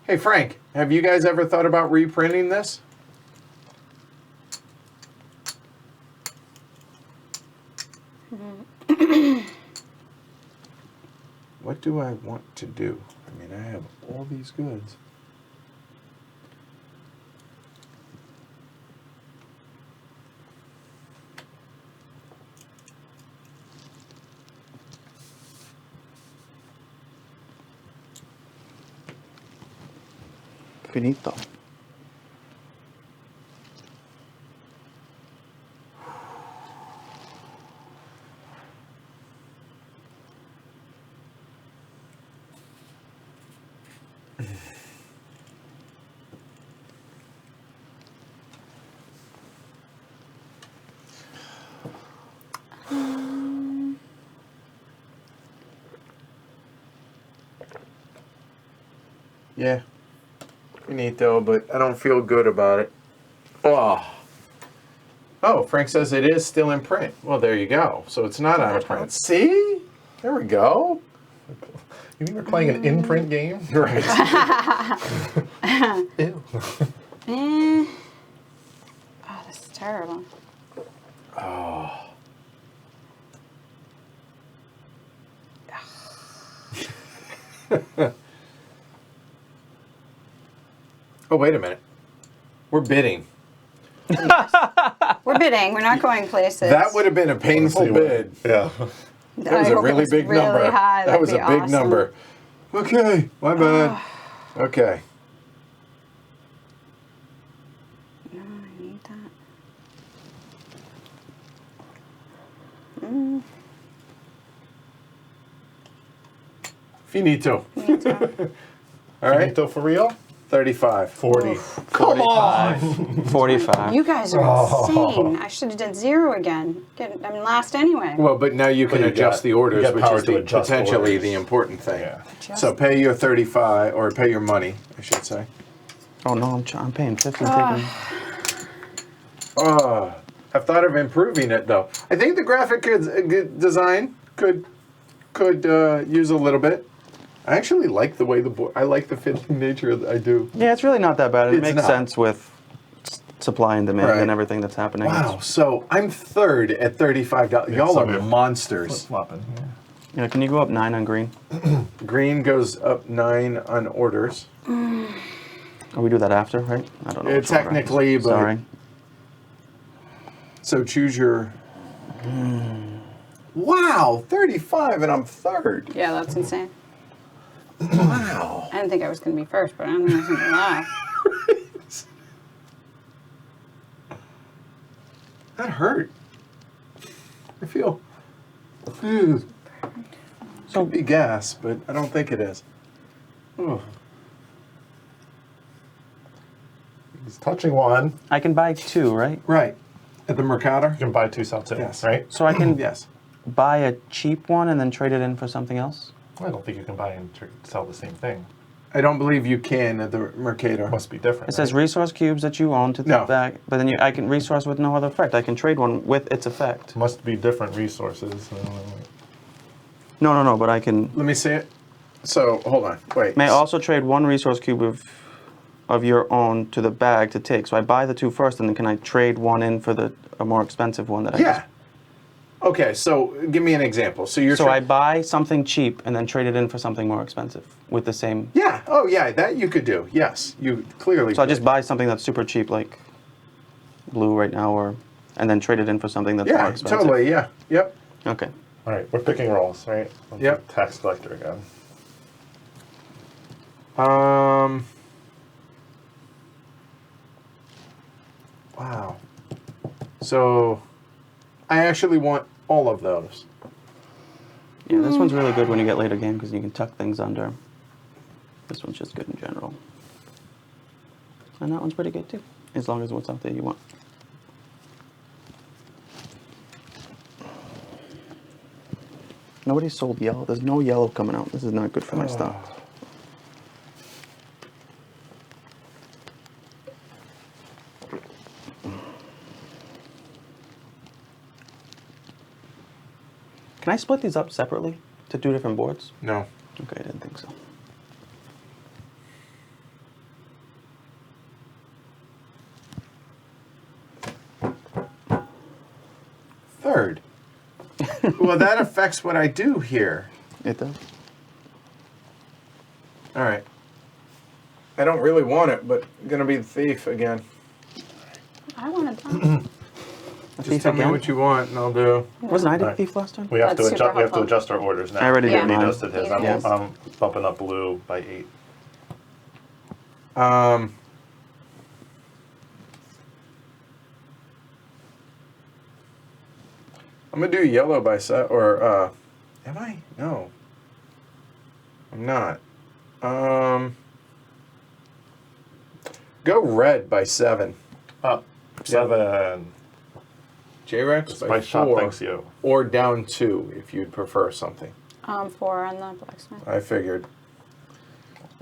Hey, Frank, have you guys ever thought about reprinting this? What do I want to do? I mean, I have all these goods. Finito. Yeah. Finito, but I don't feel good about it. Oh. Oh, Frank says it is still in print. Well, there you go. So it's not out of print. See? There we go. You mean we're playing an in-print game? Right. Ew. Oh, this is terrible. Oh. Oh, wait a minute. We're bidding. We're bidding. We're not going places. That would have been a painful bid. Yeah. That was I a hope it really was big really number. high. That That'd was a be big awesome. number. Okay, my bad. Okay. No, I need that. Finito. Finito. All right. Finito for real? 35. 40. Come on. 45. You guys are insane. I should have done 0 again. I'm last anyway. Well, but now you can you adjust got- the orders, you got which power is to adjust potentially orders. the important thing. Yeah. So pay your 35, or pay your money, I should say. Oh no, I'm paying 50 and taking. Oh, I've thought of improving it though. I think the graphic design could use a little bit. I actually like the way the board. I like the fiddling nature. I do. Yeah, it's really not that bad. It It's makes not. sense with supply and demand Right. and everything that's happening. Wow. So I'm third at $35. Y'all so are we're monsters. Flopping. Yeah, can you go up 9 on green? Green goes up 9 on orders. Oh, we do that after, right? I don't know. which order. Technically, but Sorry. so choose your. Wow, 35, and I'm third. Yeah, that's insane. Wow. I didn't think I was going to be first, but I don't think I was going to lie. That hurt. I feel. Ew. Could be gas, but I don't think it is. Oh. He's touching one. I can buy 2, right? Right. At the Mercator? You can buy 2, sell 2, Yes. right? So I can Yes. buy a cheap one and then trade it in for something else? I don't think you can buy and sell the same thing. I don't believe you can at the Mercator. Must be different. It says right? resource cubes that you own to the No. back, but then I can resource with no other effect. I can trade one with its effect. Must be different resources. No, but I can. Let me see it. So, hold on. Wait. May I also trade 1 resource cube of your own to the bag to take. So I buy the 2 first, and then can I trade 1 in for a more expensive one that I Yeah. Okay, so give me an example. So you're So I buy something cheap and then trade it in for something more expensive with the same. Yeah. Oh, yeah. That you could do. Yes, you clearly. So I could. just buy something that's super cheap, like blue right now, and then trade it in for something that's more Yeah, expensive. totally. Yeah. Yep. Okay. All right, we're picking rolls, right? Let's Yep. do tax collector again. Wow. So, I actually want all of those. Yeah, this one's really good when you get later game because you can tuck things under. This one's just good in general. And that one's pretty good too, as long as what's out there you want. Nobody sold yellow. There's no yellow coming out. This is not good for my stock. Can I split these up separately to 2 different boards? No. Okay, I didn't think so. Third. Well, that affects what I do here. It does. All right. I don't really want it, but I'm gonna be the thief again. I want to. Just tell me what you want, and I'll do. Wasn't I the Right. thief last time? We have That's to super adjust. We have to helpful. adjust our orders now. I already did He mine. adjusted his. He did. I'm bumping up blue by 8. I'm gonna do yellow by set, or am I? No. I'm not. Go red by 7. Up 7. J-Rex by My shop 4. thanks you. Or down 2 if you'd prefer something. 4 on the blacksmith. I figured.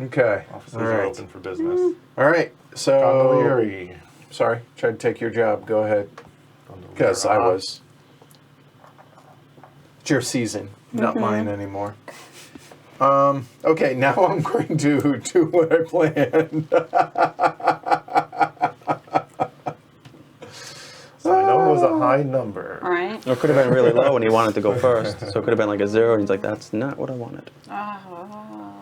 Okay. Offices All are right. open for business. All right. So. Gondolieri. Sorry. Tried to take your job. Go ahead. Because I was. It's your season, not mine anymore. Okay, now I'm going to do what I planned. So I know it was a high number. All right. Or it could have been really low and he wanted to go first. So it could have been like a 0 and he's like, that's not what I wanted. Oh,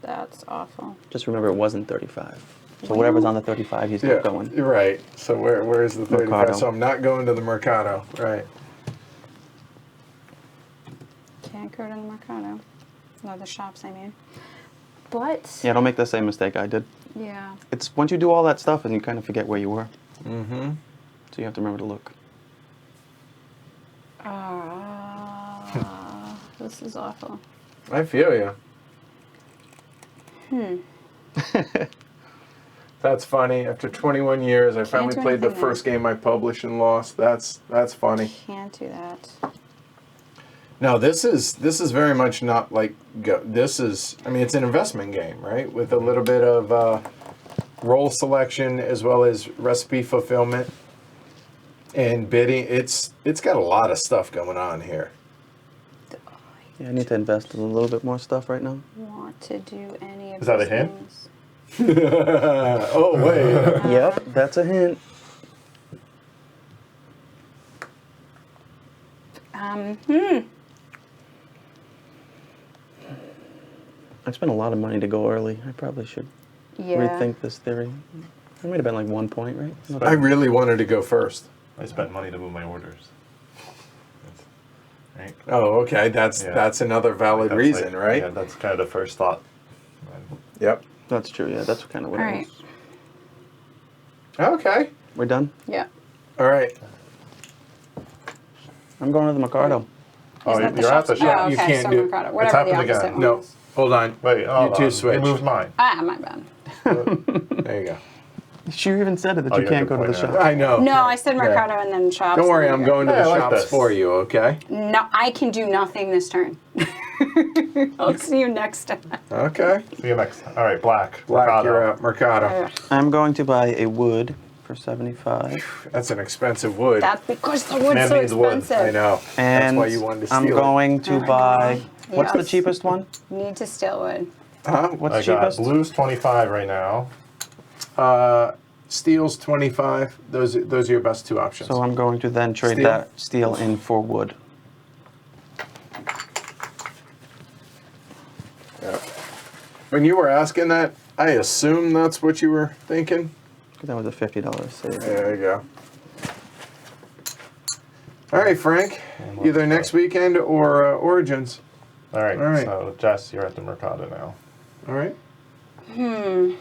that's awful. Just remember it wasn't 35. So whatever's on the 35, he's Yeah, not going. you're right. So where's the 35? Mercado. So I'm not going to the Mercado. Right. Can't go to the Mercado. No, the shops, I mean. But, Yeah, don't make the same mistake I did. yeah. It's once you do all that stuff and you kind of forget where you were. Mm-hmm. So you have to remember to look. This is awful. I feel you. That's funny. After 21 years, I finally do played the anything first game I published and lost. That's funny. Can't do that. No, this is very much not like this is. I mean, it's an investment game, right? With a little bit of role selection as well as recipe fulfillment and bidding. It's got a lot of stuff going on here. Yeah, I need to invest in a little bit more stuff right now. Want to do any of Is that a these hint? things. Oh wait. Yep, that's a hint. I spent a lot of money to go early. I probably should Yeah. rethink this theory. It might have been like 1 point, right? Not I really wanted to go first. I spent money to move my orders. Right? Oh, okay. That's Yeah. another valid That's reason, like- right? Yeah, that's kind of the first thought. Yep. That's true, yeah. That's kind of what All it right. was. Okay. We're done? Yeah. All right. I'm going to the Mercado. Oh, Is that the you're at the shops? shop. Oh, You okay, can't so do- Mercado. It's Whatever the happened opposite again. one No, is. hold on. Wait, You two switch. You moved mine. My bad. There you go. She even said it that Oh, you yeah, can't good go to the point, shop. I know. No, I said Yeah. Mercado and then shops. Don't worry, and I'm then going to Yeah, the I like shops this. for you, okay? No, I can do nothing this turn. I'll see you next time. Okay. See you next time. All right, black. Black, Mercado. you're up. Mercado. Ugh, I'm going to buy a wood for 75. That's an expensive wood. that's because the wood's Man so needs wood. expensive. I know. And That's why you wanted to steal I'm going to I know. buy. What's the Yes. cheapest one? Need to steal wood. it. Huh? What's I got cheapest? blues 25 right now. Steel's 25. Those are your best two options. So I'm going to then trade Steel? that steel in for wood. Yeah. When you were asking that, I assume that's what you were thinking. That was a $50 save. There you go. All right, Frank. Either next weekend or Origins. All right. All right. So Jess, you're at the Mercado now. All right. In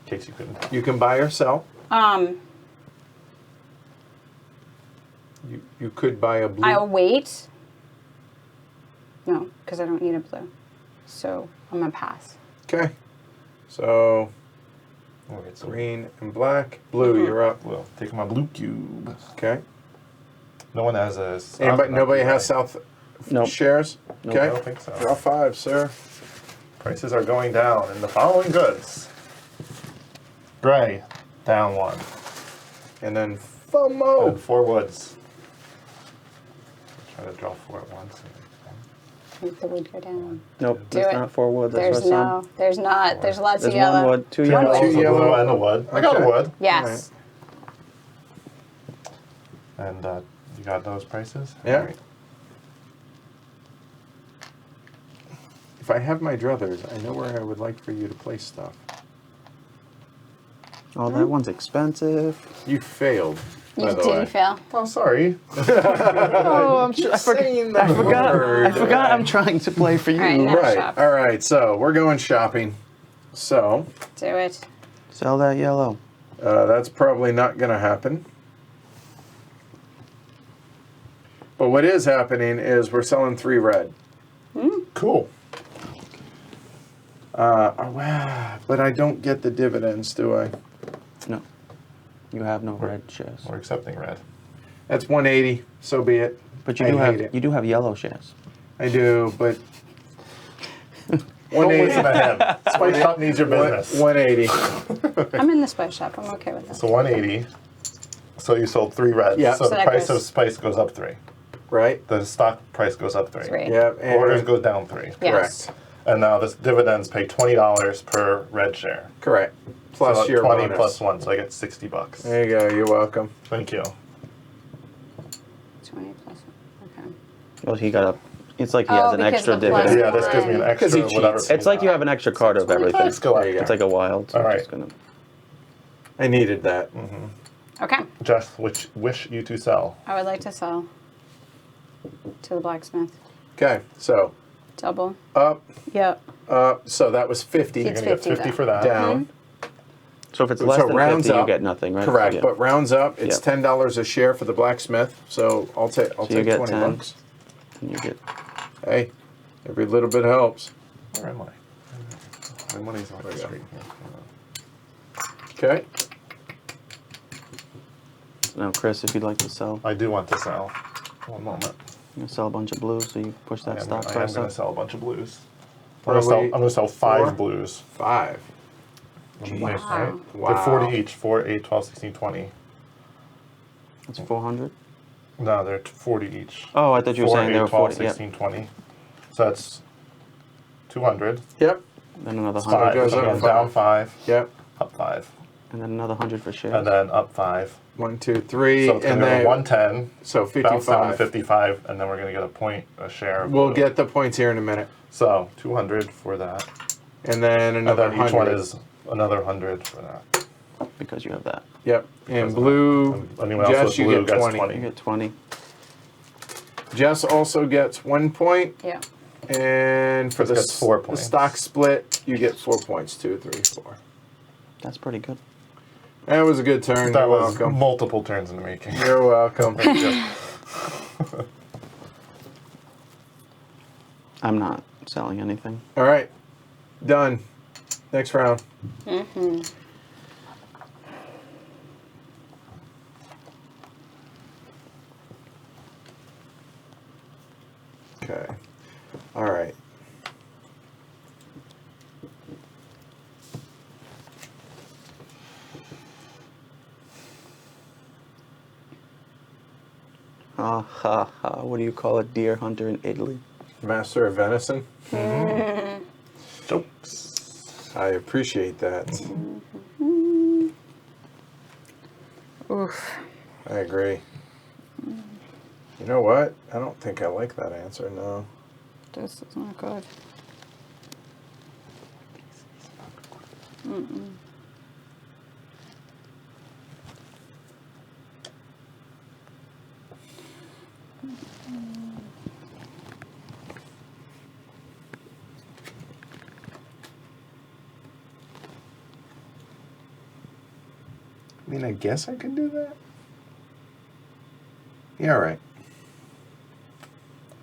case you couldn't. You can buy or sell. You could buy a blue. I'll wait. No, because I don't need a blue. So I'm gonna pass. Okay. So Okay, so green and black. Blue, you're up. we'll take my blue cube. Okay. No one has a. Nobody has South Nope. shares? Nope. Okay. I don't think so. Draw 5, sir. Prices are going down in the following goods. Gray, down 1. And then FOMO. And 4 woods. Try to draw 4 at once. Make the wood go down. Nope, Do that's it. not 4 wood. That's There's what's on. no. There's not. There's lots There's of yellow. 1 wood, 2 One yellow. wood. Two A yellow. blue and a wood. I got Okay. a wood. Yes. And you got those prices? Yeah. All right. If I have my druthers, I know where I would like for you to place stuff. Oh, that one's expensive. You failed, by You the way. did fail. Oh, sorry. Oh, I'm sure. I Saying that I forgot I'm trying to play for you. All right, now Right. shop. All right. So we're going shopping. So Do it. Sell that yellow. that's probably not going to happen. But what is happening is we're selling 3 red. Cool. Wow, but I don't get the dividends, do I? No. You have no red shares. We're accepting red. That's 180. So be it. But you I do hate it. have you do have yellow shares. I do, but Don't 180. listen to him. Spice Shop needs your business. 180. I'm in the spice shop. I'm okay with that. So 180. So you sold 3 reds. Yeah. So So the that price goes- of spice goes up 3. Right? The stock price goes up 3. 3. Yeah. Orders And go down 3. Yes. correct. And now the dividends pay $20 per red share. Correct. Plus so your 20 bonus. plus 1, so I get $60. There you go. You're welcome. Thank you. 20 plus. Okay. Well, he got a. It's like he Oh, has an because extra the plus dividend. Yeah, this gives me an one. extra 'Cause he whatever. cheats. It's like you have an extra card of everything. Let's go up. There you go. It's like a wild. So All I'm right. just gonna. I needed that. Okay. Jess, which wish you to sell? I would like to sell to the blacksmith. Okay. So Double. up, Yep. up. So that was 50 It's You're gonna get 50 50 though. for that. down. So if it's So less than rounds 50, you up. get nothing, right? Correct. Yeah. But rounds up, it's Yep. $10 a share for the blacksmith. So I'll take you take get 20 10. bucks. And you get. Hey, every little bit helps. Where am I? My money's on the we go. street here. Okay. Now, Chris, if you'd like to sell, I do want to sell. One moment. you sell a bunch of blues, so you push that stock I am price going up. to sell a bunch of blues. What I'm are we- going to sell 5 4? blues. 5. Right? Wow. They're 40 each. 4, 8, 12, 16, 20. That's 400. No, they're 40 each. Oh, I thought you were 4, saying 8, they were 12, 40. Yep. 16, 20. So that's 200. Yep. Then another 5. 100. goes So up I'm 5. down 5. Yep. Up 5. And then another 100 for shares. And then up 5. 1, 2, 3, So it's going and to go then to 110. so Bounce down to 55. 55. And then we're going to get a share. Of We'll blue. get the points here in a minute, So 200 for that. and then another And then each one 100. is another 100 for that. because you have that. Yep. And blue. And anyone else Jess, with you blue get gets 20. 20. You get 20. Jess also gets 1 point, Yeah. and for Chris the, gets 4 the points. stock split, you get 4 points. 2, 3, 4. That's pretty good. That was a good turn. That You're was welcome. multiple turns in the making. You're welcome. I'm not selling anything. All right, done. Next round. Okay. All right. Ha ha ha. What do you call a deer hunter in Italy? Master of Venison. Jokes. I appreciate that. Oof. I agree. You know what? I don't think I like that answer, no. This is not good. Mm-mm. I mean, I guess I could do that. Yeah, all right.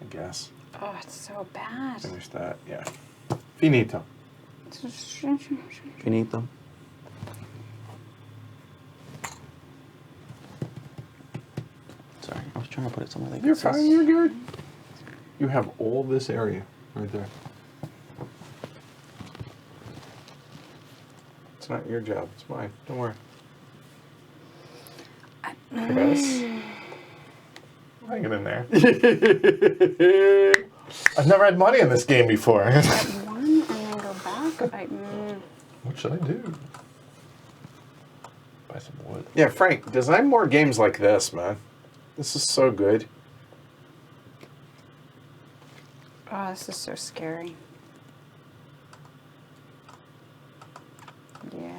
I guess. Oh, it's so bad. Finish that, yeah. Finito. Finito. Sorry, I was trying to put it somewhere like You're this. fine, you're good. You have all this area right there. It's not your job, it's mine. Don't worry. Chris. Hanging in there. I've never had money in this game before. One and then go back. What should I do? Buy some wood. Yeah, Frank, design more games like this, man. This is so good. Oh, this is so scary. Yeah.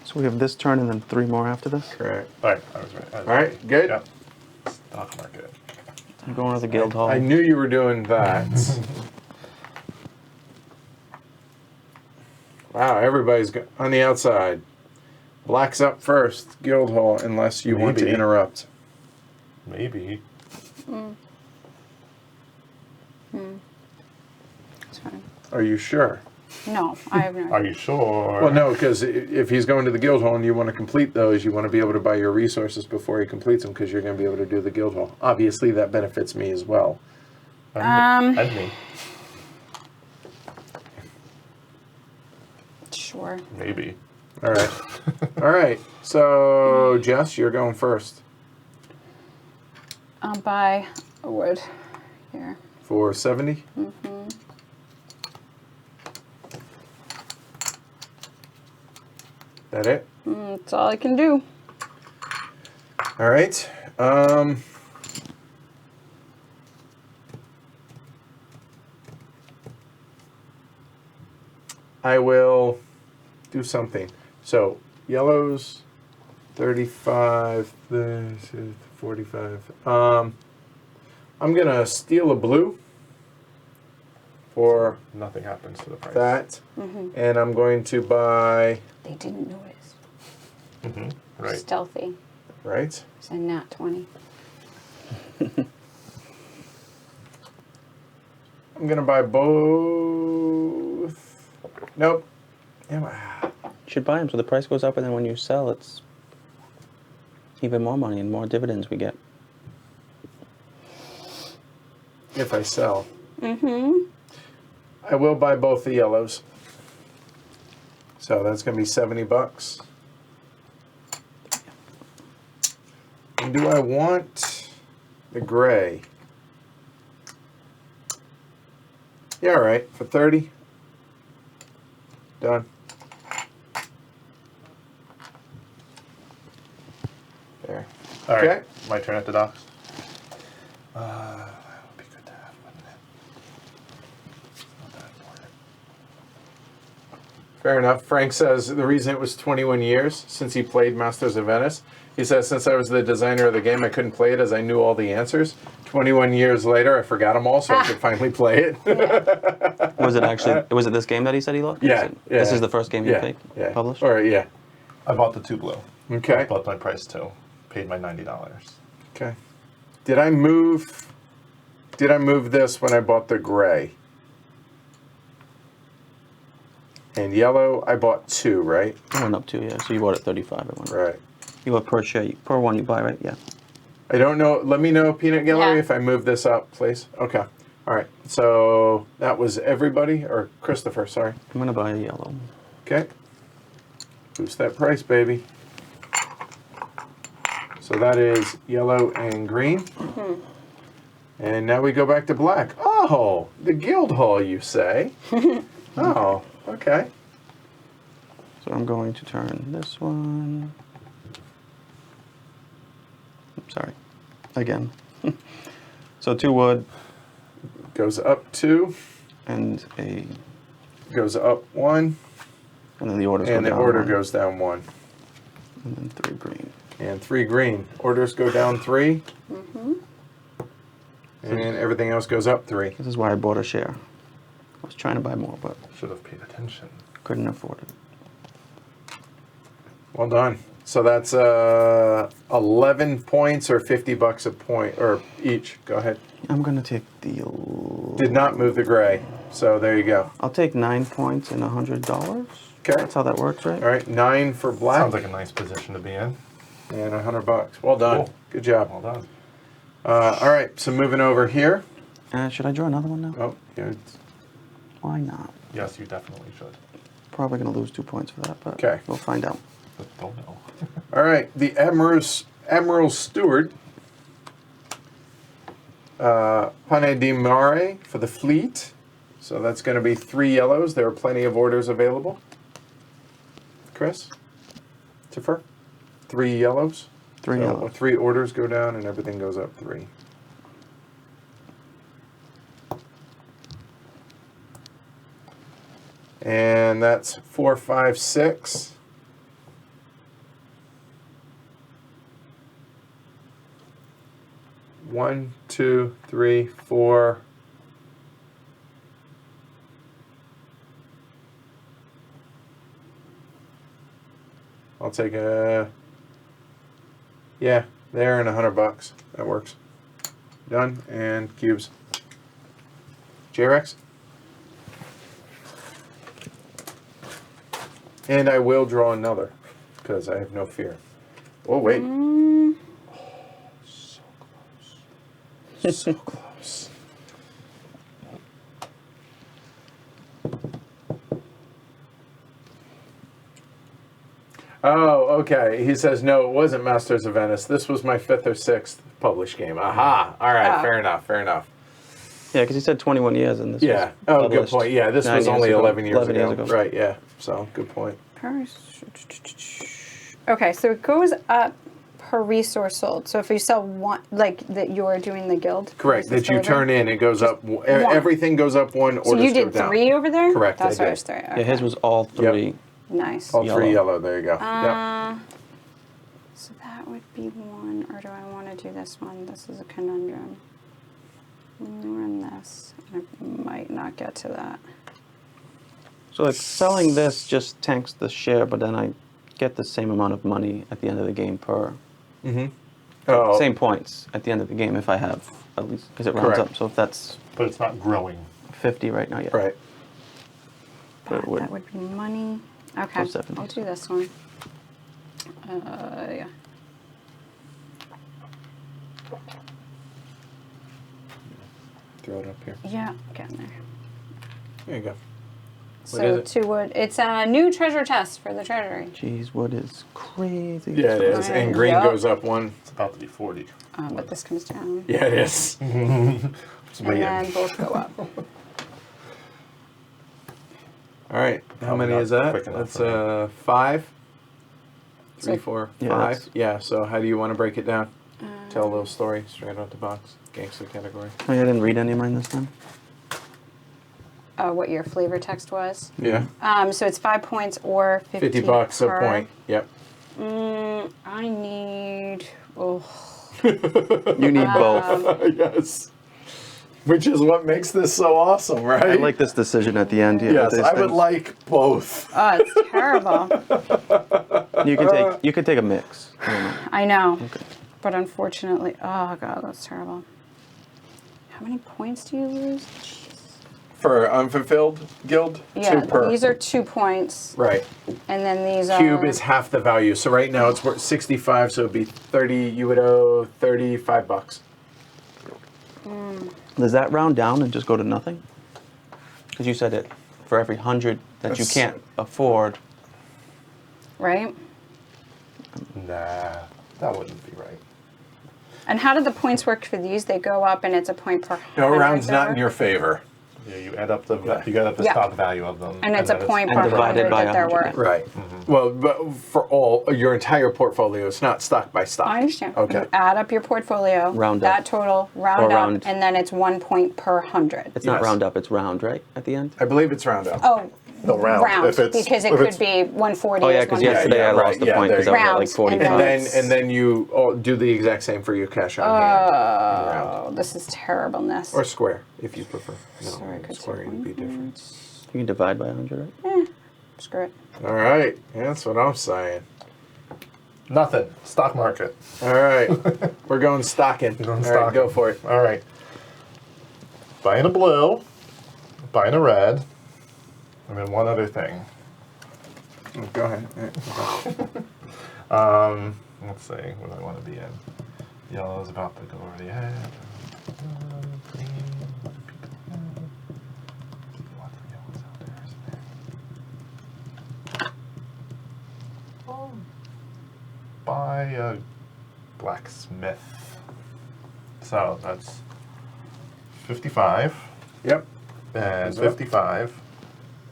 So we have this turn and then 3 more after this. Correct. All right, I was right. All right, good. Yep. Stock market. I'm going to the guild hall. I knew you were doing that. Wow, everybody's on the outside. Black's up first, guild hall, unless you want to Maybe. interrupt. Maybe. It's fine. Are you sure? No, I have no Are idea. you sure? Well, no, because if he's going to the guild hall and you want to complete those, you want to be able to buy your resources before he completes them because you're going to be able to do the guild hall. Obviously, that benefits me as well. And me. Sure. Maybe. All right. All right. So, Jess, you're going first I'll buy a wood here. for 70. That it? That's all I can do. All right. I will do something. So, yellows, 35, this is 45. I'm going to steal a blue for Nothing happens to the price. that. And I'm going to buy, They didn't notice. Right. Stealthy. right? It's a nat 20. I'm going to buy both. Nope. Am I? You should buy them so the price goes up, and then when you sell, it's even more money and more dividends we get. If I sell. I will buy both the yellows. So that's going to be $70. And do I want the gray? Yeah, all right. For 30. Done. There. All right. Okay. My turn at the docks. That would be good to have, wouldn't it? Not that important. Fair enough. Frank says the reason it was 21 years since he played Masters of Venice, he says since I was the designer of the game, I couldn't play it as I knew all the answers. 21 years later, I forgot them all, so I could finally play it. Was it actually? Was it this game that he said he loved? Yeah, This yeah. is the first game you published. Or yeah. I bought the 2 blue. Okay. Bought my price too. Paid my $90. Okay. Did I move this when I bought the gray? And yellow, I bought 2, right? I went up 2, yeah. So you bought it 35 at one. Right. You bought per share, per one you buy, right? Yeah. I don't know. Let me know, Peanut Gallery, Yeah. if I move this up, please. Okay. All right. So that was everybody, or Christopher, sorry. I'm gonna buy a yellow. Okay. Boost that price, baby. So that is yellow and green. And now we go back to black. Oh, the guild hall, you say? Oh, okay. So I'm going to turn this one. Sorry. Again. So 2 wood Goes up 2, and a, goes up 1, and then the orders go and the down order 1, goes down 1. and then 3 green. And 3 green. Orders go down 3. And everything else goes up 3. This is why I bought a share. I was trying to buy more, but Should have paid attention. couldn't afford it. Well done. So that's 11 points or $50 a point or each. Go ahead. I'm gonna take the. Did not move the gray. So there you go. I'll take 9 points and $100. Okay. That's how that works, right? All right, 9 for black Sounds like a nice position to be in. and $100. Well done. Cool. Good job. Well done. All right, so moving over here. Should I draw another one now? Oh, yeah. it's- Why not? Yes, you definitely should. Probably gonna lose 2 points for that, but Okay. we'll find out. But don't know. All right, the Admiral Steward. Pane di Mare for the fleet. So that's going to be 3 yellows. There are plenty of orders available. Chris? Tiffer? 3 yellows. 3 So yellows. 3 orders go down and everything goes up 3. And that's 4, 5, 6. One, 2, 3, 4. I'll take a. Yeah, there and $100. That works. Done and cubes. J-Rex. And I will draw another because I have no fear. Oh wait. So close. So close. Oh, okay. He says, no, it wasn't Masters of Venice. This was my 5th or 6th published game. Aha. All right. Oh. Fair enough. Fair enough. Yeah, because he said 21 years and this Yeah. was Oh, good published point. Yeah, this 9 was years only ago. 11 years 11 ago. Right, yeah. So, good point. Okay, so it goes up per resource sold. So if you sell one, like that you're doing the guild. Correct. versus That you turn delivery. in, it goes up. Everything goes up 1. So Orders you did go down. 3 over there? Correct, That's I what did. I was 3. Okay. Yeah, his was all 3. Nice. All 3 Yellow. yellow. There you go. Yep. So that would be 1, or do I want to do this one? This is a conundrum. Run this. I might not get to that. So like selling this just tanks the share, but then I get the same amount of money at the end of the game per Oh, same points at the end of the game if I have at least because it rounds Correct. up. So if that's But it's not growing. 50 right now, yeah. right. But it would. That would be money. Okay, Plus 70. I'll do this one. Yeah. Throw it up here. Yeah, getting there. There you go. So is it? 2 wood. It's a new treasure chest for the treasury. Geez, wood is crazy. Yeah, it is. And green Yep. goes up 1. It's about to be 40. But this comes down. Yeah, it is. And then both go up. All right. How Probably many not is that? quick enough That's for 5. 3, So- 4, Yeah, 5. that's- Yeah. So how do you want to break it down? Tell a little story straight out the box. Gangster category. Oh, yeah, I didn't read any of mine this time. What your flavor text was. Yeah. So it's 5 points or $50 a per. point. Yep. I need. Oh. You need both. Yes. Which is what makes this so awesome, right? I like this decision at the end here. Yes, with these I would things. like both. Oh, it's terrible. You can take a mix. I don't know. I know. Okay. But unfortunately, oh god, that's terrible. How many points do you lose? Jeez. For unfulfilled guild, Yeah, 2 per. these are 2 points, Right. and then these are. Cube is half the value. So right now it's worth 65, so it'd be 30. You would owe $35. Does that round down and just go to nothing? Because you said it for every 100 that you That's- can't afford. right. Nah, that wouldn't be right. And how do the points work for these? They go up, and it's a point per. No, it 100 rounds not in over? your favor. Yeah, you add up the Yeah. stock value of them, And it's a then point And per divided 100 by that they're 100, worth. Right. Well, but for your entire portfolio, it's not stock by stock. I understand. Okay. You add up your portfolio, Round that up. total, round Or up, round. and then it's 1 point per 100. It's not Yes. round up, it's round, right? At the end? I believe it's round up. Oh, No, round. If it's- because it if could it's- be 140 Oh, yeah, is because 100. yesterday yeah, I right, lost the yeah, point there because you I was at like Rounds, and 45. then- And then you do the exact same for your cash on hand. Round. Oh, this is terribleness. Or square, if you prefer. No, Sorry, could square would be different. You can divide by 100, right? Screw it. All right, yeah, that's what I'm saying. Nothing. Stock market. All right, we're going stocking. We're going All right, stocking. go for it. All right. Buying a blue, buying a red, and then one other thing. Oh, go ahead. All right, okay. Let's see. What do I want to be in? Yellow's about to go over the edge. Green. What do people have? Lots of yellows out there, isn't there? Buy a blacksmith. So that's 55 Yep. and Is that? 55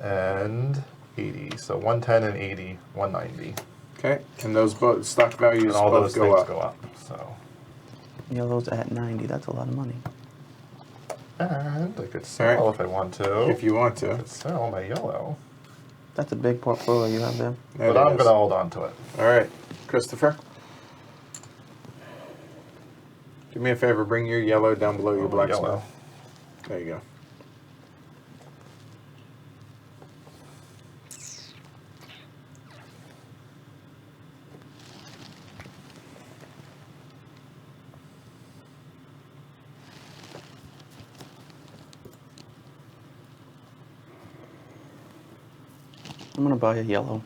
and 80. So 110 and 80, 190. Okay, and those both stock values And all both those go things up. go up. So, Yellow's at 90, that's a lot of money. and I could sell Alright. if I want to. If you want I to. could sell my yellow, That's a big portfolio you have there. That but I'm is. gonna hold on to it. All right, Christopher. Do me a favor, bring your yellow down below your blacksmith. Yellow. There you go. I'm gonna buy a yellow.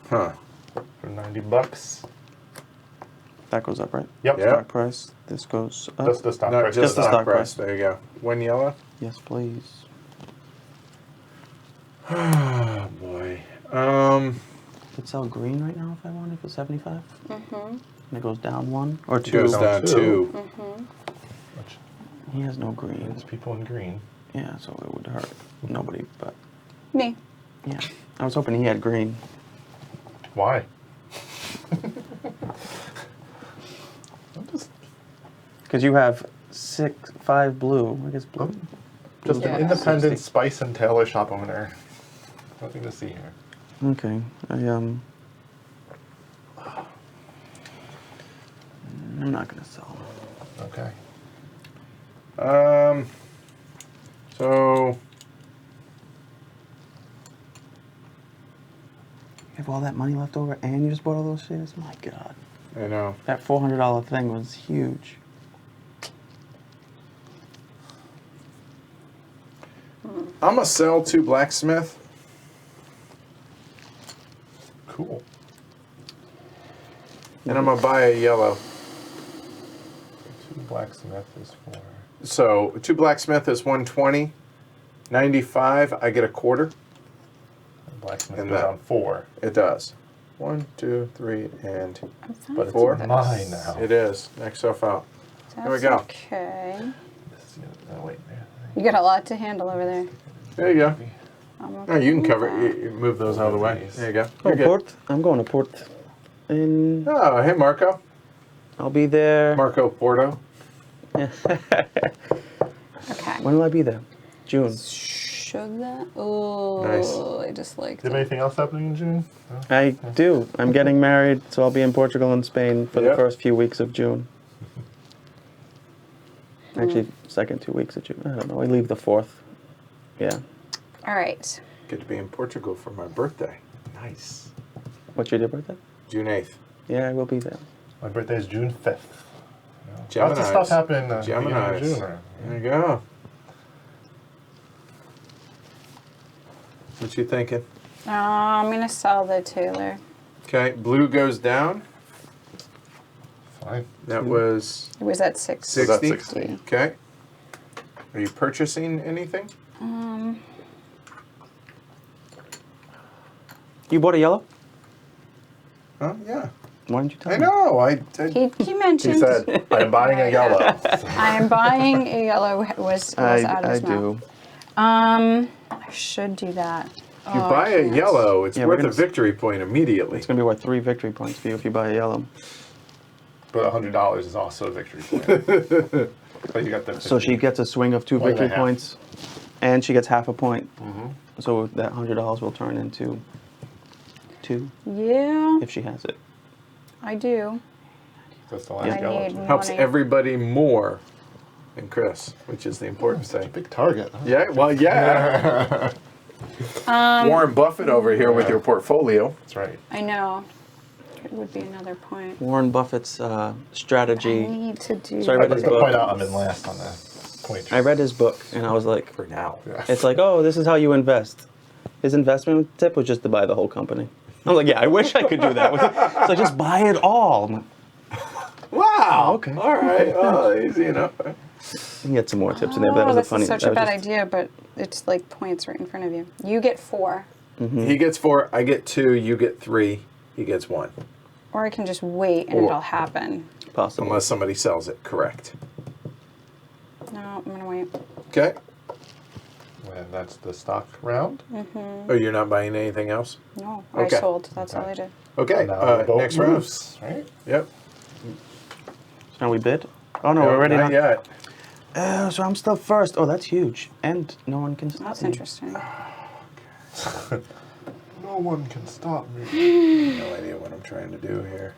Huh. For 90 bucks. That goes up, right? Yep. Yeah. Stock price. This goes up. That's the stock No, price. just the the stock stock price. price. There you go. One yellow. Yes, please. Oh boy. Could sell green right now if I wanted for 75. Mm-hmm. And it goes down 1 or It 2. goes Down down two. two. Which He has no green. is people in green. Yeah, so it would hurt nobody. But Me. yeah, I was hoping he had green. Why? I'm just Because you have 5 blue. I guess blue. Just Yeah. an independent 60. spice and tailor shop owner. Nothing to see here. Okay. I'm not gonna sell. Okay. So You have all that money left over, and you just bought all those shares. My God, I know. that $400 thing was huge. I'm gonna sell to blacksmith. Cool. And I'm gonna buy a yellow. 2 blacksmith is 4. So two blacksmith is 120. 95, I get a quarter. Blacksmith And goes that- on 4. It does. 1, 2, 3, and I'm fine But it's Four? mine now. it is. Knock yourself out. That's There we go. Okay. This is oh, wait. You got a lot to handle over there. There you go. I'm Oh, you can okay cover with it. You move those out of the way. There you go. Oh, You're good. Port. I'm going to Port. And Oh, hey, Marco. I'll be there. Marco Porto. that. Okay. When will I be there? June. Should that? Oh, Nice. I just like Do you have that. anything else happening in June? No? I do. I'm getting married, so I'll be in Portugal and Spain for the Yep. first few weeks of June. Actually, second 2 weeks of June. I don't know. I leave the 4th. Yeah. All right. Get to be in Portugal for my birthday. Nice. What's your birthday? June 8th. Yeah, I will be there. My birthday is June 5th. Lots of Geminis. stuff happening at the beginning of Geminis. June. Right? There you go. What you thinking? I'm gonna sell the Taylor. Okay, blue goes down. Fine. That was It was at 6. 60. that's 60. Okay. Are you purchasing anything? You bought a yellow? Huh? Yeah. Why didn't you tell I me? know. He He mentioned. said, I'm buying a yellow. I am buying a yellow. Was out of I his mouth. do. I should do that. If you buy a yellow, it's Yeah, we're worth a gonna victory point immediately. It's going to be worth 3 victory points for you if you buy a yellow. But $100 is also a victory point. But you got the So she gets a swing of 2 One and a victory half. points, and she gets half a point. So that $100 will turn into 2 Yeah, if she has it. I do. That's the I last yellow. need Helps money. everybody more than Chris, which is the important thing. Big target. Huh? Yeah, well, yeah. Warren Buffett over here with your portfolio. That's right. I know. It would be another point. Warren Buffett's I strategy. need to do. So I I'd read like his to book. point out I'm in last on the point. I read his book, and I was like, For now. it's like, oh, this is how you invest. His investment tip was just to buy the whole company. I'm like, yeah, I wish I could do that. So just buy it all. I'm like, Wow. Okay. All right. Well, easy enough. you can get some more tips in there, but that was a this funny. is such that a was bad just- idea, but it's like points right in front of you. You get 4, He gets 4. I get 2. You get 3. He gets 1. or I can just wait and Or- it'll happen. Possible. Unless somebody sells it. Correct. No, I'm gonna wait. Okay. And that's the stock round. Oh, you're not buying anything else? No, Okay. I sold. That's all I did. Okay. Now the boat Next round. moves, right? Yep. So now we bid? Oh, no, we're already not not. yet. So I'm still first. Oh, that's huge. And no one can stop That's me. interesting. No one can stop me. No idea what I'm trying to do here.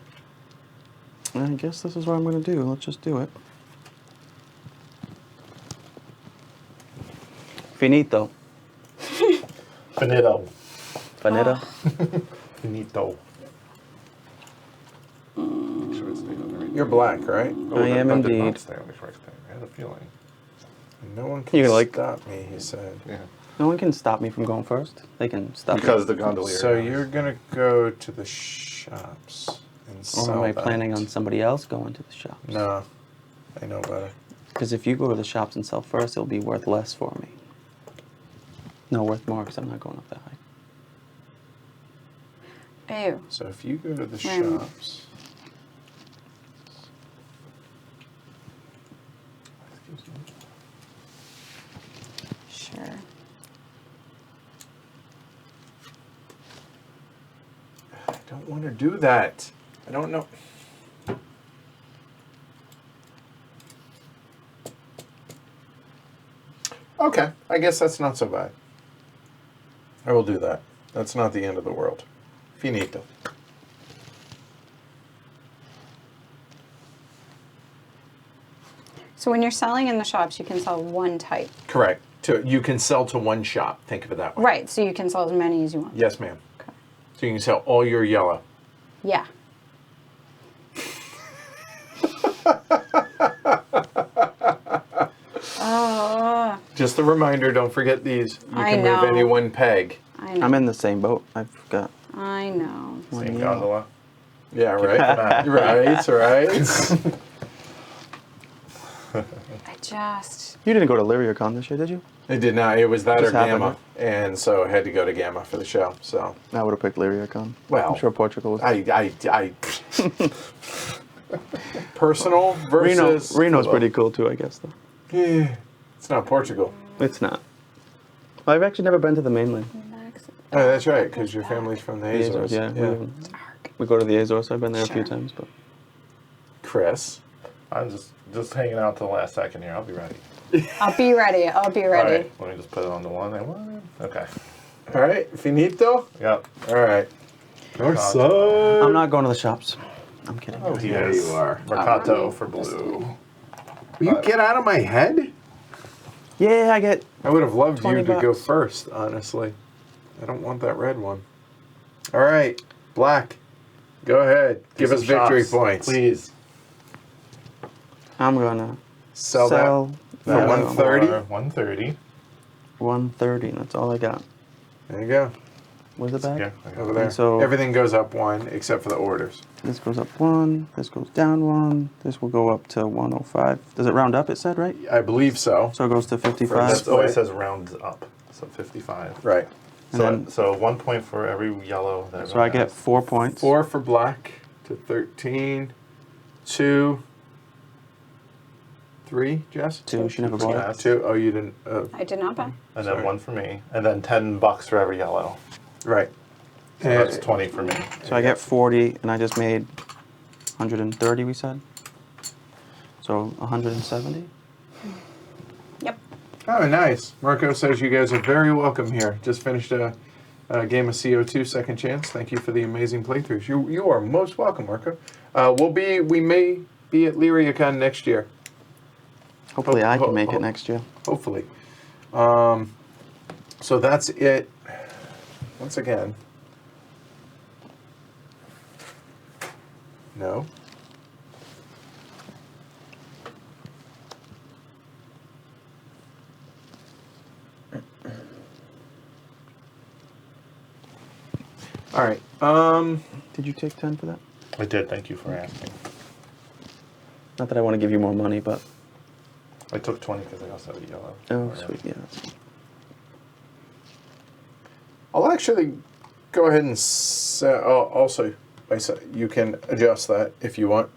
I guess this is what I'm going to do. Let's just do it. Finito. Finito. Vanetta. Finito. Make sure it's staying on the right. You're black, right? I am That did indeed. not stay on the correct thing. I had a feeling. No one can You're like- stop me, he said. Yeah. No one can stop me from going first. They can stop Because me. the gondolier. So you're gonna go to the shops and Or sell am I that. planning on somebody else going to the shops? No, I know better. Because if you go to the shops and sell first, it'll be worth less for me. No, worth more because I'm not going up that high. Ew. So if you go to the Right. shops, Sure. I don't want to do that. I don't know. Okay, I guess that's not so bad. I will do that. That's not the end of the world. Finito. So when you're selling in the shops, you can sell one type. Correct. You can sell to one shop. Think of it that way. Right, so you can sell as many as you want. Yes, ma'am. Okay. So you can sell all your yellow. Yeah. Oh, Just a reminder, don't forget these. You I can move know. any one peg. I know. I'm in the same boat. I've got I know. one Same yellow. gondola. Yeah, right? right, right. I just. You didn't go to LyrioCon this year, did you? It did not. It was that Just or happened, Gamma. And so I had to go to Gamma for the show. So I would have picked LyrioCon. Well, I'm sure Portugal was. I personal versus Reno's pretty cool too, I guess, though. Yeah, it's not Portugal. It's not. I've actually never been to the mainland. Oh, that's right, because your family's from the The Azores. yeah. We go to the Azores, so I've been there a few Sure. times, but Chris. I'm just hanging out till the last second here. I'll be ready. I'll be ready. I'll be ready. All right, let me just put it on the one. Okay. All right, finito. Yep. All right. North Gotcha. side. I'm not going to the shops. I'm kidding. Oh, he There is. you are. Mercato for blue. Will you get out of my head? Yeah, I get. I would have loved you 20 to go bucks. first, honestly. I don't want that red one. All right, black. Go ahead. Give Do us some victory shops, points. please. I'm gonna Sell sell For that 130? 130. 130. That's all I got. There you go. Where's the bag? Yeah. I got Over it. there. So- Everything goes up one except for the orders. This goes up 1. This goes down 1. This will go up to 105. Does it round up? It said, right? I believe so. So it goes to That 55. always says rounds up. So 55. Right. And So, then- so 1 point for every yellow. That So I get 4 points. 4 for black. to 13. 2, 3, Jess? 2, she never bought it. Yes. 2. Oh, you didn't. I did not buy. And Sorry. then 1 for me. And then $10 for every yellow. Right. So that's 20 for me. So I get 40, and I just made 130, we said? So 170? Yep. Oh, nice. Marco says you guys are very welcome here. Just finished a game of CO2 Second Chance. Thank you for the amazing playthroughs. You are most welcome, Marco. We may be at LyriaCon next year. Hopefully I can make it next year. Hopefully. So that's it. Once again. No. All right. Did you take 10 for that? I did, thank you for asking. Not that I want to give you more money, but... I took 20 because I also have a yellow. Oh, Or, sweet, yeah. I'll actually go ahead and also, you can adjust that if you want.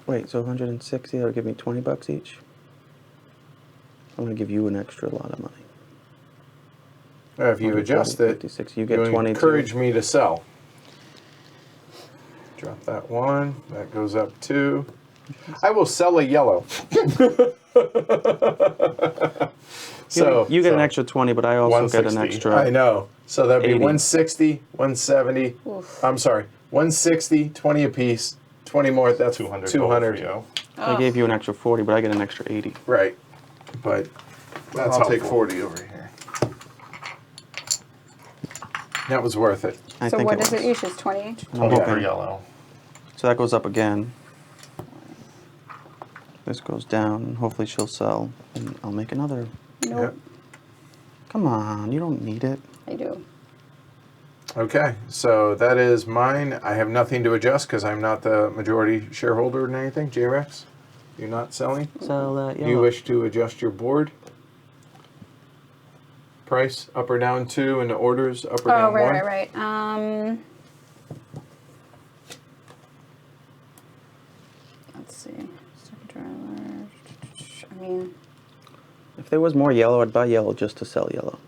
Wait, so 160, that'll give me 20 bucks each? I'm going to give you an extra lot of money. If you adjust 120, it, 56, you get you 20 encourage too. me to sell. Drop that 1. That goes up 2. I will sell a yellow. So You get an extra 20, but I also get an 160. extra... I know. So that'd be 80. 160, 170. Oof. I'm sorry, 160, 20 apiece, 20 more. That's 200. 200. For you. I gave you an extra 40, but I get an extra 80. Right. But that's I'll take helpful. 40 over here. That was worth it. I So think what is was. it each? Is 20 each? 20 Yeah. per yellow. So that goes up again. This goes down, and hopefully she'll sell, and I'll make another. Nope. Come on, you don't need it. I do. Okay, so that is mine. I have nothing to adjust because I'm not the majority shareholder in anything. J-Rex, you're not selling? Sell that Do you wish to adjust your board? Price up or down 2 and the orders up or Oh, down 1? right. Let's see. Second driver. I mean, If there was more yellow, I'd buy yellow just to sell yellow.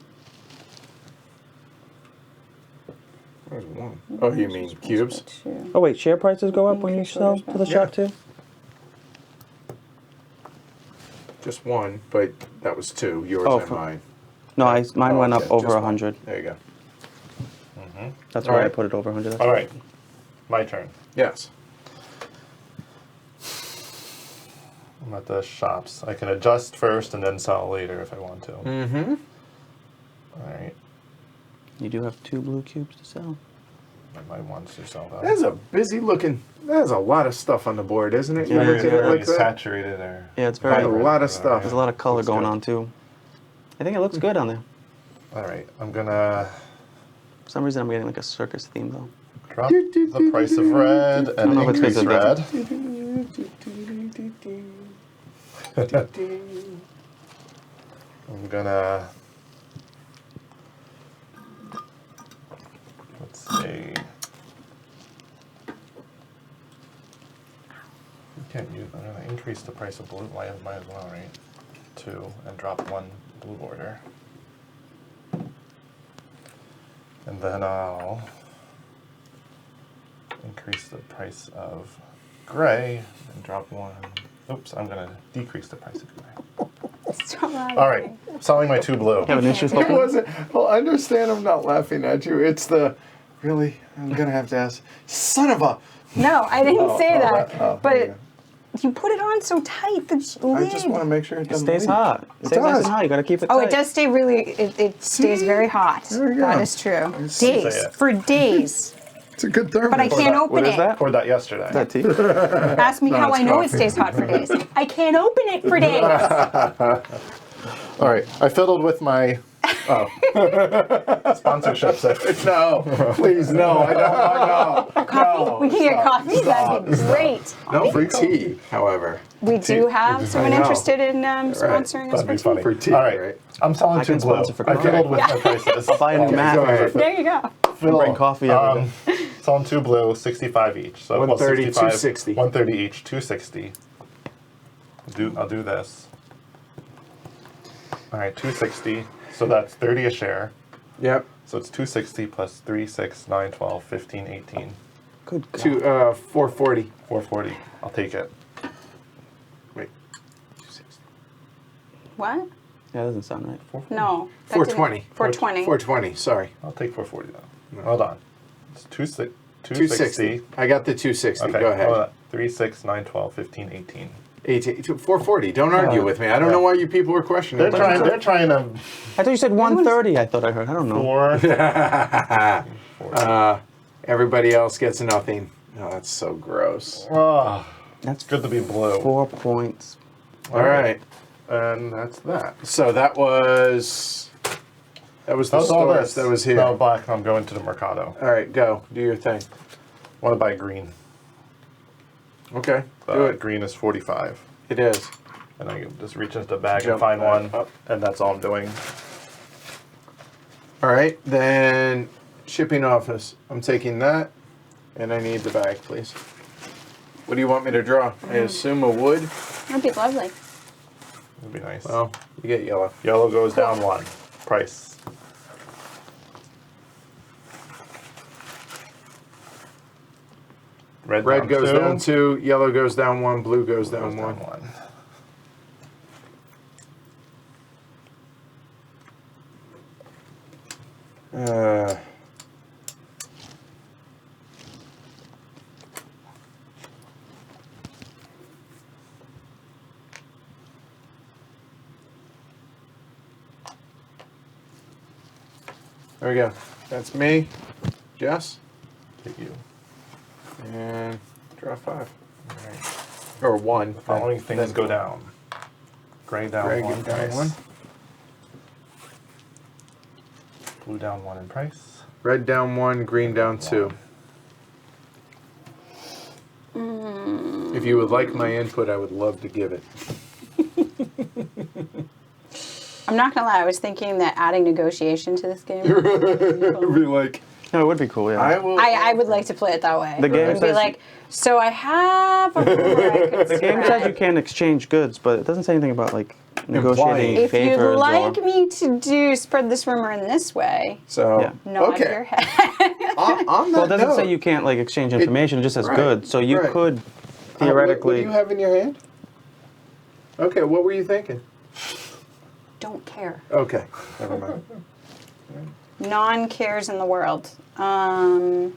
There's 1. Oh, you mean cubes? 2. Oh wait, share prices go up when you Increase sell orders to the by- shop too? Just 1, but that was 2, yours Oh, and mine. No, mine Oh, went okay, up over just 1. 100. There you go. That's All why I right. put it over 100. All right. My turn. Yes. I'm at the shops. I can adjust first and then sell later if I want to. Mm-hmm. All right. You do have 2 blue cubes to sell. I might want to sell that. That's a busy looking. There's a lot of stuff on the board, isn't it? You Very, look at it very like that. saturated or Yeah, it's Got very. a lot of stuff. There's a lot of color Looks going good. on too. I think it looks good on there. All right. I'm gonna For some reason, I'm getting like a circus theme though. drop the price of red and don't know if it's increase because of red. I'm gonna, let's see. You can't use, I'm gonna increase the price of blue, might as well, right? 2, and drop 1 blue order. And then I'll increase the price of gray and drop 1. Oops, I'm gonna decrease the price of gray. Stop laughing. All right, selling my 2 blue. You have an interest It in wasn't. Well, understand I'm not laughing at you. It's the. Really? I'm going to have to ask. Son of a. No, I didn't say that. there but you you put it on so tight. The I lid. just want to make sure it It doesn't stays leak. hot. It Stays nice does. and hot. You gotta keep it Oh, tight. it does stay really. It stays very hot. There we go. That is true. Say Days it. for days. It's a good thermos. But I can't open What it. is that? Poured that yesterday. Is that tea? Ask me how it's I know coffee. it stays hot for days. I can't open it for days. All right, I fiddled with my Oh. Sponsorships. No, please, no, I don't want no. Coffee? We can get coffee? That'd be great. No free tea, however. We do have someone I know. interested in sponsoring us That'd be for funny. tea. For tea, All right. right? I'm selling I two can blue. sponsor for I coffee. fiddled with my prices. I'll buy a new Okay, mat. go ahead. There you go. Fiddle. Bring coffee every day. Selling two blue, 65 each. So 130, 65, 260. 130 each, 260. I'll do this. All right, 260. So that's 30 a share. Yep. So it's 260 plus 3, 6, 9, 12, 15, 18. Good God. 440. 440. I'll take it. Wait. 260. What? Yeah, that doesn't sound right. No. 420. 420. 420. Sorry. I'll take 440 though. Hold on. It's 260. 260. I got the 260. Okay. Go ahead. Hold on. 3, 6, 9, 12, 15, 18. 440. Don't argue with me. I don't know why you people are questioning. They're trying to I thought you said 130. I thought I heard. I don't know. 4. Everybody else gets nothing. Oh, that's so gross. Oh, That's good to be blue. 4 points. All right. And that's that. So that was the That's all store. this. That was here. No, black. I'm going to the Mercado. All right, go. Do your thing. Want to buy green. Okay. Do it. Green is 45. It is. And I can just reach into the bag and Jump find back one. up. And that's all I'm doing. All right, then shipping office. I'm taking that, and I need the bag, please. What do you want me to draw? I assume a wood. That'd be lovely. It'd be nice. Well, you get yellow. Yellow goes down 1. Price. Red Red down goes 2. down 2, yellow goes down 1, blue goes down 1. There we go. That's me, Jess, Take you. and draw 5. All right. Or 1. Following things Then go down. Gray down Gray 1 down price. 1. Blue down 1 in price. Red down 1, green down 2. If you would like my input, I would love to give it. I'm not gonna lie. I was thinking that adding negotiation to this game. Be like, No, it would be cool, yeah. I will. I would like to play it that way. The game and be says- like, so I have a rumor I could The game says you spread. can exchange goods, but it doesn't say anything about like negotiating If you'd favors like or. me to spread this rumor in this way, So, Yeah. nod okay. your head. On that Well, it doesn't note, say you can't like exchange information. It just says right, goods, so you right. could What theoretically. do you have in your hand? Okay, what were you thinking? Don't care. Okay, never mind. Non-cares in the world. I'm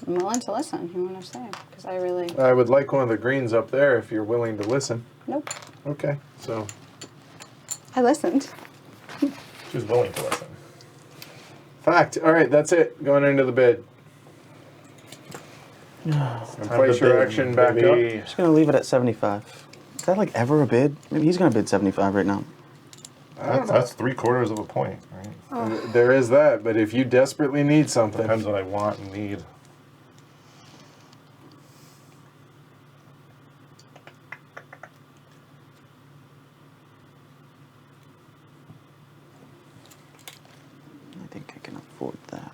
willing to listen. You want to say? Because I really. I would like one of the greens up there if you're willing to listen. Nope. Okay, so I listened. She was willing to listen. fact. All right, that's it. Going into the bid. And place your action back up. I'm just gonna leave it at 75. Is that like ever a bid? Maybe he's gonna bid 75 right now. That's 3/4 of a point, right? There is that, but if you desperately need something, Depends what I want and need. I think I can afford that.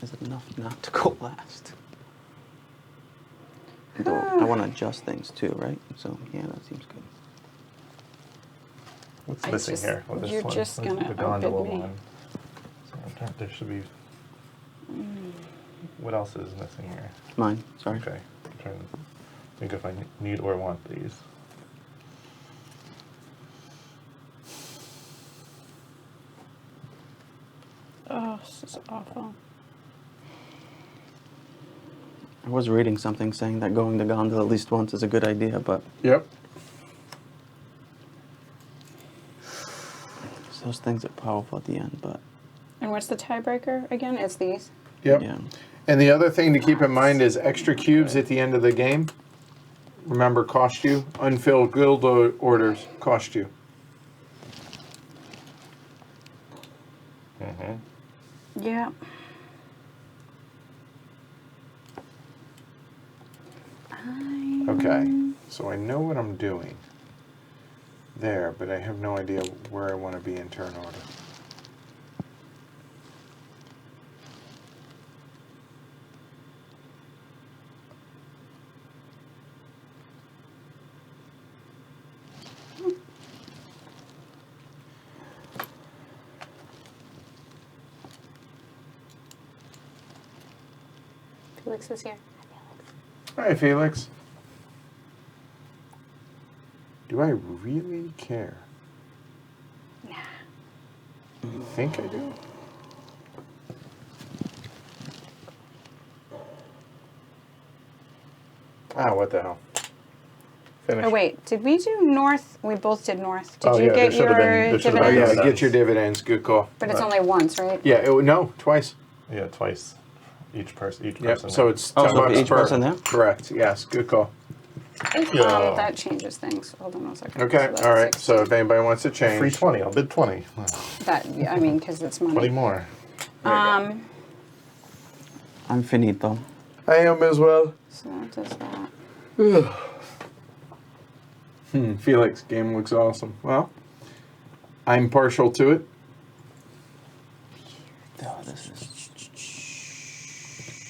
Is it enough not to go last? Though I want to adjust things too, right? So yeah, that seems good. What's I missing just- here? Well, this you're one- just this is gonna the gondola outbid me. one. So there should be. What else is missing here? Mine, sorry. Okay, I'm trying to think if I need or want these. Oh, this is awful. I was reading something saying that going to gondola at least once is a good idea, but yep. Those things are powerful at the end, but And what's the tiebreaker again? It's these. Yep. yeah. And the other thing to keep in mind is extra cubes at the end of the game. Remember, cost you. Unfilled guild orders cost you. Yeah. Okay, so I know what I'm doing there, but I have no idea where I want to be in turn order. Felix is here. Hi, Felix. Do I really care? Nah. You think I do? Ah, what the hell? Finish. Oh wait, did we do north? We both did north. Did Oh, you yeah, there get should've your been- there should've been Oh, dividends? yeah, get your dividends. Good call. But it's only once, right? Yeah, no, twice. Yeah, twice. Each person. Yep, so it's Oh, 10 so for bucks each per. person there? Correct, yes, good call. Yeah. That changes things. Hold on one second. Okay, So that's all right, 16. so if anybody wants to change. Free 20. I'll bid 20. That, yeah, I mean, because it's 20 money. more. I'm finito. I am as well. So that does that. Felix, game looks awesome. Well, I'm partial to it. Oh, this is.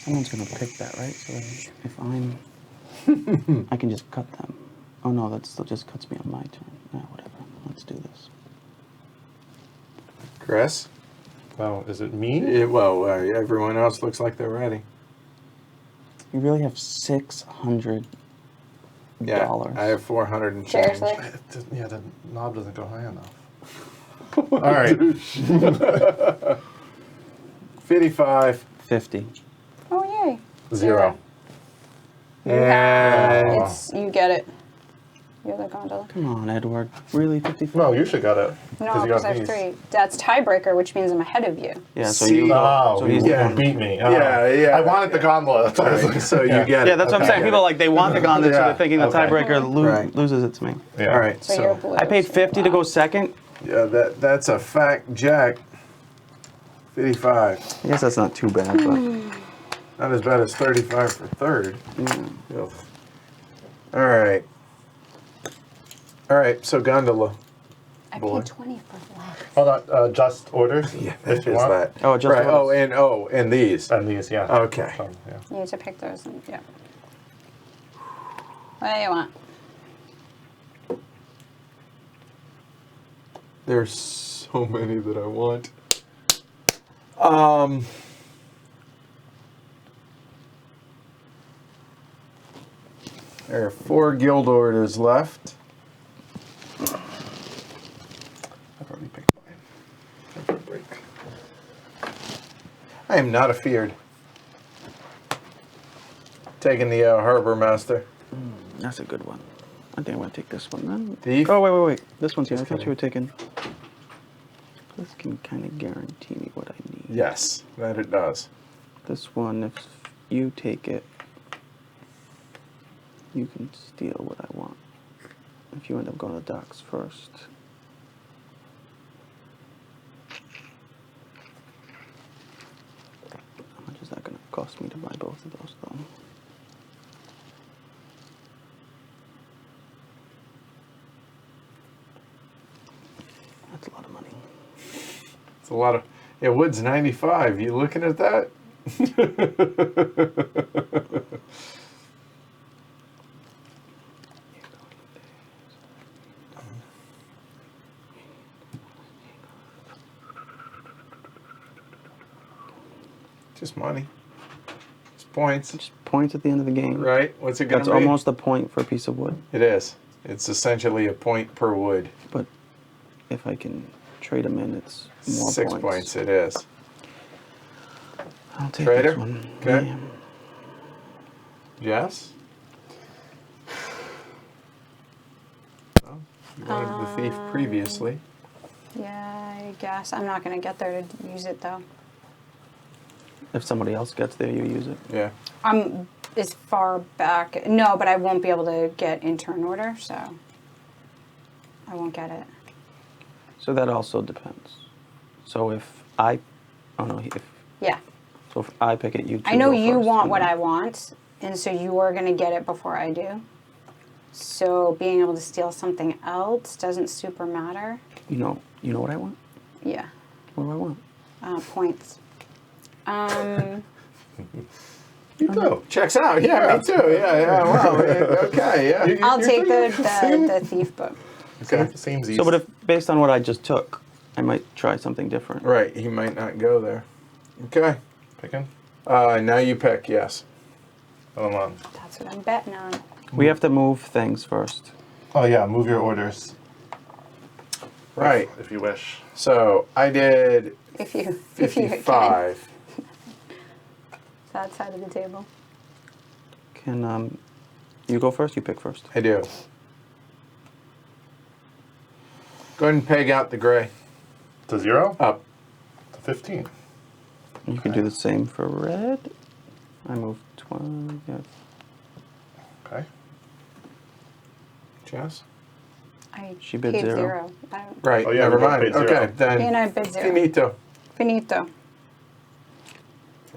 Someone's gonna pick that, right? So then if I'm, I can just cut them. Oh no, that still just cuts me on my turn. Yeah, whatever. Let's do this. Chris? Well, is it me? Well, everyone else looks like they're ready. You really have $600. Yeah, I have 400 and change. Seriously? Yeah, the knob doesn't go high enough. All right. 55. 50. Oh yay. 0. And You get it. You're the gondola. Come on, Edward. Really, 55? No, you should got it. No, you because got I have these. 3. That's tiebreaker, which means I'm ahead of you. Yeah, so See? you. Oh, So he's you the one. beat me. Yeah. I wanted the gondola. That's what I was like, so you get Yeah, it. that's what I'm saying. People they want the gauntlet, so Yeah, they're thinking the okay. tiebreaker Right. loses it to me. Yeah. All right, So, you're so blue. I paid so 50 to go black. second. yeah, that's a fact, Jack. 55. I guess that's not too bad, but Not as bad as 35 for third. Ugh. All right, so gondola. I boy. paid 20 for black. Hold on. Just orders. Yeah, if you is want. that. Oh, just right. orders. And these. And these, yeah. Okay. Yeah. You need to pick those. And, yeah. What do you want? There's so many that I want. There are 4 guild orders left. I've already picked mine. Time for a break. I am not afeared. Taking the Harbor Master. that's a good one. I think I'm going to take this one then. Thief? Oh, wait. This one's here. I Just thought you were kidding. taking. This can kind of guarantee me what I need. Yes, that it does. This one, if you take it, you can steal what I want. If you end up going to the docks first. How much is that going to cost me to buy both of those, though? That's a lot of money. It's a lot of. Yeah, wood's 95. You looking at that? Just money. Just points. Just points at the end of the game. Right? What's it going That's to be? almost a point for a piece of wood. It is. It's essentially a point per wood. But if I can trade them in, it's more 6 points. points it is. I'll take Trader? this one. Okay. Yeah. Yes? Well, you wanted the thief previously. Yeah, I guess. I'm not going to get there to use it, though. If somebody else gets there, you use it. Yeah. I'm as far back. No, but I won't be able to get in turn order, so I won't get it. So that also depends. So if I, oh no, if Yeah. so if I pick it, you. Two I know go you first, want and what then- I want, and so you are going to get it before I do. So being able to steal something else doesn't super matter. You know what I want. Yeah. What do I want? Points. You too. Checks out. Yeah, me too. Yeah. Wow. Okay. Yeah. I'll take the thief book. Okay. Seems easy. So, but if based on what I just took, I might try something different. Right. He might not go there. Okay. Picking? Now you pick. Yes. Hold on. That's what I'm betting on. We have to move things first. Oh yeah, move your orders. Right. If you wish. So I did If you can. 55. That side of the table. Can you go first? You pick first. I do. Go ahead and peg out the gray. To 0? Up. To 15. You can do the same for red. I moved 12. Yeah. Okay. Jess? She bid paid 0. I don't, Right. Oh, yeah, Never we both mind. paid 0. Okay. Then and I bid 0. finito. Finito.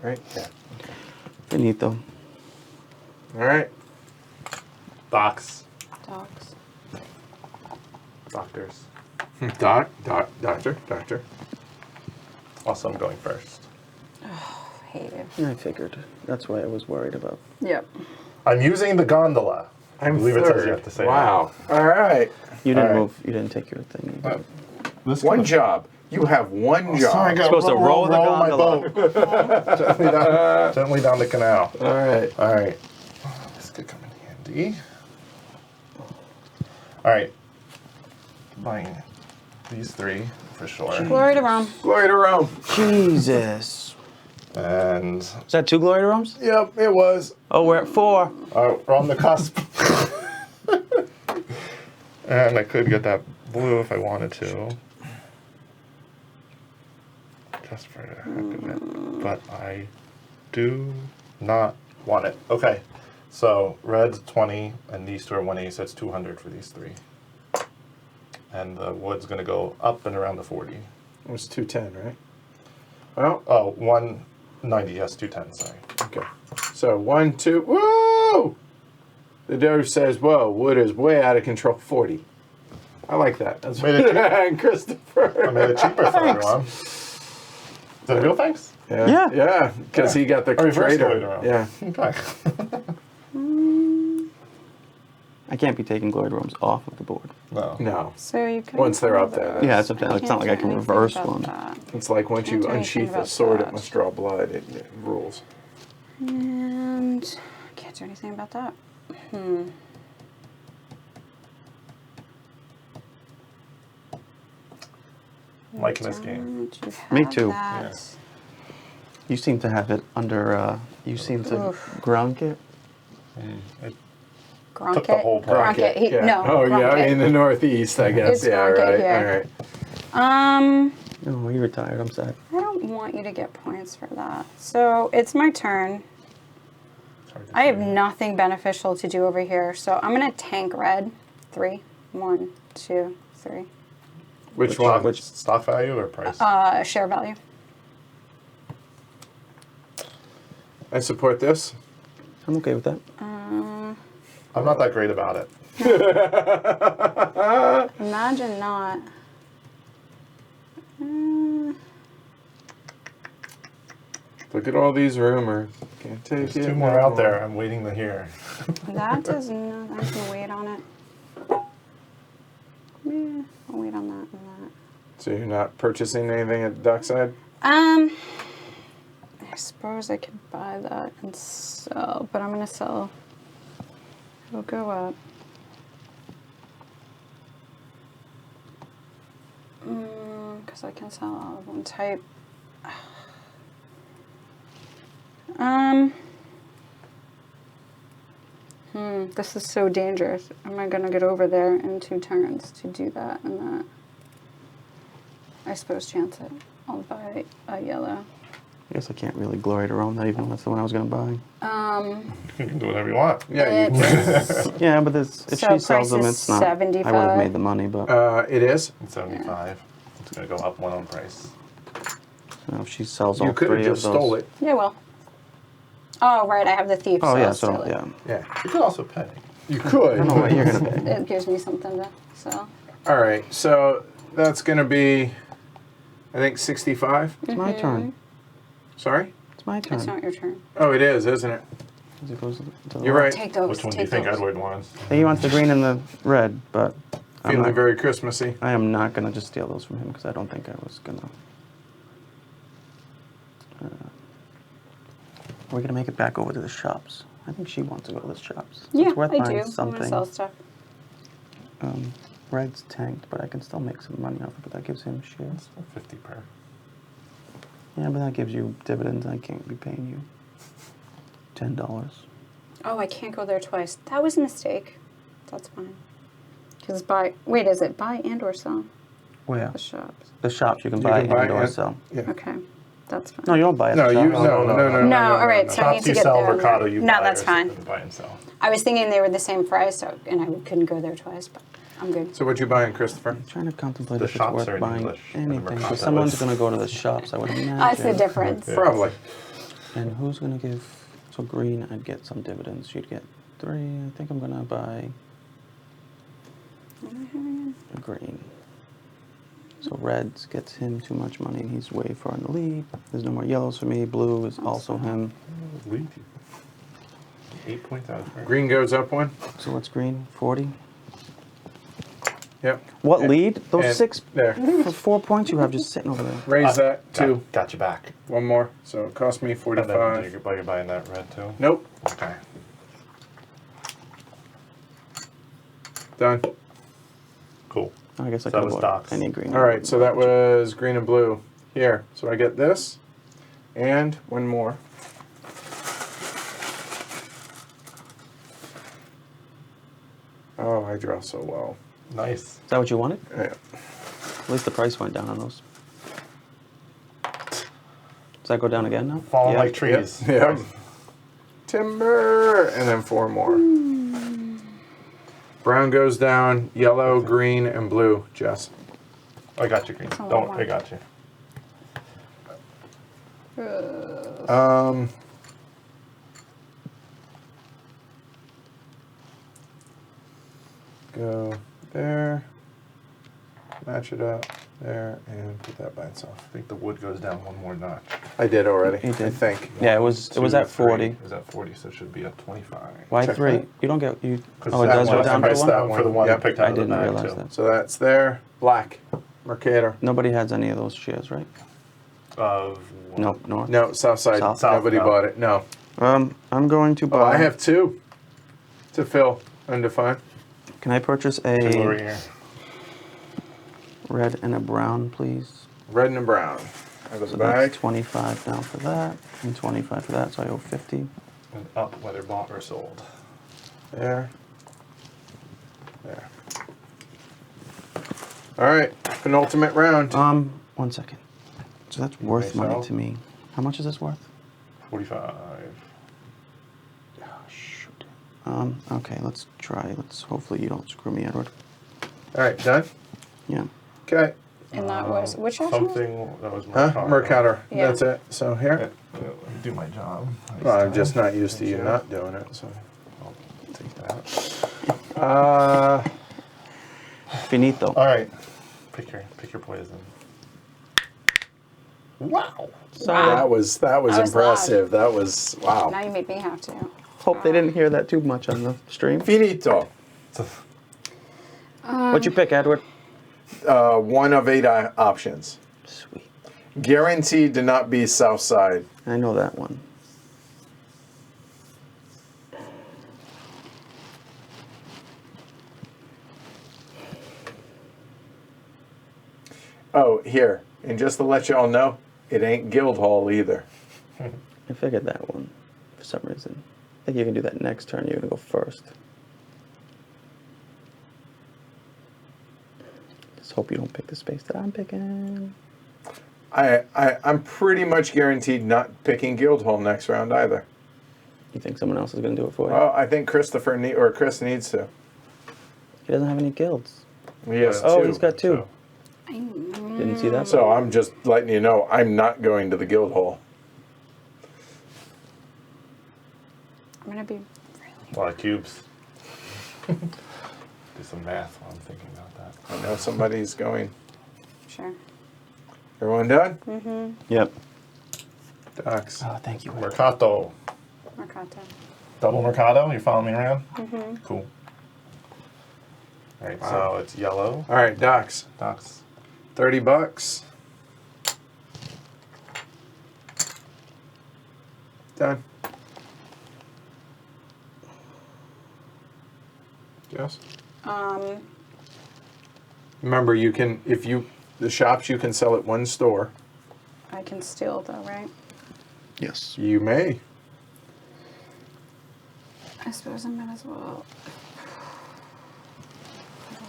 Right. Yeah. Finito. All right. Docs. Dogs. Doctors. Doctor. Also, I'm going first. Hate it. Yeah, I figured. That's why I was worried about. Yep. I'm using the gondola. I'm I believe it says you third. have to say Wow. All right. You didn't All right. move. You didn't take your thing. You did. This One job. You have one job. Sorry, I gotta Supposed to roll the my gondola. boat. Gently down the canal. All right. All right. This could come in handy. All right. Buying these 3 for sure. Glory to Rome. Glory to Rome. Jesus. And Is that 2 glory roms? Yep, it was. Oh, we're at 4. we're on the cusp. And I could get that blue if I wanted to. Just for the heck of it. But I do not want it. Okay. So red's 20 and these 2 are 180, so it's 200 for these 3. And the wood's gonna go up and around to 40. It was 210, right? Well, Oh, 190, yes, 210, sorry. okay. So 1, 2. Whoa! The Doge says, "Whoa, wood is way out of control." 40. I like that. That's Made it and Christopher. I made it cheaper for everyone. Is that a real thanks? Yeah. Yeah, because he got the Oh, reverse trader. Lloyd around. Yeah. Okay. I can't be taking glory roms off of the board. No. No. So you can. Once they're up there, Yeah, it's, it's not like I can reverse one. It's like once you Can't do anything unsheath a about sword, that. it must draw blood. It rules. And can't do anything about that. I'm liking this game. Don't you Me have too. that? Yes. You seem to have it under. You seem to Oof. grunk it. It Gronk Took the it? whole part. Gronk it. He, Yeah. No. Oh, Gronk yeah, it. in the Northeast, I guess. It's Yeah, Gronk it right. here. All right. Oh, you retired. I'm sad. I don't want you to get points for that. So it's my turn. It's hard to I have say. nothing beneficial to do over here, so I'm gonna tank red. 3. 1, 2, 3. Which one? Which stock value or price? Share value. I support this. I'm okay with that. I'm not that great about it. Imagine not. Look at all these rumors. Can't take There's it. 2 more no out there. I'm waiting to hear. That does not. I can wait on it. Yeah, I'll wait on that and that. So you're not purchasing anything at the dockside? I suppose I could buy that and sell, but I'm gonna sell. It'll go up. Because I can sell all of one type. This is so dangerous. Am I gonna get over there in 2 turns to do that and that? I suppose chance it. I'll buy a yellow. I guess I can't really glory to Rome, not even if that's the one I was going to buy. You can do whatever you want. Yeah, you can. It's, Yeah, but if So she sells price them, is it's not. I would have 75. made the money, but It is. It's 75. It's gonna go up one on price. if she sells You all could have three of just those. stole it. yeah, well. Oh, right, I have the thief. Oh, so yeah, I'll so, steal it. yeah. Yeah, You could also pay. you could. I don't know what you're going to pay. It gives me something to sell. All right, so that's gonna be, I think 65. It's my turn. Sorry. It's my turn. It's not your turn. Oh, it is, isn't it? As it goes to the You're left. right. Take those. Which one do take you think those. Edward wants? He wants the green and the red, but I'm Feeling not, very Christmassy. I am not going to just steal those from him because I don't think I was going to. We're going to make it back over to the shops. I think she wants to go to the shops. Yeah, it's worth I buying do. I want to something. sell stuff. Red's tanked, but I can still make some money off it, but that gives him shares. 50 per. Yeah, but that gives you dividends. I can't be paying you $10. Oh, I can't go there twice. That was a mistake. That's fine. Because buy. Wait, is it buy and or sell? Where? The shops. The shops you can You buy can buy and or and- sell. Yeah. Okay, that's fine. No, you don't buy it. No, at the you shops. No, all right, so I need Shops to you get sell, there. Mercado you No, buy. that's or fine. something, Buy and sell. I was thinking they were the same price, so, and I couldn't go there twice, but I'm good. So what you buying, Christopher? I'm trying to contemplate The if it's shops worth are in buying English, and the anything. Mercado Because someone's is- going to go to the shops, I would imagine. That's the difference. Yeah. Probably. And who's going to give... So green, I'd get some dividends. She'd get 3. I think I'm going to buy a green. So reds gets him too much money, and he's way far in the lead. There's no more yellows for me. Blue is also him. Lead you. 8 points out of her. Green goes up one. So what's green? 40? Yep. What And- lead? Those and 6 there. for 4 points you have just sitting over there. Raise that to Got you back. one more. So it cost me And then 45. you're buying that red too? Nope. Okay. Done. Cool. I guess I So that could was have bought docs. any green. All right, so that was green and blue. Here. So I get this and one more. Oh, I draw so well. Nice. Is that what you wanted? Yeah. At least the price went down on those. Does that go down again now? Falling Yeah. like trees. Yep. Timber, and then 4 more. Brown goes down, yellow, green, and blue. Jess. I got you, green. a lot Don't. more. I got you. Go there. Match it up there, and put that by itself. I think the wood goes down one more notch. I did already. You did. I think. Yeah, it was Two, at 40. It was at 40, so it should be at 25. Why Check 3? that. You don't get you. 'Cause Oh, it that does go one- down I to priced 1. that For the one Yep. you picked out I of the didn't bag, realize too. that. So that's there. Black. Mercator. Nobody has any of those shares, right? Of Nope, north. No, south side. South. Nobody No. bought it. No. I'm going to buy. Oh, I have 2 to fill undefined. Can I purchase Two over a here. red and a brown, please? Red and a brown. Out of So the bag. that's 25 now for that, and 25 for that, so I owe 50. And up, whether bought or sold. There. There. All right. Penultimate round. 1 second. So that's worth may money sell. to me. How much is this worth? 45. Oh, shoot. Okay, let's try. Hopefully you don't screw me, Edward. All right. Done? Yeah. Okay. And that was, which option? was it? Something that was Huh? Mercator. Yeah. That's it. So Yeah, here. do my job. Well, I'm just not used to you not doing it. So. I'll take that. Finito. All right. Pick your poison. Wow. That was That was impressive. That was wow. Now you made me have to. Hope they didn't hear that too much on the stream. Finito. What'd you pick, Edward? 1 of 8 options. Sweet. Guaranteed to not be south side. I know that one. Oh, here. And just to let you all know, it ain't Guildhall either. I figured that one for some reason. I think you can do that next turn. You're going to go first. Let's hope you don't pick the space that I'm picking. I'm pretty much guaranteed not picking Guildhall next round either. You think someone else is going to do it for you? Well, I think Chris needs to. He doesn't have any guilds. He has Oh, two. he's got two. Mm. Didn't see that? So I'm just letting you know I'm not going to the Guildhall. I'm gonna be A lot of cubes. Do some math while I'm thinking about that. I know somebody's going. sure. Everyone done? Yep. Docs. Oh, thank you. Mercato. Mercato. Double Mercado? You following me around? Cool. Alright, so it's yellow. All right, Docs. Docs. $30. Done. Yes. Remember, you can the shops you can sell at one store. I can steal though, right? Yes. You may. I suppose I might as well.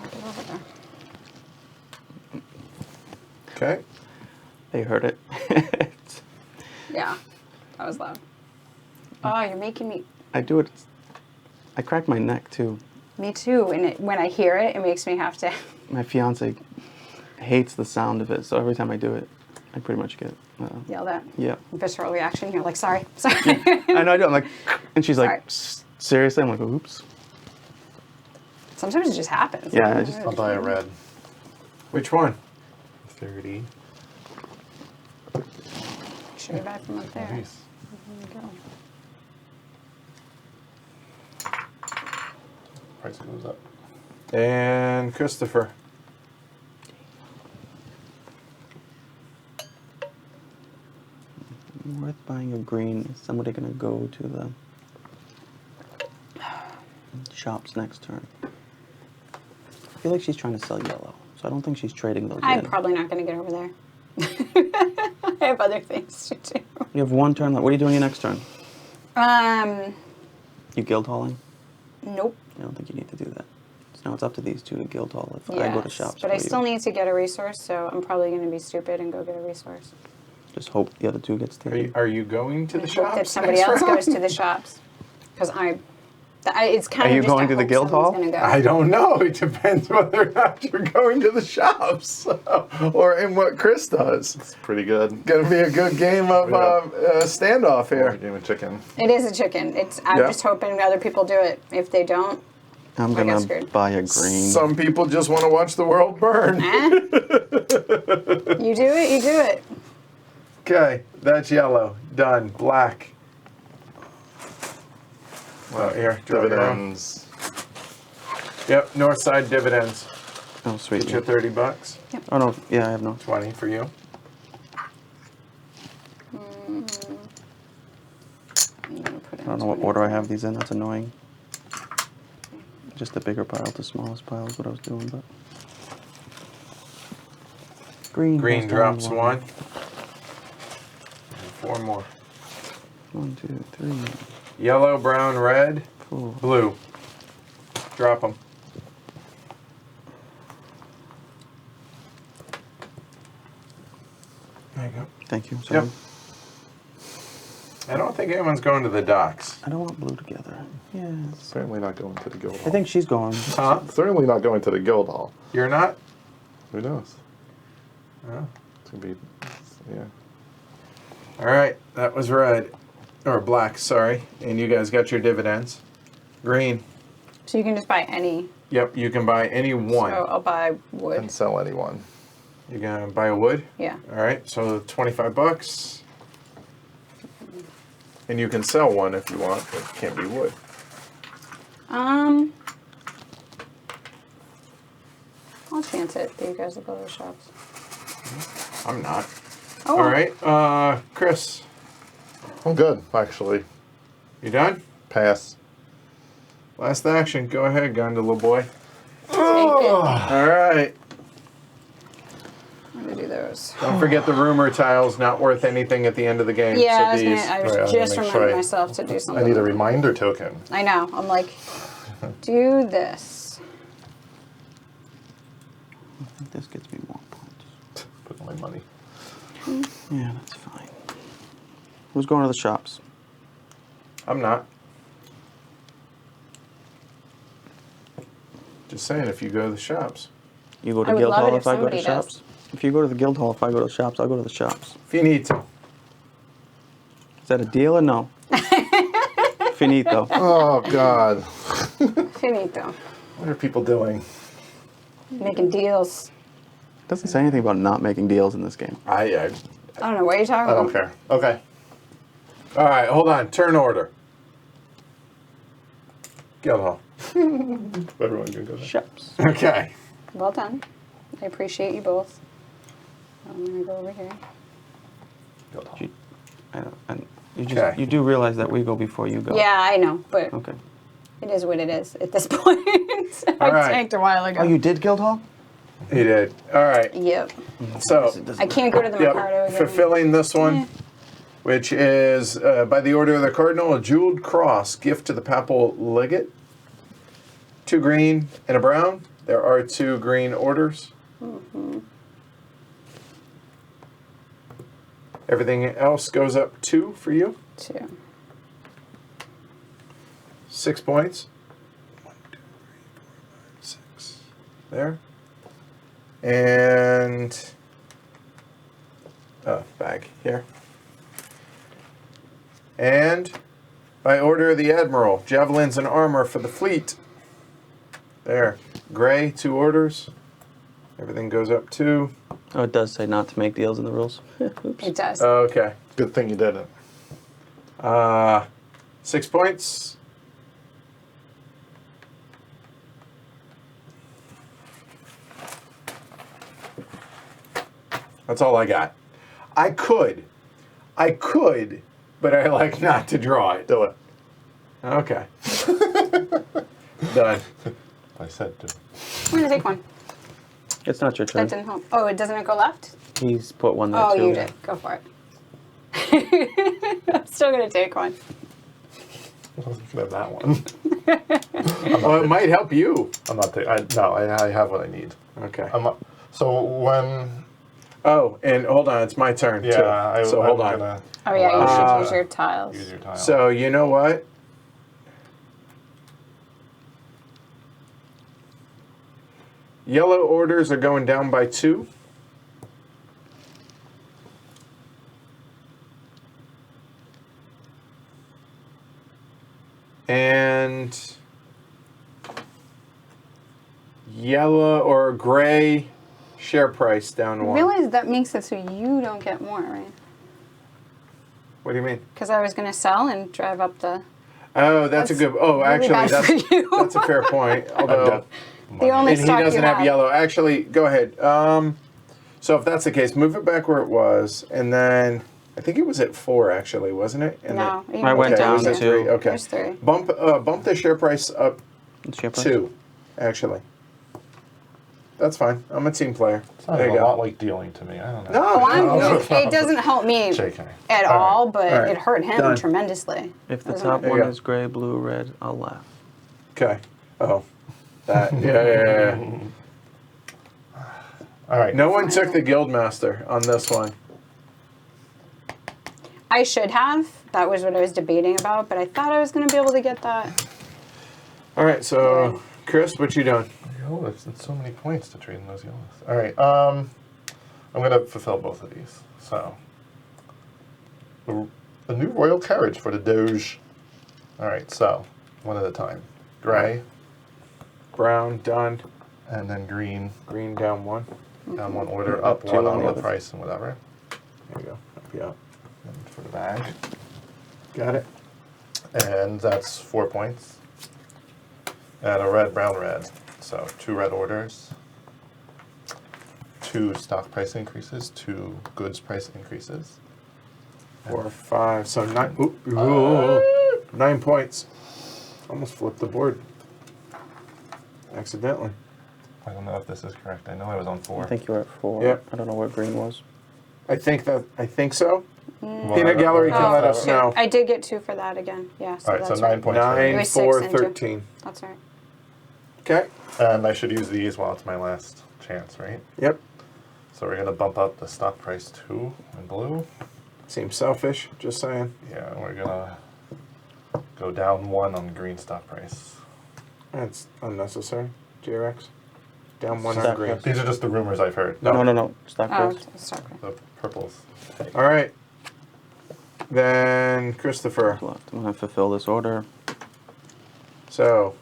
I'll get over there. Okay. They heard it. Yeah, that was loud. Oh, you're making me. I do it. I crack my neck too. Me too. And when I hear it, it makes me have to. My fiance hates the sound of it, so every time I do it, I pretty much get Yell that. yeah. Visceral reaction. You're like, sorry. I know I do. I'm like, and she's like, Sorry. seriously? I'm like, oops. Sometimes it just happens. Yeah, I just- I'll buy a red. Which one? 30. Should we buy from up there? Nice. There you go. Price goes up. And Christopher. Worth buying a green. Is somebody gonna go to the shops next turn? I feel like she's trying to sell yellow, so I don't think she's trading those I'm in. probably not going to get over there. I have other things to do. You have one turn left. What are you doing your next turn? You guild hauling? Nope. I don't think you need to do that. So now it's up to these two to guild haul if I go to Yes, shops. but I for still you. need to get a resource, so I'm probably going to be stupid and go get a resource. Just hope the other two gets taken. Are you going to the I shops? hope that somebody next else round? goes to the shops. Because it's kind Are of you just going I to the hope guild someone's hall? gonna go. I don't know. It depends whether or not you're going to the shops or in what Chris does. It's pretty good. Gonna be a good game of standoff Or a here. game of chicken. It is a chicken. I'm Yeah. just hoping other people do it. If they don't, I'm I got gonna screwed. buy a green. Some people just want to watch the world burn. you do it, you do it. Okay, that's yellow. Done. Black. Well, here, drop it down. Dividends. Yep, north side dividends. Oh, sweet. Get your $30. Oh no, yeah, I have no. 20 for you. I'm gonna put I don't know what order I have these in. That's annoying. Just the bigger pile to smallest pile is what I was doing, but. Green. Green goes drops down one. And 4 more. 1, 2, 3, Yellow, brown, red, 4. blue. Drop them. There you go. Thank you. Sorry. Yep. I don't think anyone's going to the docks. I don't want blue together. Yes. Certainly not going to the guild hall. I think she's going. Huh? Certainly not going to the guild hall. You're not? Who knows? Oh. It's gonna be, yeah. All right, that was red. Or black, sorry. And you guys got your dividends. Green. So you can just buy any. Yep, you can buy any one. So I'll buy wood. And sell anyone. You're gonna buy a wood? Yeah. All right, so $25. And you can sell one if you want, but it can't be wood. I'll chance it that you guys will go to the shops. I'm not. Oh. All right, Chris, I'm good, actually. you done? Pass. Last action. Go ahead, Gondola boy. Take it. All right. I'm gonna do those. Don't forget the rumor tile's not worth anything at the end of the game. Yeah, so these. I Right, was I'm just gonna make reminding sure myself to do something. I need a reminder token. I know. I'm like, do this. think this gets me more points. Put my money. Yeah, that's fine. Who's going to the shops? I'm not. Just saying, if you go to the shops. You go to I would love Guildhall it if if I go to somebody does. shops? If you go to the Guildhall, if I go to the shops, I'll go to the shops. Finito. Is that a deal or no? Finito. Oh God. Finito. What are people doing? Making deals. Doesn't say anything about not making deals in this game. I I don't know what you're talking I about. don't care. Okay. All right, hold on. Turn order. Guildhall. Everyone can go there. Shops. Okay. Well done. I appreciate you both. I'm gonna go over here. You, you just Okay. you do realize that we go before you go. Yeah, I know, but Okay. it is what it is at this point. All I right. tanked a while ago. Oh, you did Guildhall? He did. All right. Yep. So, I can't go to the Mercado yep, again. fulfilling this one, Yeah. which is by the order of the cardinal, a jeweled cross, gift to the papal legate. 2 green and a brown. There are 2 green orders. Everything else goes up 2 for you. 2. 6 points. 1, 2, 3, 4, 5, 6. There. And bag here. And by order of the admiral, javelins and armor for the fleet. There. Gray, 2 orders. Everything goes up 2. Oh, it does say not to make deals in the rules. Oops. It does. Okay. Good thing you did it. 6 points. That's all I got. I could, but I like not to draw it. Do it. Okay. Done. I said to. I'm gonna take one. It's not your turn. That didn't help. Oh, it doesn't go left? He's put one there Oh, too. you did. Go for it. I'm still gonna take one. I was looking at that one. Well, it might help you. I'm not taking. I have what I need. Okay. I'm not, so when. Oh, and hold on, it's my turn too. Yeah. So hold on. Gonna Oh yeah, you should use your tiles. use your tile. So you know what? Yellow orders are going down by 2. And yellow or gray share price down I 1. realize that makes it so you don't get more, right? What do you mean? Because I was gonna sell and drive up the. Oh, that's a That's good. Oh, really actually, bad that's for you. that's a fair point. Although, The only and he stock doesn't you have yellow. Actually, go ahead. So if that's the case, move it back where it was, and then I think it was at 4 actually, wasn't it? And No, then- you I went okay, it down was at to- 3. Okay. There's 3. Bump the share price up It's your price. 2, actually. That's fine. I'm a team player. Sounds There a you lot go. like dealing to me. I don't know. No, Oh, no. it doesn't help me JK. at All right. all, but All right. it hurt him Done. tremendously. If the Doesn't top it? There you one go. is gray, blue, red, I'll laugh. Okay. Oh, that. Yeah. All right. No one took the Guildmaster on this one. I should have. That was what I was debating about, but I thought I was going to be able to get that. All right. So, Chris, what you doing? Oh, it's so many points to trade in those yellows. All right. I'm gonna fulfill both of these. So, a new royal carriage for the Doge. All right. So, one at a time. Gray, Brown done. and then green. Green down 1. Down 1 order, Up up two 1 on on the the other. price and whatever. There you go. Up you up. And for the bag, Got it. and that's 4 points. And a red, brown, red. So 2 red orders. 2 stock price increases. 2 goods price increases. 4, 5. So 9. Ooh, 9 points. Almost flipped the board. Accidentally. I don't know if this is correct. I know I was on 4. I think you were at 4. Yep. I don't know where green was. I think so. Well, Peanut Gallery can Oh, let us shoot. know. I did get 2 for that again. Yeah, so All right, so that's 9 right. points. 9, was 4, six and two. 13. That's right. Okay. And I should use these while it's my last chance, right? Yep. So we're gonna bump up the stock price 2 in blue. Seems selfish, just saying. Yeah, we're gonna go down 1 on the green stock price. That's unnecessary. JRX. Down 1 on Stock green. price. These are just the rumors I've heard. No. Stock Oh, price. stock price. The purples. All right. Then Christopher. Left. I'm gonna fulfill this order. So,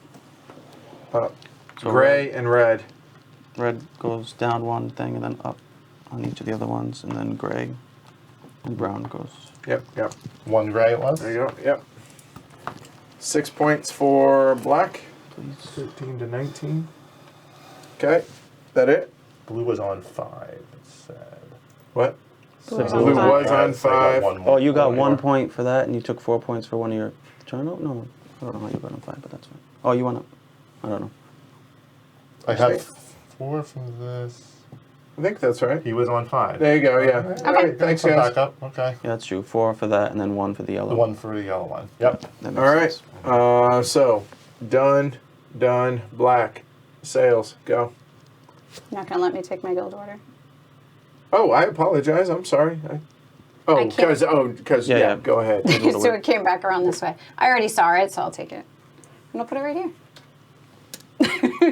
So gray and red. Red goes down 1 thing and then up on each of the other ones, and then gray and brown goes. Yep. 1 gray it was? There you go. Yep. 6 points for black. Please. 13 to 19. Okay. That it? Blue was on 5, it said. What? Blue was Blue on was five. on 5. Oh, you got more. 1 point for that, and you took 4 points for one of your turn. No, I don't know how you got on 5, but that's fine. Oh, you went up. I don't know. I have 4 from this. I think that's right. He was on 5. There you go. Yeah. All right. Thanks, Come guys. back up. Okay. Yeah, that's true. 4 for that, and then 1 for the yellow. The 1 for the yellow one. Yep. That makes All right. sense. So, done. Black. Sales. Go. Not gonna let me take my guild order. Oh, I apologize. I'm sorry. I Oh, can't- because Yeah. Go ahead. So it came back around this way. I already saw it, so I'll take it. I'm gonna put it right here.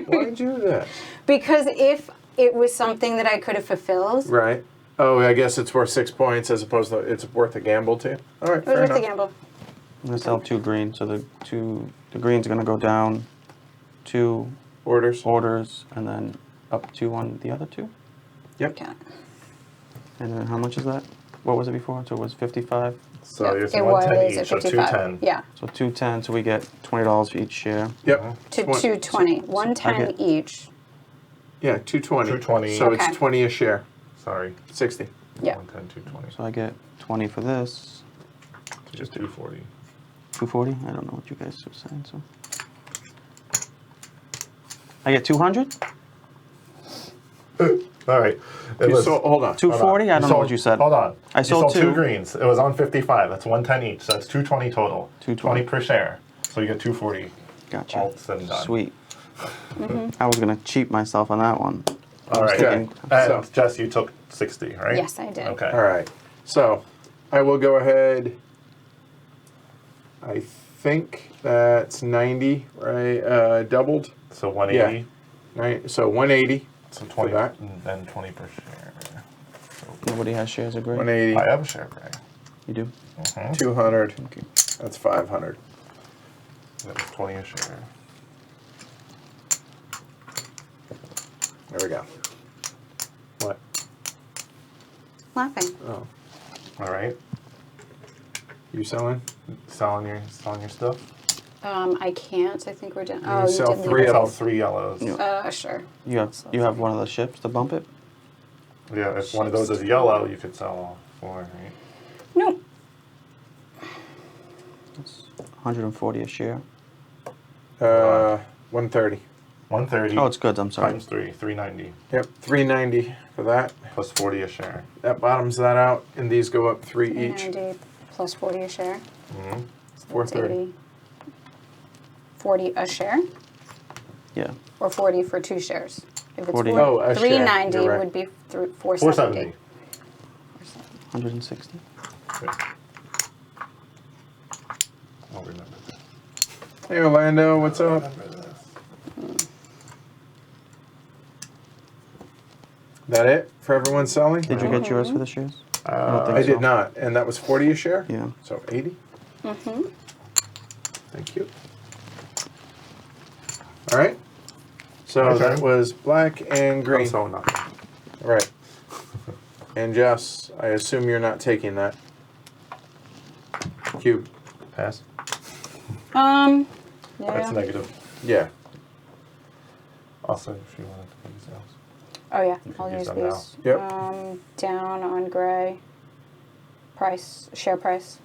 Why did you do that? Because if it was something that I could have fulfilled, Right. Oh, I guess it's worth 6 points as opposed to it's worth a gamble too. All right. it was Fair worth the enough. gamble. I'm gonna sell 2 green, so the green's gonna go down 2 Orders. orders, and then up 2 on the other 2. Yep. Okay. And then how much is that? What was it before? So it was 55. So Yep, it's it 110 was each, at so 55. 210. Yeah, So 210. So we get $20 for each share. Yep. to Twen- 220. 110 get- each. Yeah, 220. 220. So Okay. it's 20 a share. Sorry. 60. Yeah. 110, 220. So I get 20 for this. Just 240. 240. I don't know what you guys were saying. So I get 200. All right. It was, Hold on. 240. I don't know what you said. Hold on. I You sold 2 2 greens. It was on 55. That's 110 each. So that's 220 total. 220 per share. So you get 240. Gotcha. All said and done. Sweet. I was gonna cheat myself on that one. All right. Okay. And So- Jess, you took 60, right? Yes, I did. Okay. All right. So I will go ahead. I think that's 90, right? Doubled. So 180. Right. So 180. So 20 that. and then 20 per share. Nobody has shares of gray. 180. I have a share gray. You do. 200. Okay. That's 500. That was 20 a share. There we go. What? Laughing. Oh, All right. you selling? Selling your stuff. I can't. I think we're done. You Oh, you sell did 3 leave. of Sell them. 3 yellows. Yeah. Sure. You have one of the ships to bump it. Yeah, if one of those is yellow, you could sell all 4, right? No. It's 140 a share. 130. 130 Oh, it's good. I'm sorry. times 3, 390, Yep, 390 for that. plus 40 a share. That bottoms that out, and these go up 3 each. 390 plus 40 a share. Mm-hmm. So that's 430. 80. 40 a share, Yeah. or 40 for 2 shares. If it's 40. Oh, a share. 390 You're right. would be 470. 470. 160. I'll remember that. Hey, Orlando, what's up? Remember this. That it for everyone selling? Did you get yours for the shares? I don't think I so. did not, and that was 40 a share? Yeah. So 80? Mm-hmm. Thank you. All right. So Okay. that was black and I'm green. selling nothing. All right. And Jess, I assume you're not taking that. Cube. Pass. Yeah. That's negative. Yeah. Also, if you wanted to use those. Oh yeah, You can I'll use use them now. these. Yep. Down on gray. Share price.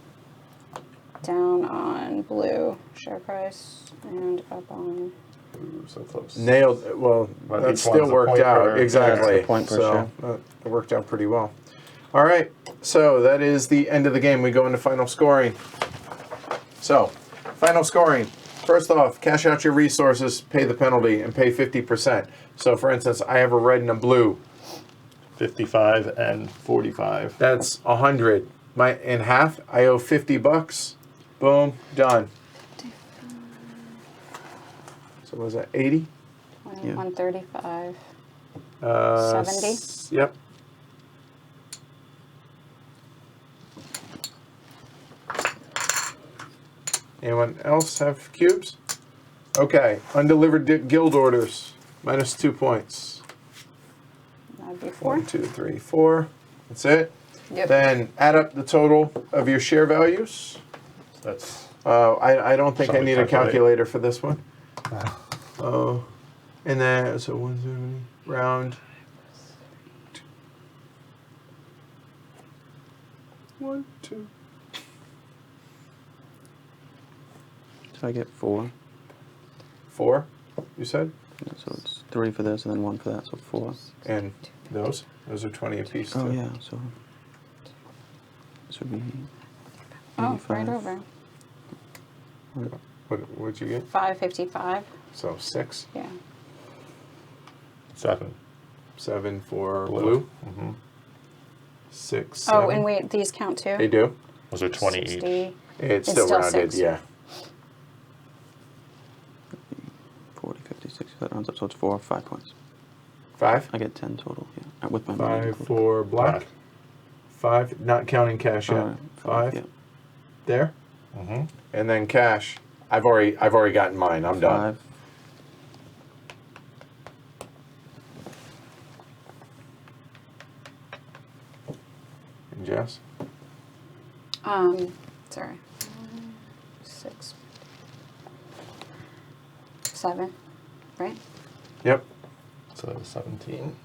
Down on blue, share price, and up on. Ooh, so close. Nailed. Well, Well, that each still one's a worked point out. per- Exactly. Yeah, it's a point per so it worked out pretty well. All right. So that is the end of the game. We go into final scoring. So, final scoring. First off, cash out your resources, pay the penalty, and pay 50%. So, for instance, I have a red and a blue. 55 and 45. That's 100. In half, I owe $50. Boom, done. So was that 80? Yeah. 135. 70? Yep. Anyone else have cubes? Okay, undelivered guild orders, minus 2 points. That'd be 4. 1, 2, 3, 4. That's it. Yep. Then add up the total of your share values. That's I don't think I Something need a calculate. calculator for this one. Oh, and then so 170 round. 1, 2. So I get 4. 4, you said? Yeah, so it's 3 for this and then 1 for that, so 4. And those are 20 apiece. Oh too. yeah, so this would be Oh, 85. right over. What'd you get? 555. So 6, Yeah. 7. 7 for Blue. blue. Mm-hmm. 6. Oh, 7. and wait, these count too? They do. Those are 20 each. 60. It's It's still still rounded, 6. yeah. 40, 50, 60, that rounds up, so it's 4, 5 points. 5. I get 10 total, yeah, with my money 5 included. for black. 5, not counting cash yet. Alright, 5 yeah. there, Mm-hmm. and then cash. I've already gotten mine. I'm done. 5. And Jess. Sorry. 6. 7. Right? Yep. So 17.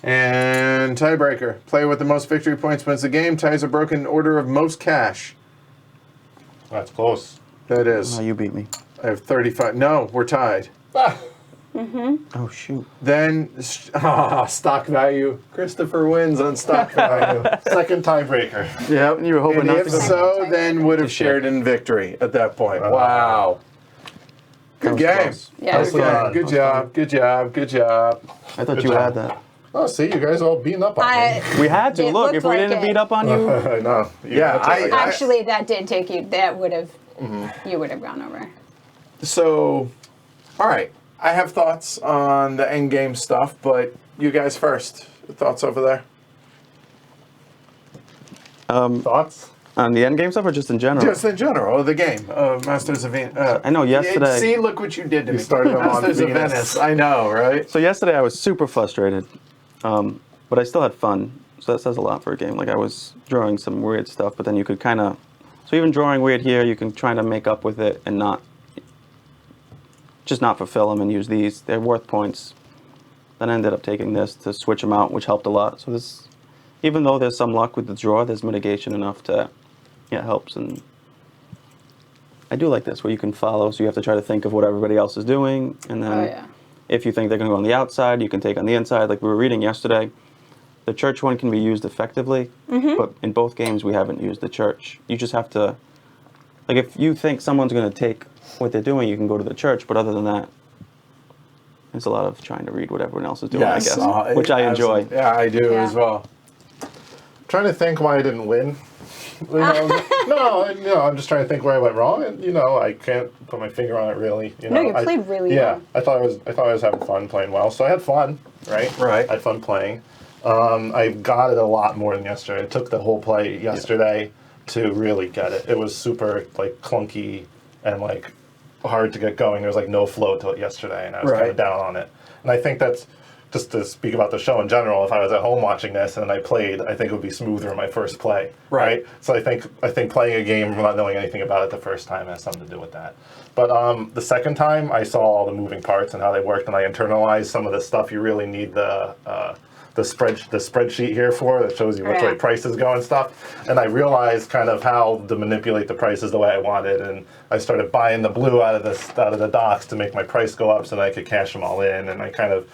And tiebreaker. Player with the most victory points wins the game. Ties are broken in order of most cash. That's close. That is. Oh, you beat me. I have 35. No, we're tied. Ah, Oh, shoot. Then stock value. Christopher wins on stock value. second tiebreaker. Yep. You were hoping And not if to go. so, then would have shared in victory at that point. Wow. Good was game. close. Yeah. Good game. Good job. Good job. Good job. I thought Good you job. had that. Oh, see, you guys all beating up on me. We had to. It Look, looked if we like didn't it. beat up on you. I know. Yeah, Actually, that did take you. That would have. You would have gone over. So, all right. I have thoughts on the end game stuff, but you guys first. Thoughts over there? Thoughts? On the end game stuff or just in general? Just in general, the game of Masters of Venice. I know yesterday- See, look what you did to me. started them on Masters of Venus. Venice. I know, right? So yesterday I was super frustrated, but I still had fun. So that says a lot for a game. Like I was drawing some weird stuff, but then you could kind of, so even drawing weird here, you can try to make up with it and not fulfill them and use these. They're worth points. Then I ended up taking this to switch them out, which helped a lot. So this, even though there's some luck with the draw, there's mitigation enough to, yeah, it helps. And I do like this where you can follow, so you have to try to think of what everybody else is doing, and then Oh, yeah. if you think they're going to go on the outside, you can take on the inside. Like we were reading yesterday, the church one can be used effectively, but in both games we haven't used the church. You just have to, like if you think someone's going to take what they're doing, you can go to the church, but other than that, it's a lot of trying to read what everyone else is doing, I guess, which I enjoy. Absolutely. Yeah, I do Yeah. as well. Trying to think why I didn't win. You know, no, I'm just trying to think where I went wrong, and I can't put my finger on it really. No, you played really well. I thought I was having fun playing well, so I had fun, right? Right. I had fun playing. I got it a lot more than yesterday. It took the whole play yesterday to really get it. It was super like clunky and like hard to get going. There was like no flow to it yesterday, and I was kind Right. of down on it. And I think that's just to speak about the show in general. If I was at home watching this and I played, I think it would be smoother in my first play. Right. So I think playing a game not knowing anything about it the first time has something to do with that. But the second time, I saw all the moving parts and how they worked, and I internalized some of the stuff you really need the spreadsheet here for that shows you which way prices go and stuff. And I realized kind of how to manipulate the prices the way I wanted, and I started buying the blue out of the docks to make my price go up so that I could cash them all in, and I kind of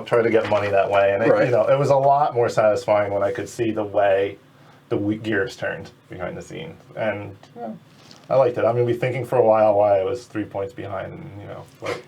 try to get money that way. And Right. it was a lot more satisfying when I could see the way the gears turned behind the scenes. And I liked it. I'm gonna be thinking for a while why I was 3 points behind, and but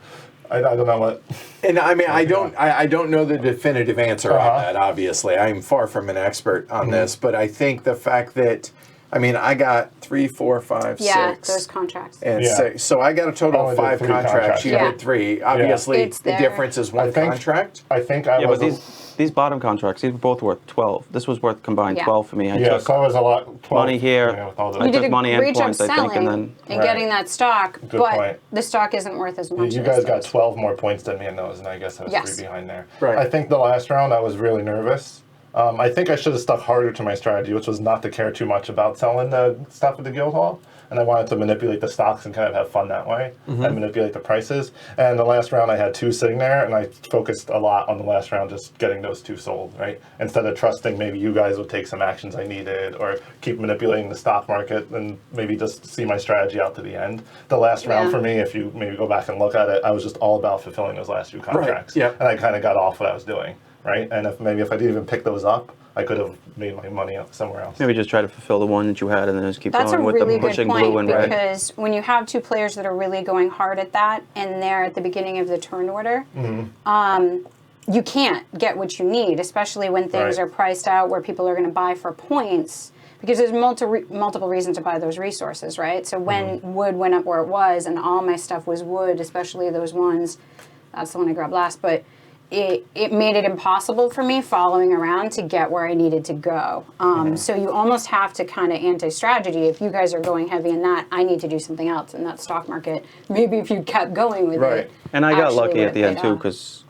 I don't know what. And I mean, I don't know the definitive answer on Uh-huh. that. Obviously, I'm far from an expert on this, but I think the fact that, I mean, I got 3, 4, 5, Yeah, 6, those contracts. and Yeah. 6. So I got a total Only of did 5 3 contracts. contracts. You Yeah. did 3. Obviously, It's the there. difference is one I think- contract. I think I Yeah, was. but these bottom contracts, these were both worth 12. This was worth combined Yeah. 12 for me. I yeah, took so I was a lot. 12, money here. yeah, with all the- I You took did a money and great job points, I think, selling and then Right. getting that stock, Good but point. the stock isn't worth as much. You as guys got those. 12 more points than me in those, and I guess I was Yes. 3 behind there. Right. I think the last round I was really nervous. I think I should have stuck harder to my strategy, which was not to care too much about selling the stuff at the guild hall. And I wanted to manipulate the stocks and kind of have fun that way and manipulate the prices. And the last round I had 2 sitting there, and I focused a lot on the last round just getting those 2 sold, right? Instead of trusting maybe you guys would take some actions I needed or keep manipulating the stock market and maybe just see my strategy out to the end. The last round Yeah. for me, if you maybe go back and look at it, I was just all about fulfilling those last few contracts. yep. And I kind of got off what I was doing, right? And if I didn't even pick those up, I could have made my money up somewhere else. maybe just try to fulfill the one that you had and then just keep That's a going with really the good pushing point blue and red. because when you have 2 players that are really going hard at that and they're at the beginning of the turn order, you can't get what you need, especially when things Right. are priced out where people are going to buy for points because there's multiple reasons to buy those resources, right? So when wood went up where it was and all my stuff was wood, especially those ones, that's the one I grabbed last, but it made it impossible for me following around to get where I needed to go. So you almost have to kind of anti-strategy. If you guys are going heavy in that, I need to do something else in that stock market. Maybe if you kept going with Right. it. And I got actually lucky would at the have end paid too off. because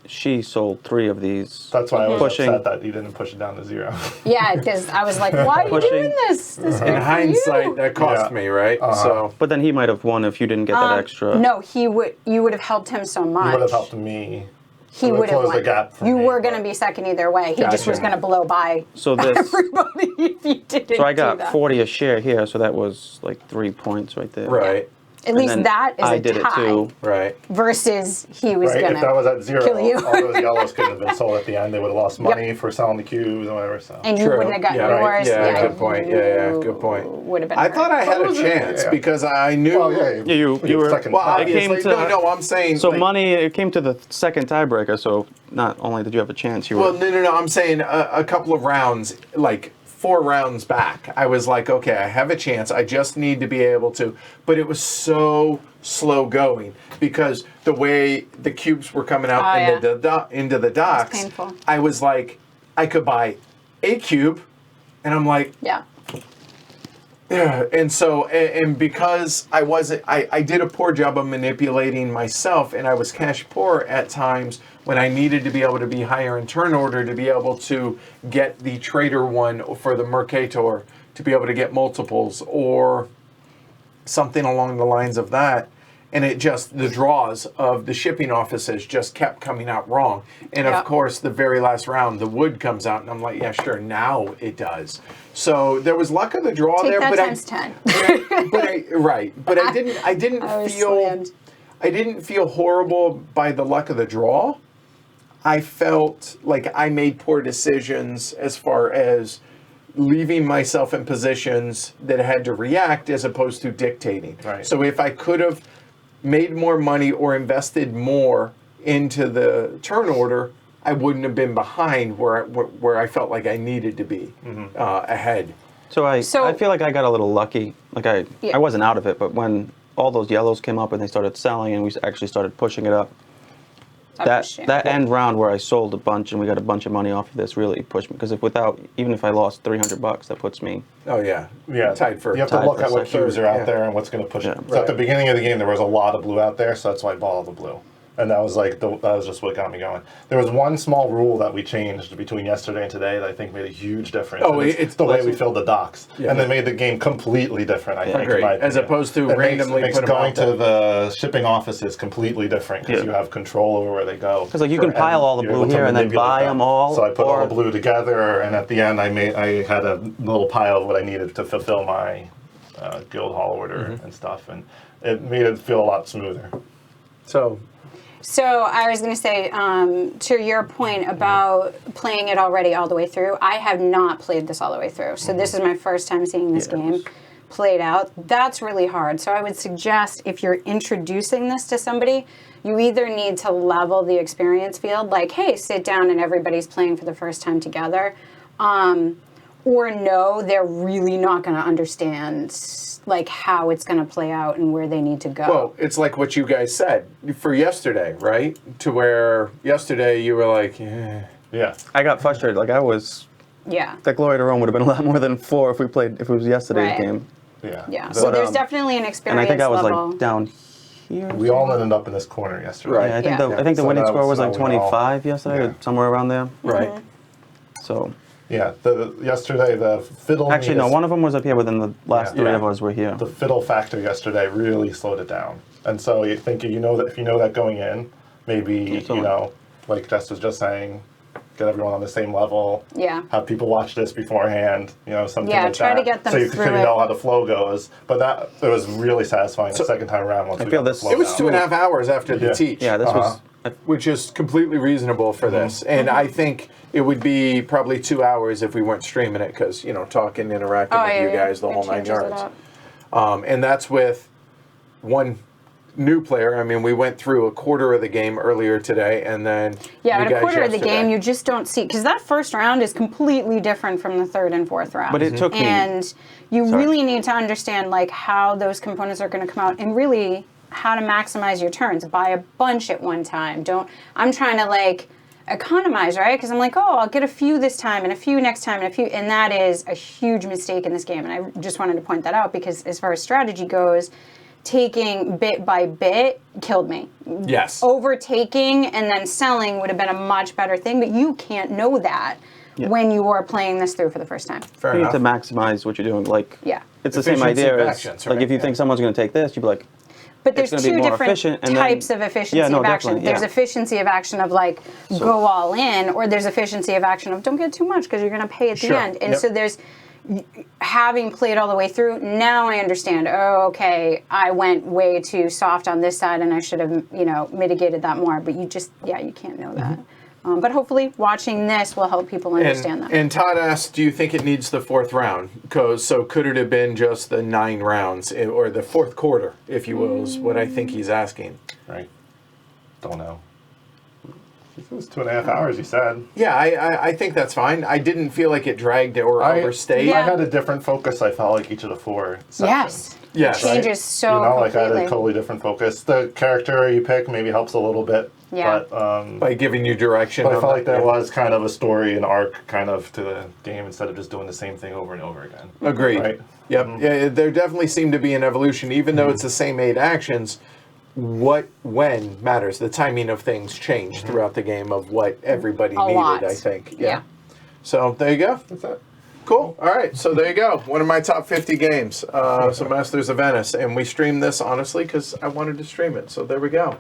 she sold 3 of these. That's why I was Pushing. upset that you didn't push it down to 0. Yeah, because I was like, why are you Pushing. doing this? This is In good for hindsight, you. that cost Yeah. me, right? So But then he might have won if you didn't get that extra. No, you would have helped him so much. You would have helped me. He It would would have close the won. gap for You me, were going to but- be second either way. He just was Gotcha. going to blow by So this, everybody if you didn't so I do got that. 40 a share here, so that was like 3 points right there. right, At least then that is I a did tie it too. right. versus he was Right? going If that was at 0, kill you. all those yellows couldn't have been sold at the end. They would have lost money for selling the cubes and whatever. So. and you True. wouldn't have gotten Yeah, right. yours. Yeah, good point. Yeah, you good point. Would have been. I thought I had a was it? chance Yeah. because I knew. Well, yeah, Yeah, you were- second Well, tie. It came obviously, to- no. I'm saying. So like, money, it came to the second tiebreaker, so not only did you have a chance, you Well, were... no. I'm saying a couple of rounds, like 4 rounds back. I was like, okay, I have a chance. I just need to be able to. But it was so slow going because the way the cubes were coming out Oh, into the docks, painful. I was like, I could buy a cube, and I'm like, Yeah. yeah, and so and because I wasn't, I did a poor job of manipulating myself, and I was cash poor at times when I needed to be able to be higher in turn order to be able to get the trader one for the Mercator, to be able to get multiples or something along the lines of that. And it just, the draws of the shipping offices just kept coming out wrong. And Yeah. of course, the very last round, the wood comes out, and I'm like, yeah, sure, now it does. So there was luck of the draw Take there, that but times 10. but I didn't I was feel, slammed. I didn't feel horrible by the luck of the draw. I felt like I made poor decisions as far as leaving myself in positions that had to react as opposed to dictating. Right. So if I could have made more money or invested more into the turn order, I wouldn't have been behind where I felt like I needed to be ahead. So I So- feel like I got a little lucky. Like Yeah. I wasn't out of it, but when all those yellows came up and they started selling and we actually started pushing it up, that end round where I sold a bunch and we got a bunch of money off of this really pushed me. Because even if I lost $300, that puts me. Oh yeah, Yeah, tied for. you have to tied look for at what second. cubes are out Yeah. there and what's going to push Yeah. it. So at the Right. beginning of the game, there was a lot of blue out there, so that's why I bought all the blue. And that was like that was just what got me going. There was one small rule that we changed between yesterday and today that I think made a huge difference. Oh, and it's the way we filled the docks, Yeah. and they made the game completely different. I think, Agreed. in my As opinion. opposed to It randomly makes put 'em going out to there. the shipping offices completely different because Yeah. you have control over where they go. Because like you can pile all the You're blue able to here and then manipulate buy that. them all. So I put all or- the blue together, and at the end, I had a little pile of what I needed to fulfill my guild hall order and stuff, and it made it feel a lot smoother. So I was going to say, to your point about playing it already all the way through, I have not played this all the way through. So this is my first time seeing this game. played out, that's really hard. So I would suggest if you're introducing this to somebody, you either need to level the experience field, like, hey, sit down and everybody's playing for the first time together, or no, they're really not going to understand like how it's going to play out and where they need to go. Well, it's like what you guys said for yesterday, right? To where yesterday you were like, Yeah. I got frustrated. Like I was. Yeah. That Glory to Rome would have been a lot more than 4 if it was yesterday's Right. game. Yeah. Yeah. So But, there's definitely an experience And I think I was level. like down here. We all ended up in this corner yesterday. Right. Yeah, I think Yeah. I think the So winning that score was was like how we all- 25 yesterday, Yeah. or somewhere around there. right. So Yeah. Yesterday the fiddle. actually, no, one of them was up here, but then the last Yeah. 3 Yeah. of us were here. The fiddle factor yesterday really slowed it down, and so you think if you know that going in, maybe totally. like Jess was just saying, get everyone on the same level. Yeah. Have people watch this beforehand, something Yeah, like try that. to get them so you through it. know how the flow goes. But it was really satisfying the second time around once I we feel got the this- flow It was down. 2.5 hours after the Yeah. teach. Yeah, this was. Which is completely reasonable for this. And I think it would be probably 2 hours if we weren't streaming it because, talking, interacting Oh, with yeah, you yeah. guys, the It whole 9 changes it yards. up. And that's with one new player. I mean, we went through a quarter of the game earlier today, and then Yeah, you but a guys quarter of the yesterday. game you just don't see, because that first round is completely different from the third and fourth round. But it took me- And you Sorry. really need to understand like how those components are going to come out, and really how to maximize your turns. Buy a bunch at one time. I'm trying to like economize, right? Because I'm like, oh, I'll get a few this time and a few next time and a few, and that is a huge mistake in this game. And I just wanted to point that out because as far as strategy goes, taking bit by bit killed me. Yes. Overtaking and then selling would have been a much better thing, but you can't know that when you are playing this through for the first time. Fair You need enough. to maximize what you're doing. Like, Yeah. it's the same Efficiency idea of as actions, like right? if you think someone's going to take this, you'd be like, But there's gonna be two more different efficient, and then- types of efficiency Yeah, no, of action. definitely, There's yeah. efficiency of action of like go all in, or there's efficiency of action of don't get too much because you're going to pay at Sure. the end. And Yep. so there's having played all the way through. Now I understand. Oh, okay, I went way too soft on this side, and I should have mitigated that more. But you can't know that. But hopefully, watching this will help people understand that. And Todd asked, do you think it needs the 4th round? So could it have been just the 9 rounds, or the 4th quarter, if you will, is what I think he's asking. Right. Don't know. It was 2.5 hours, you said. Yeah, I think that's fine. I didn't feel like it dragged or overstayed. Yeah. I had a different focus, I felt like, each of the 4 sections. Yes. Yes. It changes so like I had completely. a totally different focus. The character you pick maybe helps a little bit. Yeah. But By giving you direction. I on felt like that, there yeah. was kind of a story and arc kind of to the game instead of just doing the same thing over and over again. Agreed. Right? Yep. Yeah, there definitely seemed to be an evolution, even though it's the same 8 actions. When matters. The timing of things changed throughout the game of what everybody A needed, lot. I think. Yeah. So there you go. That's it. Cool. All right. So there you go. One of my top 50 games. So Masters of Venice. And we streamed this, honestly, because I wanted to stream it. So there we go.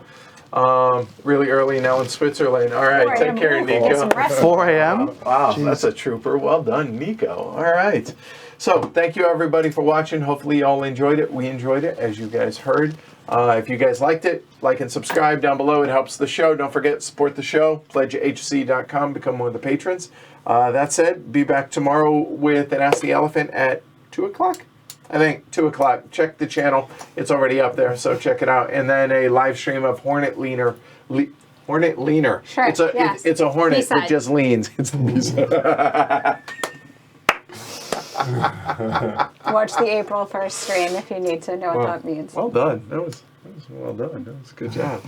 Really early now in Switzerland. All right. 4 Take a.m. care, Get some Nico. rest. 4 a.m. Wow, that's a trooper. Well done, Nico. All right. So thank you, everybody, for watching. Hopefully you all enjoyed it. We enjoyed it, as you guys heard. If you guys liked it, like and subscribe down below. It helps the show. Don't forget, support the show. PledgeHC.com. Become one of the patrons. That said, be back tomorrow with an Ask the Elephant at 2 o'clock. I think 2 o'clock. Check the channel. It's already up there, so check it out. And then a live stream of Hornet Leaner. Hornet Leaner. Sure, It's a yes. it's a hornet B-side. that just leans. It's the B-side. Watch the April 1st stream if you need to know what that means. Well done. That was well done. That was a good job.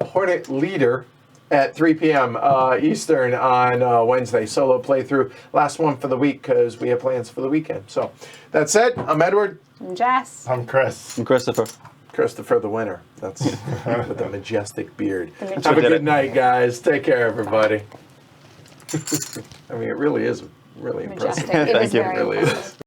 Hornet Leader at 3 p.m. Eastern on Wednesday. Solo playthrough. Last one for the week because we have plans for the weekend. So that said, I'm Edward. And Jess. I'm Chris. And Christopher. Christopher the winner. That's with the majestic beard. majestic- Have a did good it. night, guys. Take care, everybody. I mean, it really is really impressive. Majestic. It Thank is you. very It really impressive. is.